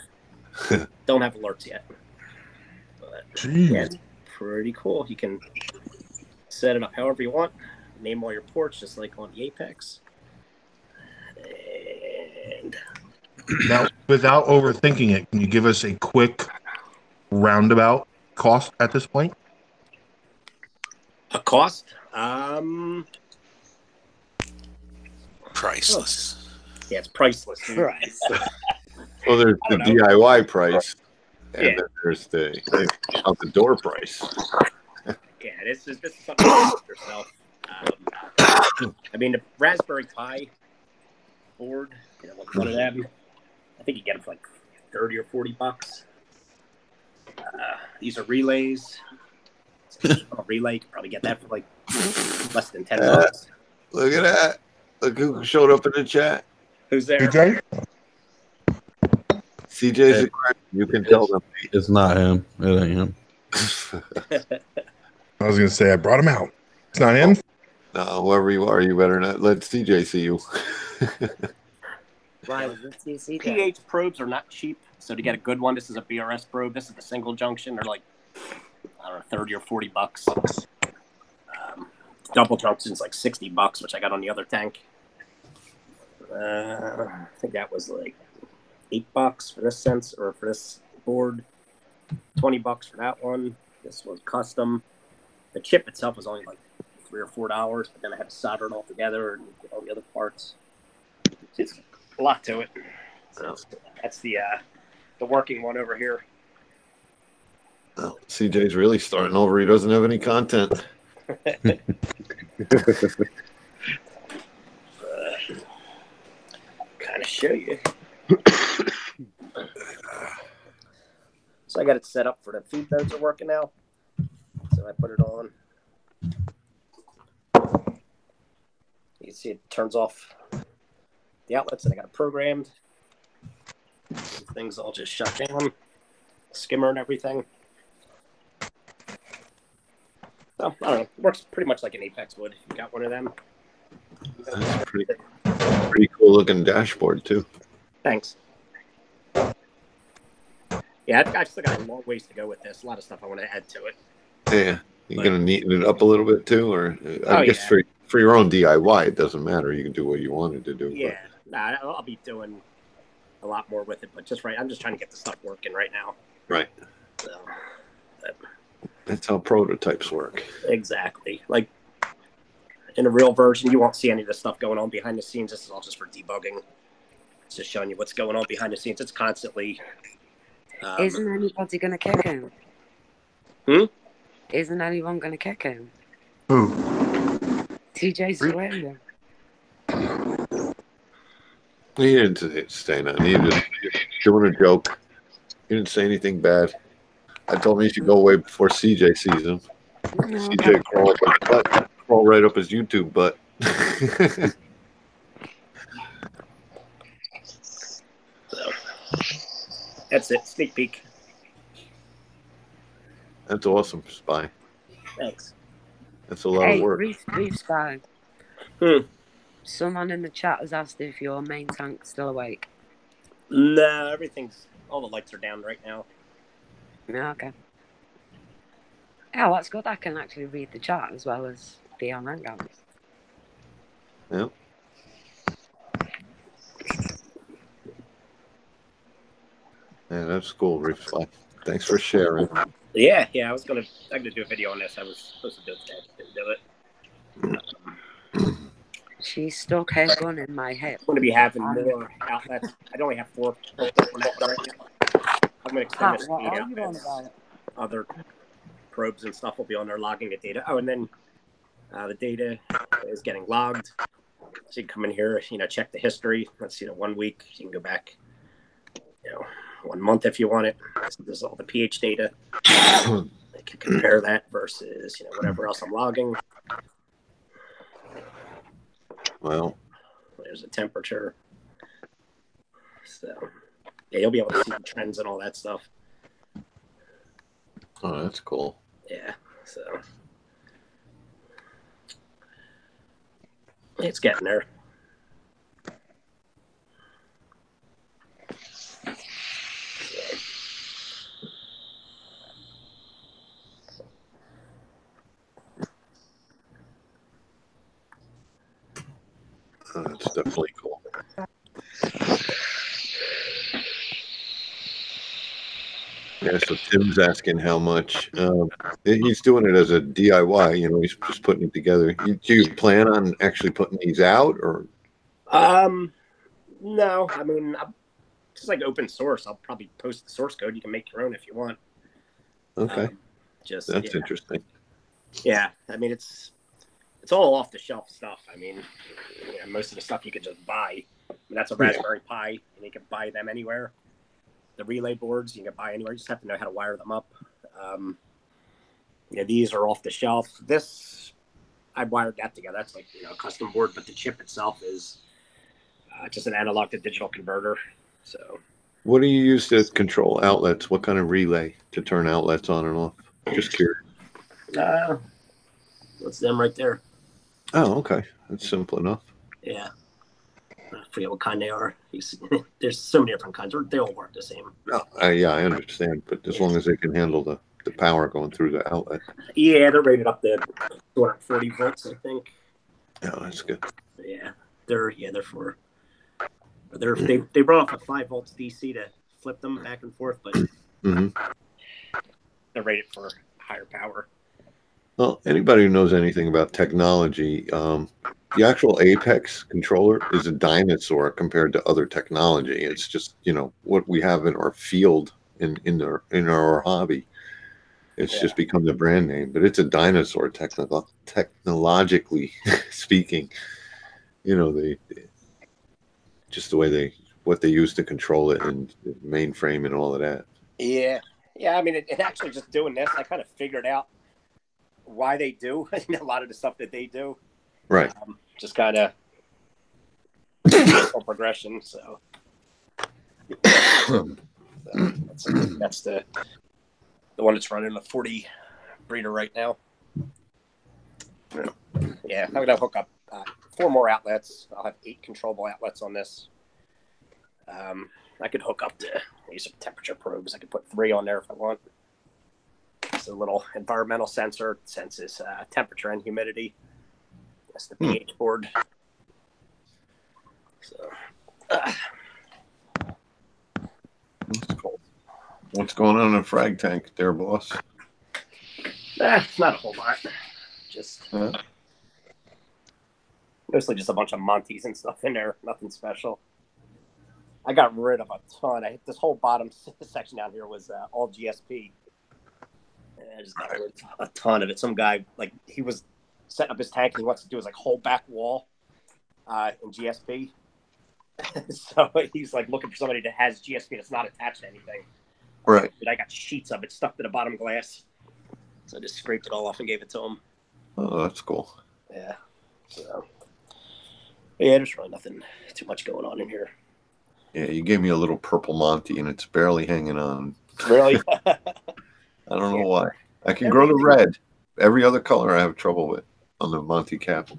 Don't have alerts yet. But yeah, it's pretty cool. You can set it up however you want. Name all your ports, just like on the Apex. And now, without overthinking it, can you give us a quick roundabout cost at this point? A cost? Priceless. Yeah, it's priceless. Priceless. Well, there's the DIY price, and Yeah. then there's the out the door price. Yeah, this is something you do yourself. I mean, the Raspberry Pi board, one of them, I think you get them for like $30 or $40. These are relays. A relay, you can probably get that for like less than $10. Look at that. Look who showed up in the chat. Who's there? CJ? CJ's you can tell them. It's not him. It ain't him. I was going to say, I brought him out. It's not him? No, whoever you are, you better not let CJ see you. pH probes are not cheap, so to get a good one, this is a BRS probe. This is the single junction. They're like, I don't know, $30 or $40. Double junction's like $60, which I got on the other tank. I think that was like $8 for this sensor or for this board. $20 for that one. This was custom. The chip itself was only like $3 or $4, but then I had to solder it all together and get all the other parts. It's a lot to it. So that's the working one over here. Well, CJ's really starting over. He doesn't have any content. Kind of show you. So I got it set up for the feed nodes are working now. So I put it on. You can see it turns off the outlets, and I got it programmed. Things all just shut down, skimmer and everything. So, I don't know. Works pretty much like an Apex would if you got one of them. That's pretty cool looking dashboard too. Thanks. Yeah, I've still got a long ways to go with this. A lot of stuff I want to add to it. Yeah, you're gonna neaten it up a little bit too, or I guess for your own DIY, it doesn't matter. You can do what you wanted to do. Yeah, I'll be doing a lot more with it, but I'm just trying to get the stuff working right now. Right. So, that's how prototypes work. Exactly. Like in a real version, you won't see any of the stuff going on behind the scenes. This is all just for debugging. It's just showing you what's going on behind the scenes. It's constantly. Isn't anybody going to kick him? Isn't anyone going to kick him? Who? TJ's hilarious. He didn't say nothing. He was doing a joke. He didn't say anything bad. I told him he should go away before CJ sees him. CJ crawl right up his YouTube butt. That's it. Sneak peek. That's awesome, Spy. Thanks. That's a lot of work. Reef Spy. Someone in the chat has asked if your main tank's still awake. No, all the lights are down right now. Yeah, okay. Oh, that's good. I can actually read the chat as well as be on Hangouts. Yep. Yeah, that's cool, Reef Spy. Thanks for sharing. Yeah, I'm gonna do a video on this. I was supposed to do it today, didn't do it. She's stuck her gun in my hip. I'm gonna be having more outlets. I only have 4 right now. I'm gonna extend this speed out. Other probes and stuff will be on there logging the data. Oh, and then the data is getting logged. So you can come in here, check the history. Let's 1 week. You can go back, 1 month if you want it. So this is all the pH data. I can compare that versus whatever else I'm logging. Well, there's a temperature. So yeah, you'll be able to see trends and all that stuff. Oh, that's cool. Yeah, so it's getting there. That's definitely cool. Yeah, so Tim's asking how much. He's doing it as a DIY. You know, he's just putting it together. Do you plan on actually putting these out, or? No. I mean, it's like open source. I'll probably post the source code. You can make your own if you want. Okay, that's yeah. interesting. Yeah, I mean it's all off the shelf stuff. I mean, most of the stuff you could just buy. I mean, that's a Raspberry Pi, and you can buy them anywhere. The relay boards you can buy anywhere. You just have to know how to wire them up. These are off the shelf. This, I wired that together. That's like a custom board, but the chip itself is just an analog to digital converter. So, what do you use to control outlets? What kind of relay to turn outlets on and off? Just curious. That's them right there. Oh, okay. That's simple enough. Yeah. I forget what kind they are. There's so many different kinds. They all work the same. Oh, yeah, I understand. But as long as they can handle the power going through the outlet. Yeah, they're rated up to 240 volts, I think. Oh, that's good. Yeah, they run off of 5 volts DC to flip them back and forth, but they're rated for higher power. Well, anybody who knows anything about technology, the actual Apex controller is a dinosaur compared to other technology. It's just what we have in our field in our hobby. It's just become the brand name, but it's a dinosaur technologically speaking. Just the way what they use to control it and the mainframe and all of that. Yeah. I mean, it actually just doing this, I kind of figured out why they do a lot of the stuff that they do. Right. Just kind of progression. So that's the one that's running a 40 breeder right now. Yeah, I'm gonna hook up 4 more outlets. I'll have 8 controllable outlets on this. I could hook up to use some temperature probes. I could put 3 on there if I want. It's a little environmental sensor. It senses temperature and humidity. That's the pH board. So, that's cool. What's going on in the frag tank there, boss? Not a whole lot. Just mostly just a bunch of Monties and stuff in there. Nothing special. I got rid of a ton. This whole bottom section down here was all GSP. And I just got rid of a ton of it. Some guy, he was setting up his tank and he wants to do his whole back wall in GSP. So he's looking for somebody that has GSP that's not attached to anything. Right. But I got sheets of it stuck to the bottom glass. So I just scraped it all off and gave it to him. Oh, that's cool. Yeah. So, yeah, there's really nothing too much going on in here. Yeah, you gave me a little purple Monty, and it's barely hanging on. Really? I don't know why. I can grow the red. Every other color I have trouble with on the Monty cap.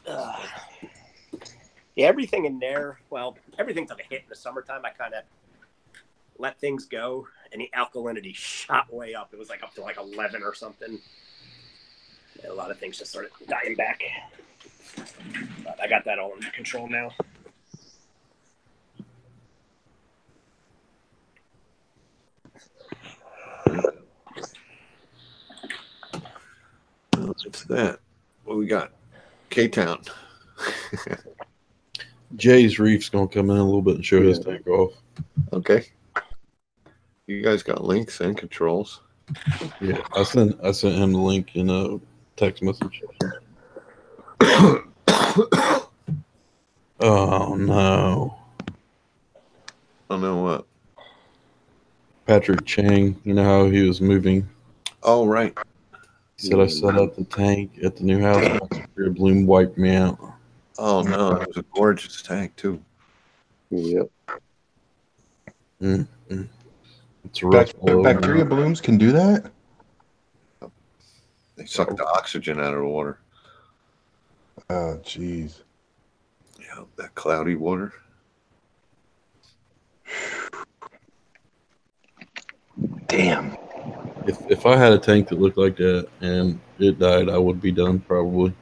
Yeah, everything in there, everything took a hit in the summertime. I kind of let things go, and the alkalinity shot way up. It was up to 11 or something. And a lot of things just started dying back. But I got that all under control now. What's that? What we got? K-Town. Jay's Reef's gonna come in a little bit and show his tank off. Okay. You guys got links and controls. Yeah, I sent him the link in a text message. Oh no. I know what. Patrick Chang, you know how he was moving? Oh, right. He said I set up the tank at the new house. Bloom wiped me out. Oh no, that was a gorgeous tank too. Yep. Mm-hmm. It's a rough bacteria blooms can do that? They suck the oxygen out of the water. Oh, jeez. Yeah, that cloudy water. Damn. If I had a tank that looked like that and it died, I would be done probably.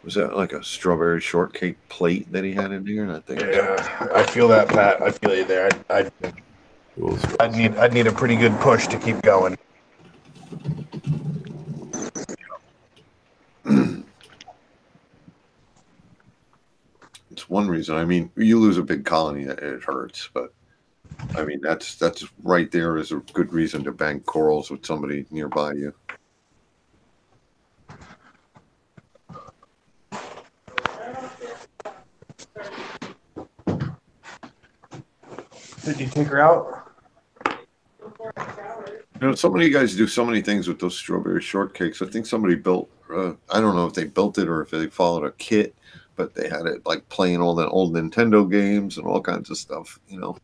Was that like a strawberry shortcake plate that he had in here? I think. Yeah, I feel that, Pat. I feel you there. I'd need a pretty good push to keep going. It's one reason. I mean, you lose a big colony, it hurts, but I mean that's right there is a good reason to bank corals with somebody nearby you. Did you take her out? You know, so many guys do so many things with those strawberry shortcakes. I think somebody built. I don't know if they built it or if they followed a kit, but they had it like playing all the old Nintendo games and all kinds of stuff. You know.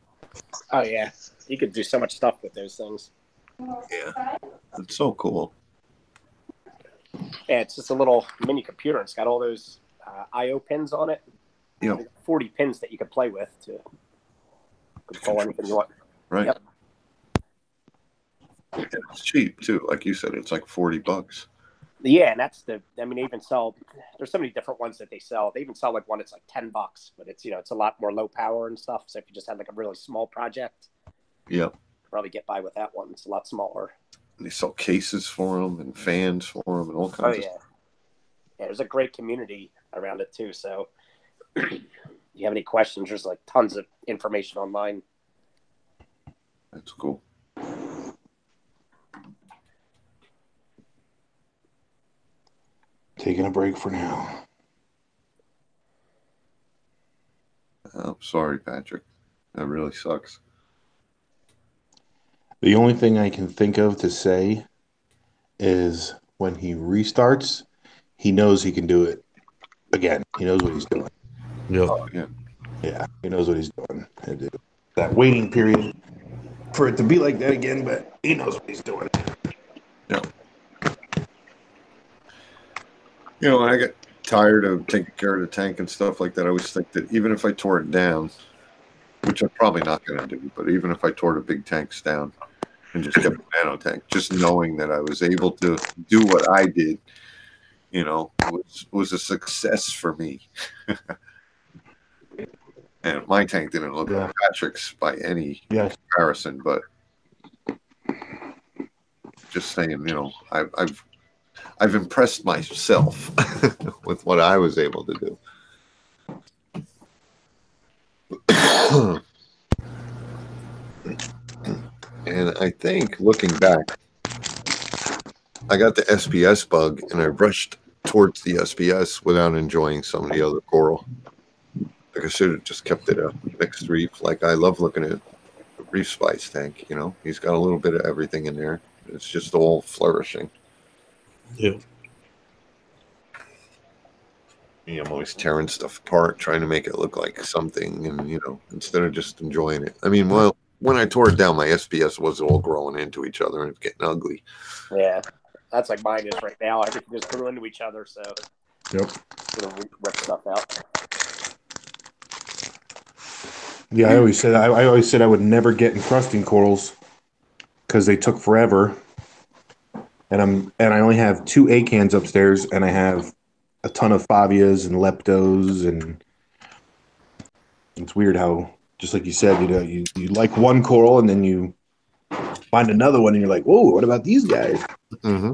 Oh yeah, you could do so much stuff with those things. Yeah, it's so cool. Yeah, it's just a little mini computer. It's got all those I/O pins on it. Yeah, 40 pins that you could play with to control anything you want. Right. Yep. And it's cheap too, like you said. It's like $40. Yeah, and that's they even sell. There's so many different ones that they sell. They even sell like one that's like $10, but it's it's a lot more low power and stuff. So if you just had like a really small project, Yeah. probably get by with that one. It's a lot smaller. And they sell cases for them and fans for them and all kinds Oh of yeah, stuff. yeah. There's a great community around it too. So you have any questions? There's like tons of information online. That's cool. Taking a break for now. I'm sorry, Patrick. That really sucks. The only thing I can think of to say is when he restarts, he knows he can do it again. He knows what he's doing. Yeah. Oh, yeah. Yeah, he knows what he's doing. That waiting period for it to be like that again, but he knows what he's doing. Yeah. You know, when I get tired of taking care of the tank and stuff like that, I always think that even if I tore it down, which I'm probably not going to do, but even if I tore the big tanks down and just kept a nano tank, just knowing that I was able to do what I did, was a success for me. And my tank didn't look like Patrick's by any comparison, but just saying, I've impressed myself with what I was able to do. And I think, looking back, I got the SPS bug, and I rushed towards the SPS without enjoying some of the other coral. Like I should have just kept it a mixed reef. Like I love looking at Reef Spice tank. He's got a little bit of everything in there. It's just all flourishing. Yeah. I'm always tearing stuff apart, trying to make it look like something, and instead of just enjoying it. I mean, well, when I tore it down, my SPS was all growing into each other and it's getting ugly. Yeah, that's like mine is right now. Everything just grew into each other, so yep, rip stuff out. Yeah, I always said I would never get encrusting corals because they took forever. And I only have 2 acans upstairs, and I have a ton of favias and leptos, and it's weird how, just like you said, you like one coral, and then you find another one, and you're like, whoa, what about these guys? Mm-hmm.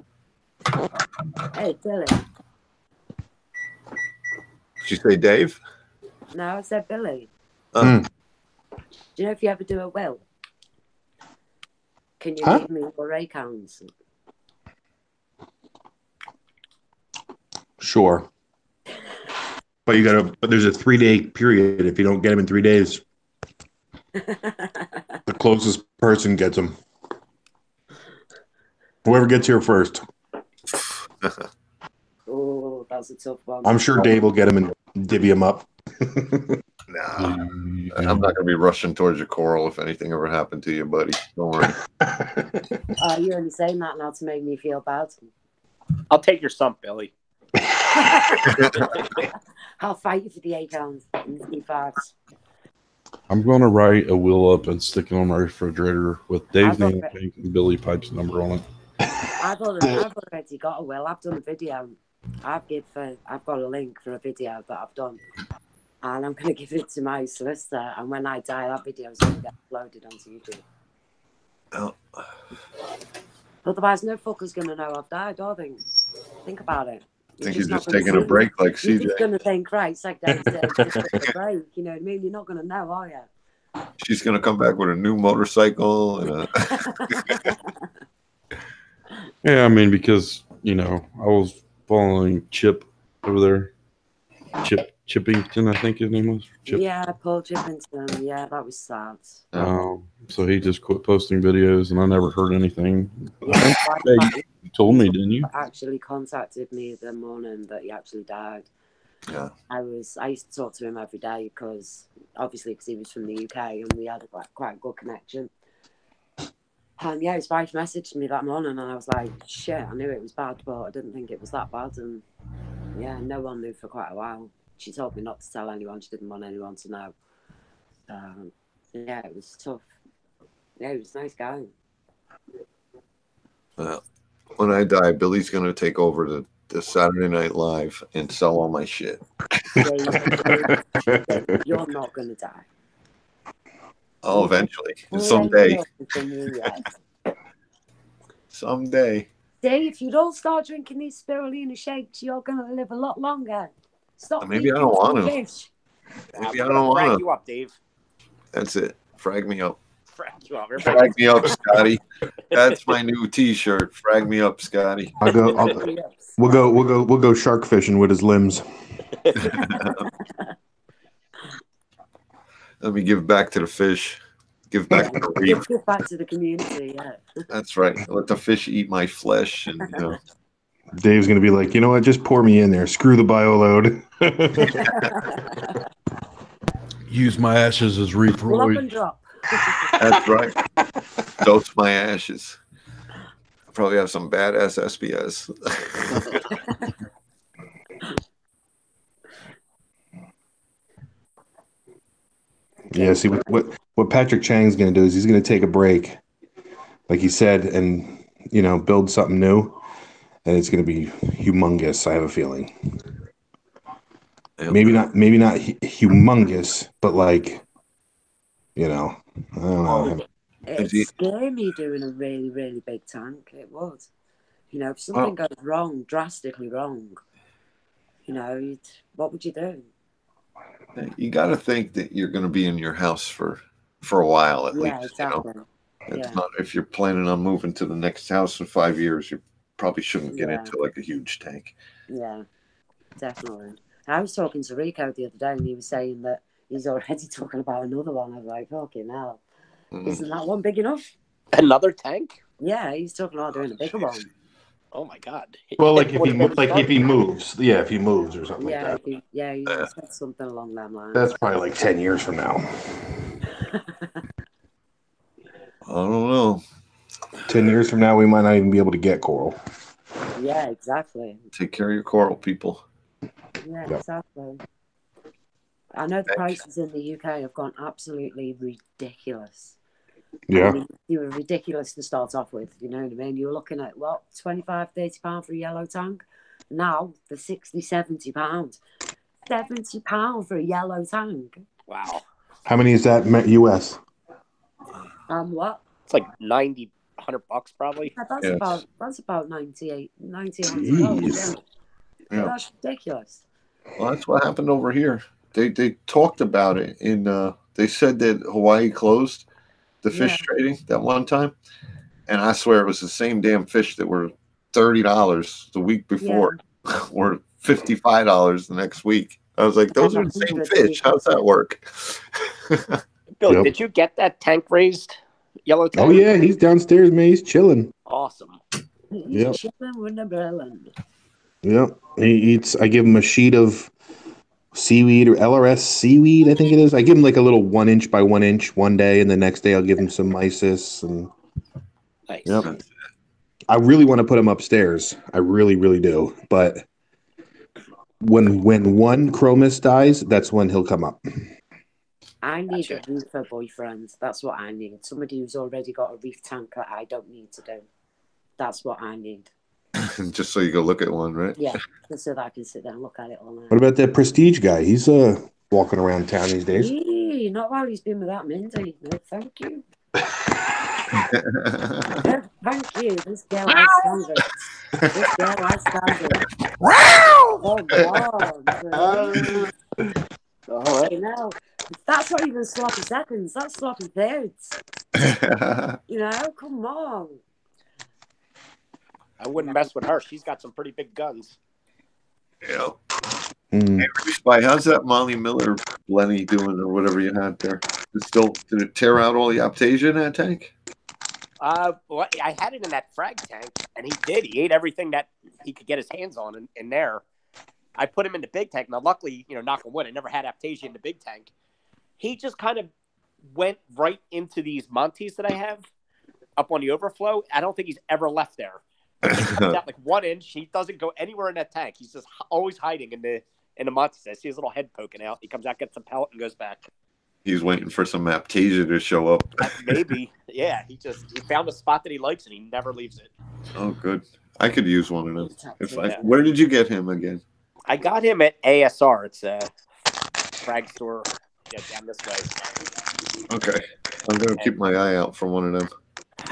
Hey, Billy. Did you say Dave? No, I said Billy. Oh. Do you know if you ever do a will? Can you leave me your accounts? Sure. But there's a 3-day period. If you don't get them in 3 days, the closest person gets them. Whoever gets here first. Oh, That's a tough one. I'm sure Dave will get him and divvy him up. Nah, I'm not going to be rushing towards your coral if anything ever happened to you, buddy. Don't worry. You're only saying that now to make me feel bad. I'll take your sump, Billy. I'll fight you for the acorns and the facts. I'm going to write a will up and stick it on my refrigerator with Dave's name and Billy Pipe's number on it. I've already got a will. I've done a video. I've got a link for a video that I've done. And I'm going to give it to my solicitor. And when I die, that video is going to get uploaded onto YouTube. Oh. Otherwise, no fucker's going to know I've died, are they? Think about it. I think you're just taking a break like CJ. You're just going to think, right, it's like Dave's dead, just take a break. You know what I mean? You're not going to know, are you? She's going to come back with a new motorcycle. And Yeah, I mean, because, I was following Chip over there. Chippington, I think his name was. Chip. Yeah, Paul Chippington. Yeah, that was sad. So he just quit posting videos, and I never heard anything. You told me, didn't you? Actually contacted me the morning that he actually died. Yeah. I used to talk to him every day because he was from the UK and we had quite a good connection. And yeah, his wife messaged me that morning and I was like, shit, I knew it was bad, but I didn't think it was that bad. And yeah, no one knew for quite a while. She told me not to tell anyone. She didn't want anyone to know. Yeah, it was tough. Yeah, he was a nice guy. When I die, Billy's going to take over the Saturday Night Live and sell all my shit. You're not going to die. Oh, eventually. Someday. Someday. See, if you don't start drinking these spirulina shakes, you're going to live a lot longer. Stop. Maybe I don't want to. Maybe I don't want to. Frag you up, Dave. That's it. Frag me up. Frag you up. Frag me up, Scotty. That's my new T-shirt. Frag me up, Scotty. We'll go shark fishing with his limbs. Let me give back to the fish. Give back to the reef. Give back to the community. Yeah. That's right. Let the fish eat my flesh, and Dave's gonna be like, you know what? Just pour me in there. Screw the bio load. Use my ashes as reef Drop and drop. That's right. Dose my ashes. I probably have some badass SBS. Yeah, see what Patrick Chang's going to do is he's going to take a break, like he said, and build something new, and it's going to be humongous. I have a feeling. Maybe not humongous, but like, I don't know. It scared me doing a really, really big tank. It would. If something goes wrong, drastically wrong, what would you do? You got to think that you're going to be in your house for a while at least. Exactly. It's not, if you're planning on moving to the next house in 5 years, you probably shouldn't get into like a huge tank. Yeah, definitely. I was talking to Rico the other day, and he was saying that he's already talking about another one. I was like, fucking hell. Isn't that one big enough? Another tank? Yeah, he's talking about doing a bigger one. Oh my god! Well, if he moves, if he moves or something like that. He said something along that line. That's probably like 10 years from now. I don't know. 10 years from now, we might not even be able to get coral. Yeah, exactly. Take care of your coral, people. Yeah, exactly. I know the prices in the UK have gone absolutely ridiculous. Yeah. I mean, they were ridiculous to start off with, you know what I mean? You were looking at, £25-30 for a yellow tank. Now, they're £60-70. £70 for a yellow tank. Wow. How many is that US? What? It's like $90, $100 probably. Yeah, that's about 98, 90 Jeez. Yeah. That's ridiculous. Well, that's what happened over here. They talked about it they said that Hawaii closed the fish trading that one time, and I swear it was the same damn fish that were $30 the week before or $55 the next week. I was like, those are the same fish. How's that work? Bill, did you get that tank raised yellow tank? Oh yeah, he's downstairs, man. He's chilling. Awesome. He's chilling with the Berlin. Yep. He eats. I give him a sheet of seaweed or LRS seaweed, I think it is. I give him like a little 1 inch by 1 inch one day, and the next day I'll give him some mysis. And nice. Yep. I really want to put him upstairs. I really, really do. But when one chromis dies, that's when he'll come up. I need a reefer boyfriend. That's what I need. Somebody who's already got a reef tank that I don't need to do. That's what I need. Just so you go look at one, right? Yeah, just so that I can sit there and look at it all night. What about that Prestige guy? He's walking around town these days. Eee, not while he's been with that Mindy. No, thank you. No, thank you. This girl has standards. This girl has standards. Oh, God. You know, that's not even sloppy seconds. That's sloppy thirds. You know, come on. I wouldn't mess with her. She's got some pretty big guns. Yeah. Hey, Spy, how's that Molly Miller Lenny doing, or whatever you had there? Did it tear out all the Aptasia in that tank? Well, I had it in that frag tank, and he did. He ate everything that he could get his hands on in there. I put him in the big tank. Now, luckily, knock on wood, I never had Aptasia in the big tank. He just kind of went right into these Montes that I have up on the overflow. I don't think he's ever left there. He comes out like 1 inch. He doesn't go anywhere in that tank. He's just always hiding in the Montes. I see his little head poking out. He comes out, gets some pellet, and goes back. He's waiting for some Aptasia to show up. Maybe. Yeah, he found a spot that he likes, and he never leaves it. Oh, good. I could use one of them. Where did you get him again? I got him at ASR. It's a frag store down this way. Okay. I'm going to keep my eye out for one of them.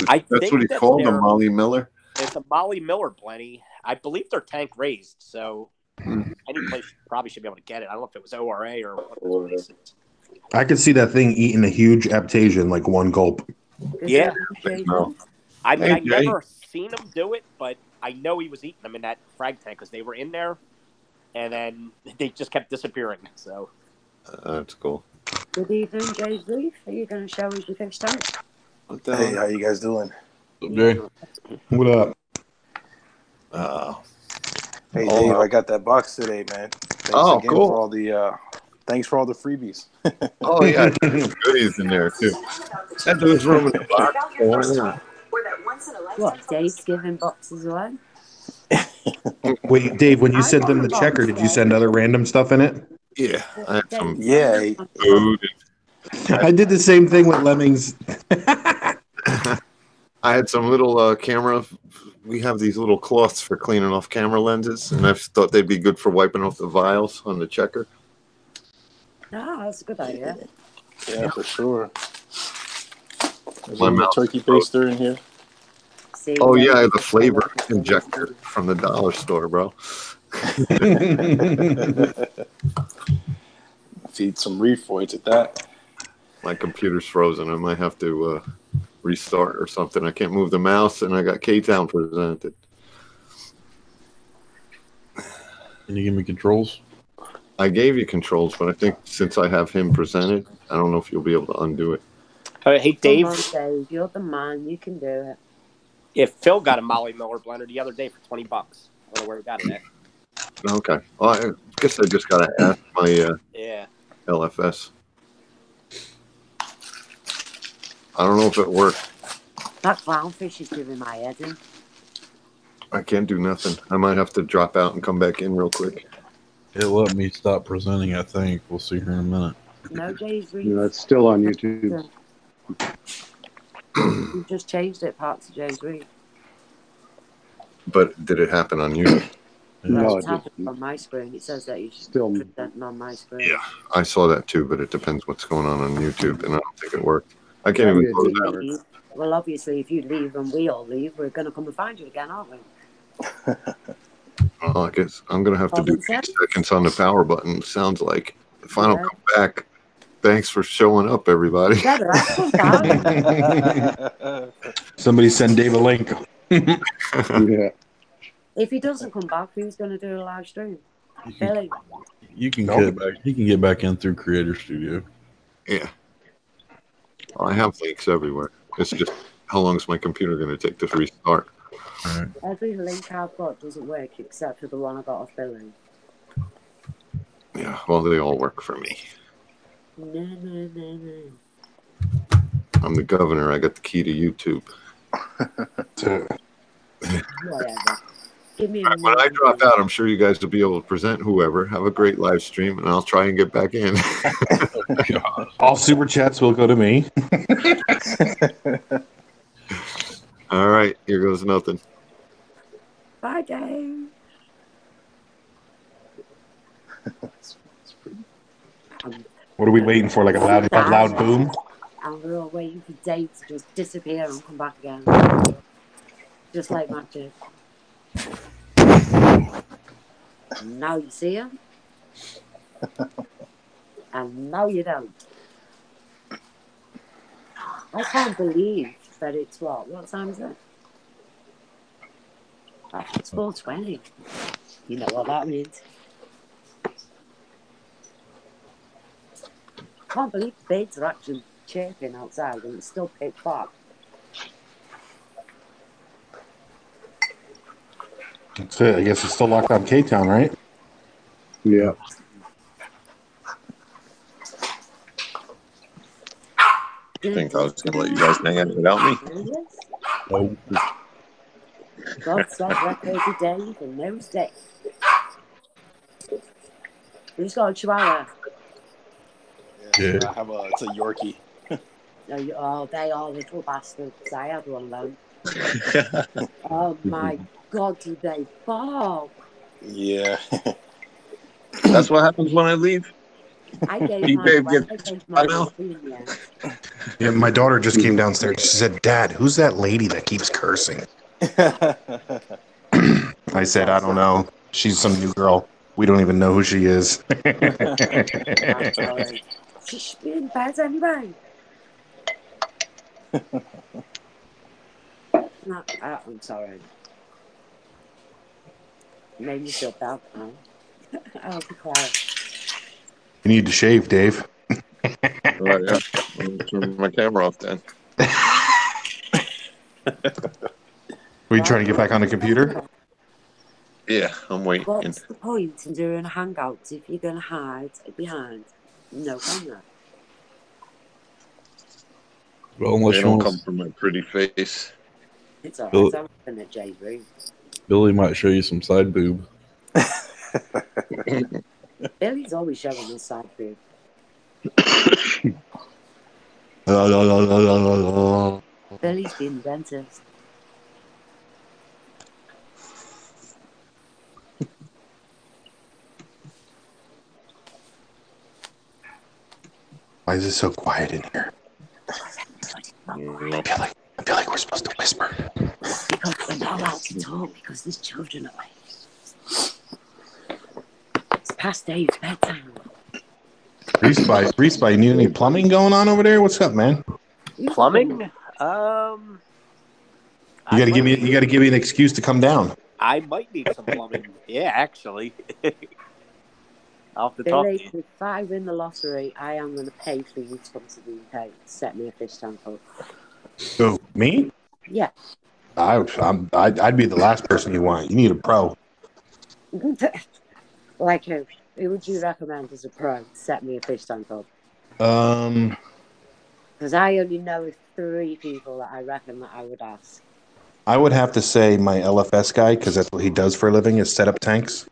That's what he's called, a Molly Miller? It's a Molly Miller Blenny. I believe they're tank raised, so any place probably should be able to get it. I don't know if it was ORA or what it was. I could see that thing eating a huge Aptasia in like one gulp. Yeah. No. I mean, I never seen him do it, but I know he was eating them in that frag tank because they were in there, and then they just kept disappearing. So that's cool. Good evening, Jay's Reef. Are you going to show us your fish tank? Hey, how you guys doing? Okay. What up? Hey, Dave, I got that box today, man. Thanks again cool. For all the thanks for all the freebies. Oh yeah, there's goodies in there too. And there's room in the box. What, Dave's giving boxes away? Wait, Dave, when you sent them the checker, did you send other random stuff in it? Yeah, I had some food. I did the same thing with Lemmings. I had some little camera. We have these little cloths for cleaning off camera lenses, and I thought they'd be good for wiping off the vials on the checker. Ah, that's a good idea. Yeah, for sure. There's My a mouth turkey baster in here. Oh yeah, the flavor injector from the dollar store, bro. Feed some reef voids at that. My computer's frozen. I might have to restart or something. I can't move the mouse, and I got K-Town presented. Can you give me controls? I gave you controls, but I think since I have him presented, I don't know if you'll be able to undo it. Hey, Dave. Come on, Dave. You're the man. You can do it. If Phil got a Molly Miller blender the other day for $20, I don't know where he got it at. Okay. Well, I guess I just got to ask my LFS. I don't know if it worked. That clownfish is giving my head in. I can't do nothing. I might have to drop out and come back in real quick. It let me stop presenting, I think. We'll see here in a minute. No, Jay's Reef. Yeah, it's still on YouTube. You just changed it, parts of Jay's Reef. But did it happen on YouTube? No, it's happened on my screen. It says that you should still present on my screen. Yeah, I saw that too, but it depends what's going on YouTube, and I don't think it worked. I can't even close it out. Well, obviously, if you leave and we all leave, we're going to come and find you again, aren't we? Well, I guess I'm going to have to do 8 seconds on the power button, sounds like. If I don't come back, thanks for showing up, everybody. Somebody send Dave a link. Yeah. If he doesn't come back, who's going to do a live stream? Billy. You can get back. He can get back in through Creator Studio. Yeah. Well, I have links everywhere. It's just how long is my computer going to take to restart? Right. Every link I've got doesn't work except for the one I got off Billy. Yeah, well, they all work for me. No. I'm the governor. I got the key to YouTube. Whatever. Give me a Right, when I drop out, I'm sure you guys will be able to present whoever. Have a great live stream, and I'll try and get back in. All super chats will go to me. All right, here goes nothing. Bye, Dave. What are we waiting for? Like a loud boom? And we're all waiting for Dave to just disappear and come back again. Just like magic. And now you see him. And now you don't. I can't believe that it's what time is it? Oh, it's 4:20. You know what that means. I can't believe birds are actually chirping outside and it's still pitch dark. That's it. I guess it's still locked on K-Town, right? Yeah. I think I was going to let you guys hang out without me. Oh. God stop record Dave and knows Dave. Who's got a chihuahua? Yeah. It's a Yorkie. Oh, they are little bastards. I had one of them. Oh my God, do they bark? Yeah. That's what happens when I leave. I gave mine Yeah, my daughter just came downstairs. She said, "Dad, who's that lady that keeps cursing?" I said, "I don't know. She's some new girl. We don't even know who she is." She should be in bed anyway. No, I'm sorry. Made me feel bad now. I'll be quiet. You need to shave, Dave. Right, yeah. I'll turn my camera off then. Were you trying to get back on the computer? Yeah, I'm waiting. What's the point in doing hangouts if you're going to hide behind no camera? Well, unless they you don't want come from my pretty face. It's alright. I'm in a J room. Billy might show you some side boob. Billy's always showing his side boob. Billy's been the dentist. Why is it so quiet in here? I feel like we're supposed to whisper. Because we're not allowed to talk because there's children away. It's past Dave's bedtime. Reese, you need any plumbing going on over there? What's up, man? Plumbing? You got to give me an excuse to come down. I might need some plumbing. Yeah, actually. I'll have to talk to you. If I win the lottery, I am going to pay for you to come to the UK. Set me a fish tank up. Who, me? Yeah. I'd be the last person you want. You need a pro. Like who? Who would you recommend as a pro to set me a fish tank up? Because I only know of 3 people that I reckon that I would ask. I would have to say my LFS guy, because that's what he does for a living, is set up tanks.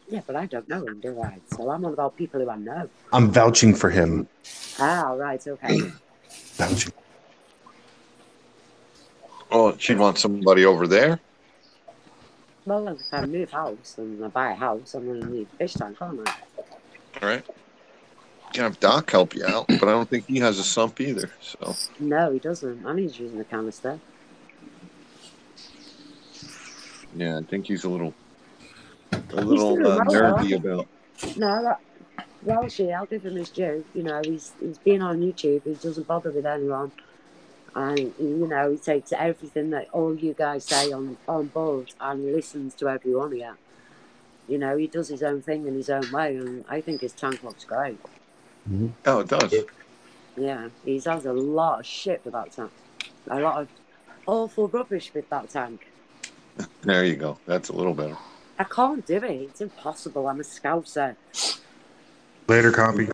Yeah, but I don't know him, do I? So I'm on about people who I know. I'm vouching for him. Ah, right, okay. Vouching. Oh, she wants somebody over there? Well, if I move house and I buy a house, I'm going to need a fish tank, aren't I? All right. You can have Doc help you out, but I don't think he has a sump either. So. No, he doesn't. And he's using a canister. Yeah, I think he's a little nerdy about. No, well, I'll give him his due. You know, he's been on YouTube. He doesn't bother with anyone, and you know, he takes everything that all you guys say on board and listens to everyone here. You know, he does his own thing in his own way, and I think his tank looks great. Mm-hmm. Oh, it does. Yeah, he has a lot of shit with that tank. A lot of awful rubbish with that tank. There you go. That's a little better. I can't do it. It's impossible. I'm a scouser. Later, copy.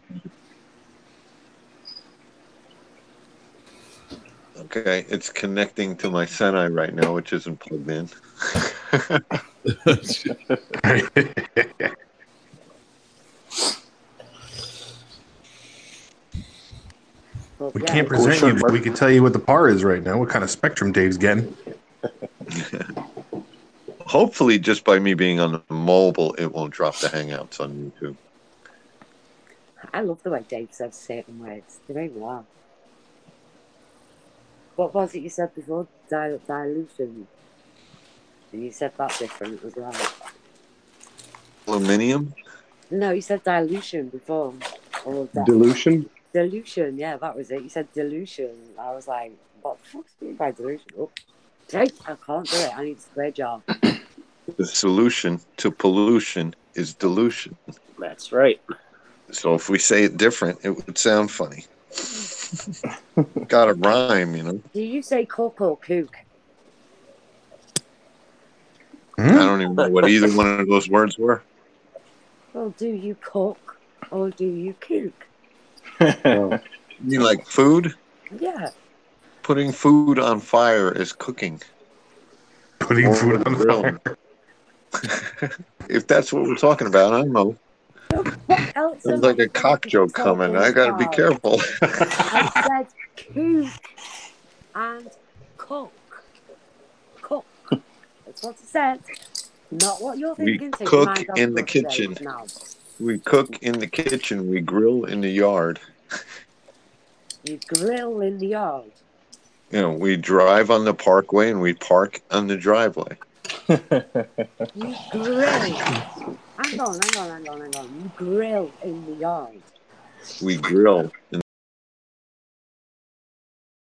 Okay, it's connecting to my Senai right now, which isn't plugged in. We can't present you, but we can tell you what the par is right now, what kind of spectrum Dave's getting. Hopefully, just by me being on the mobile, it won't drop the Hangouts on YouTube. I love the way Dave says certain words. They make me laugh. What was it you said before? Dilution. And you said that different as well. Aluminium? No, you said dilution before. Or Dilution? Dilution, yeah, that was it. You said dilution. I was like, what the fuck's mean by dilution? Oh, Dave, I can't do it. I need a square job. The solution to pollution is dilution. That's right. So if we say it different, it would sound funny. Got to rhyme, you know. Do you say cook or kook? I don't even know what either one of those words were. Well, do you cook or do you kook? You mean like food? Yeah. Putting food on fire is cooking. Putting food on fire. If that's what we're talking about, I don't know. What else? There's like a cock joke coming. I got to be careful. I said kook and cook. Cook. That's what I said. Not what you're We thinking. cook in the kitchen. We cook in the kitchen. We grill in the yard. You grill in the yard. You know, we drive on the parkway and we park on the driveway. You grill. Hang on. You grill in the yard. We grill in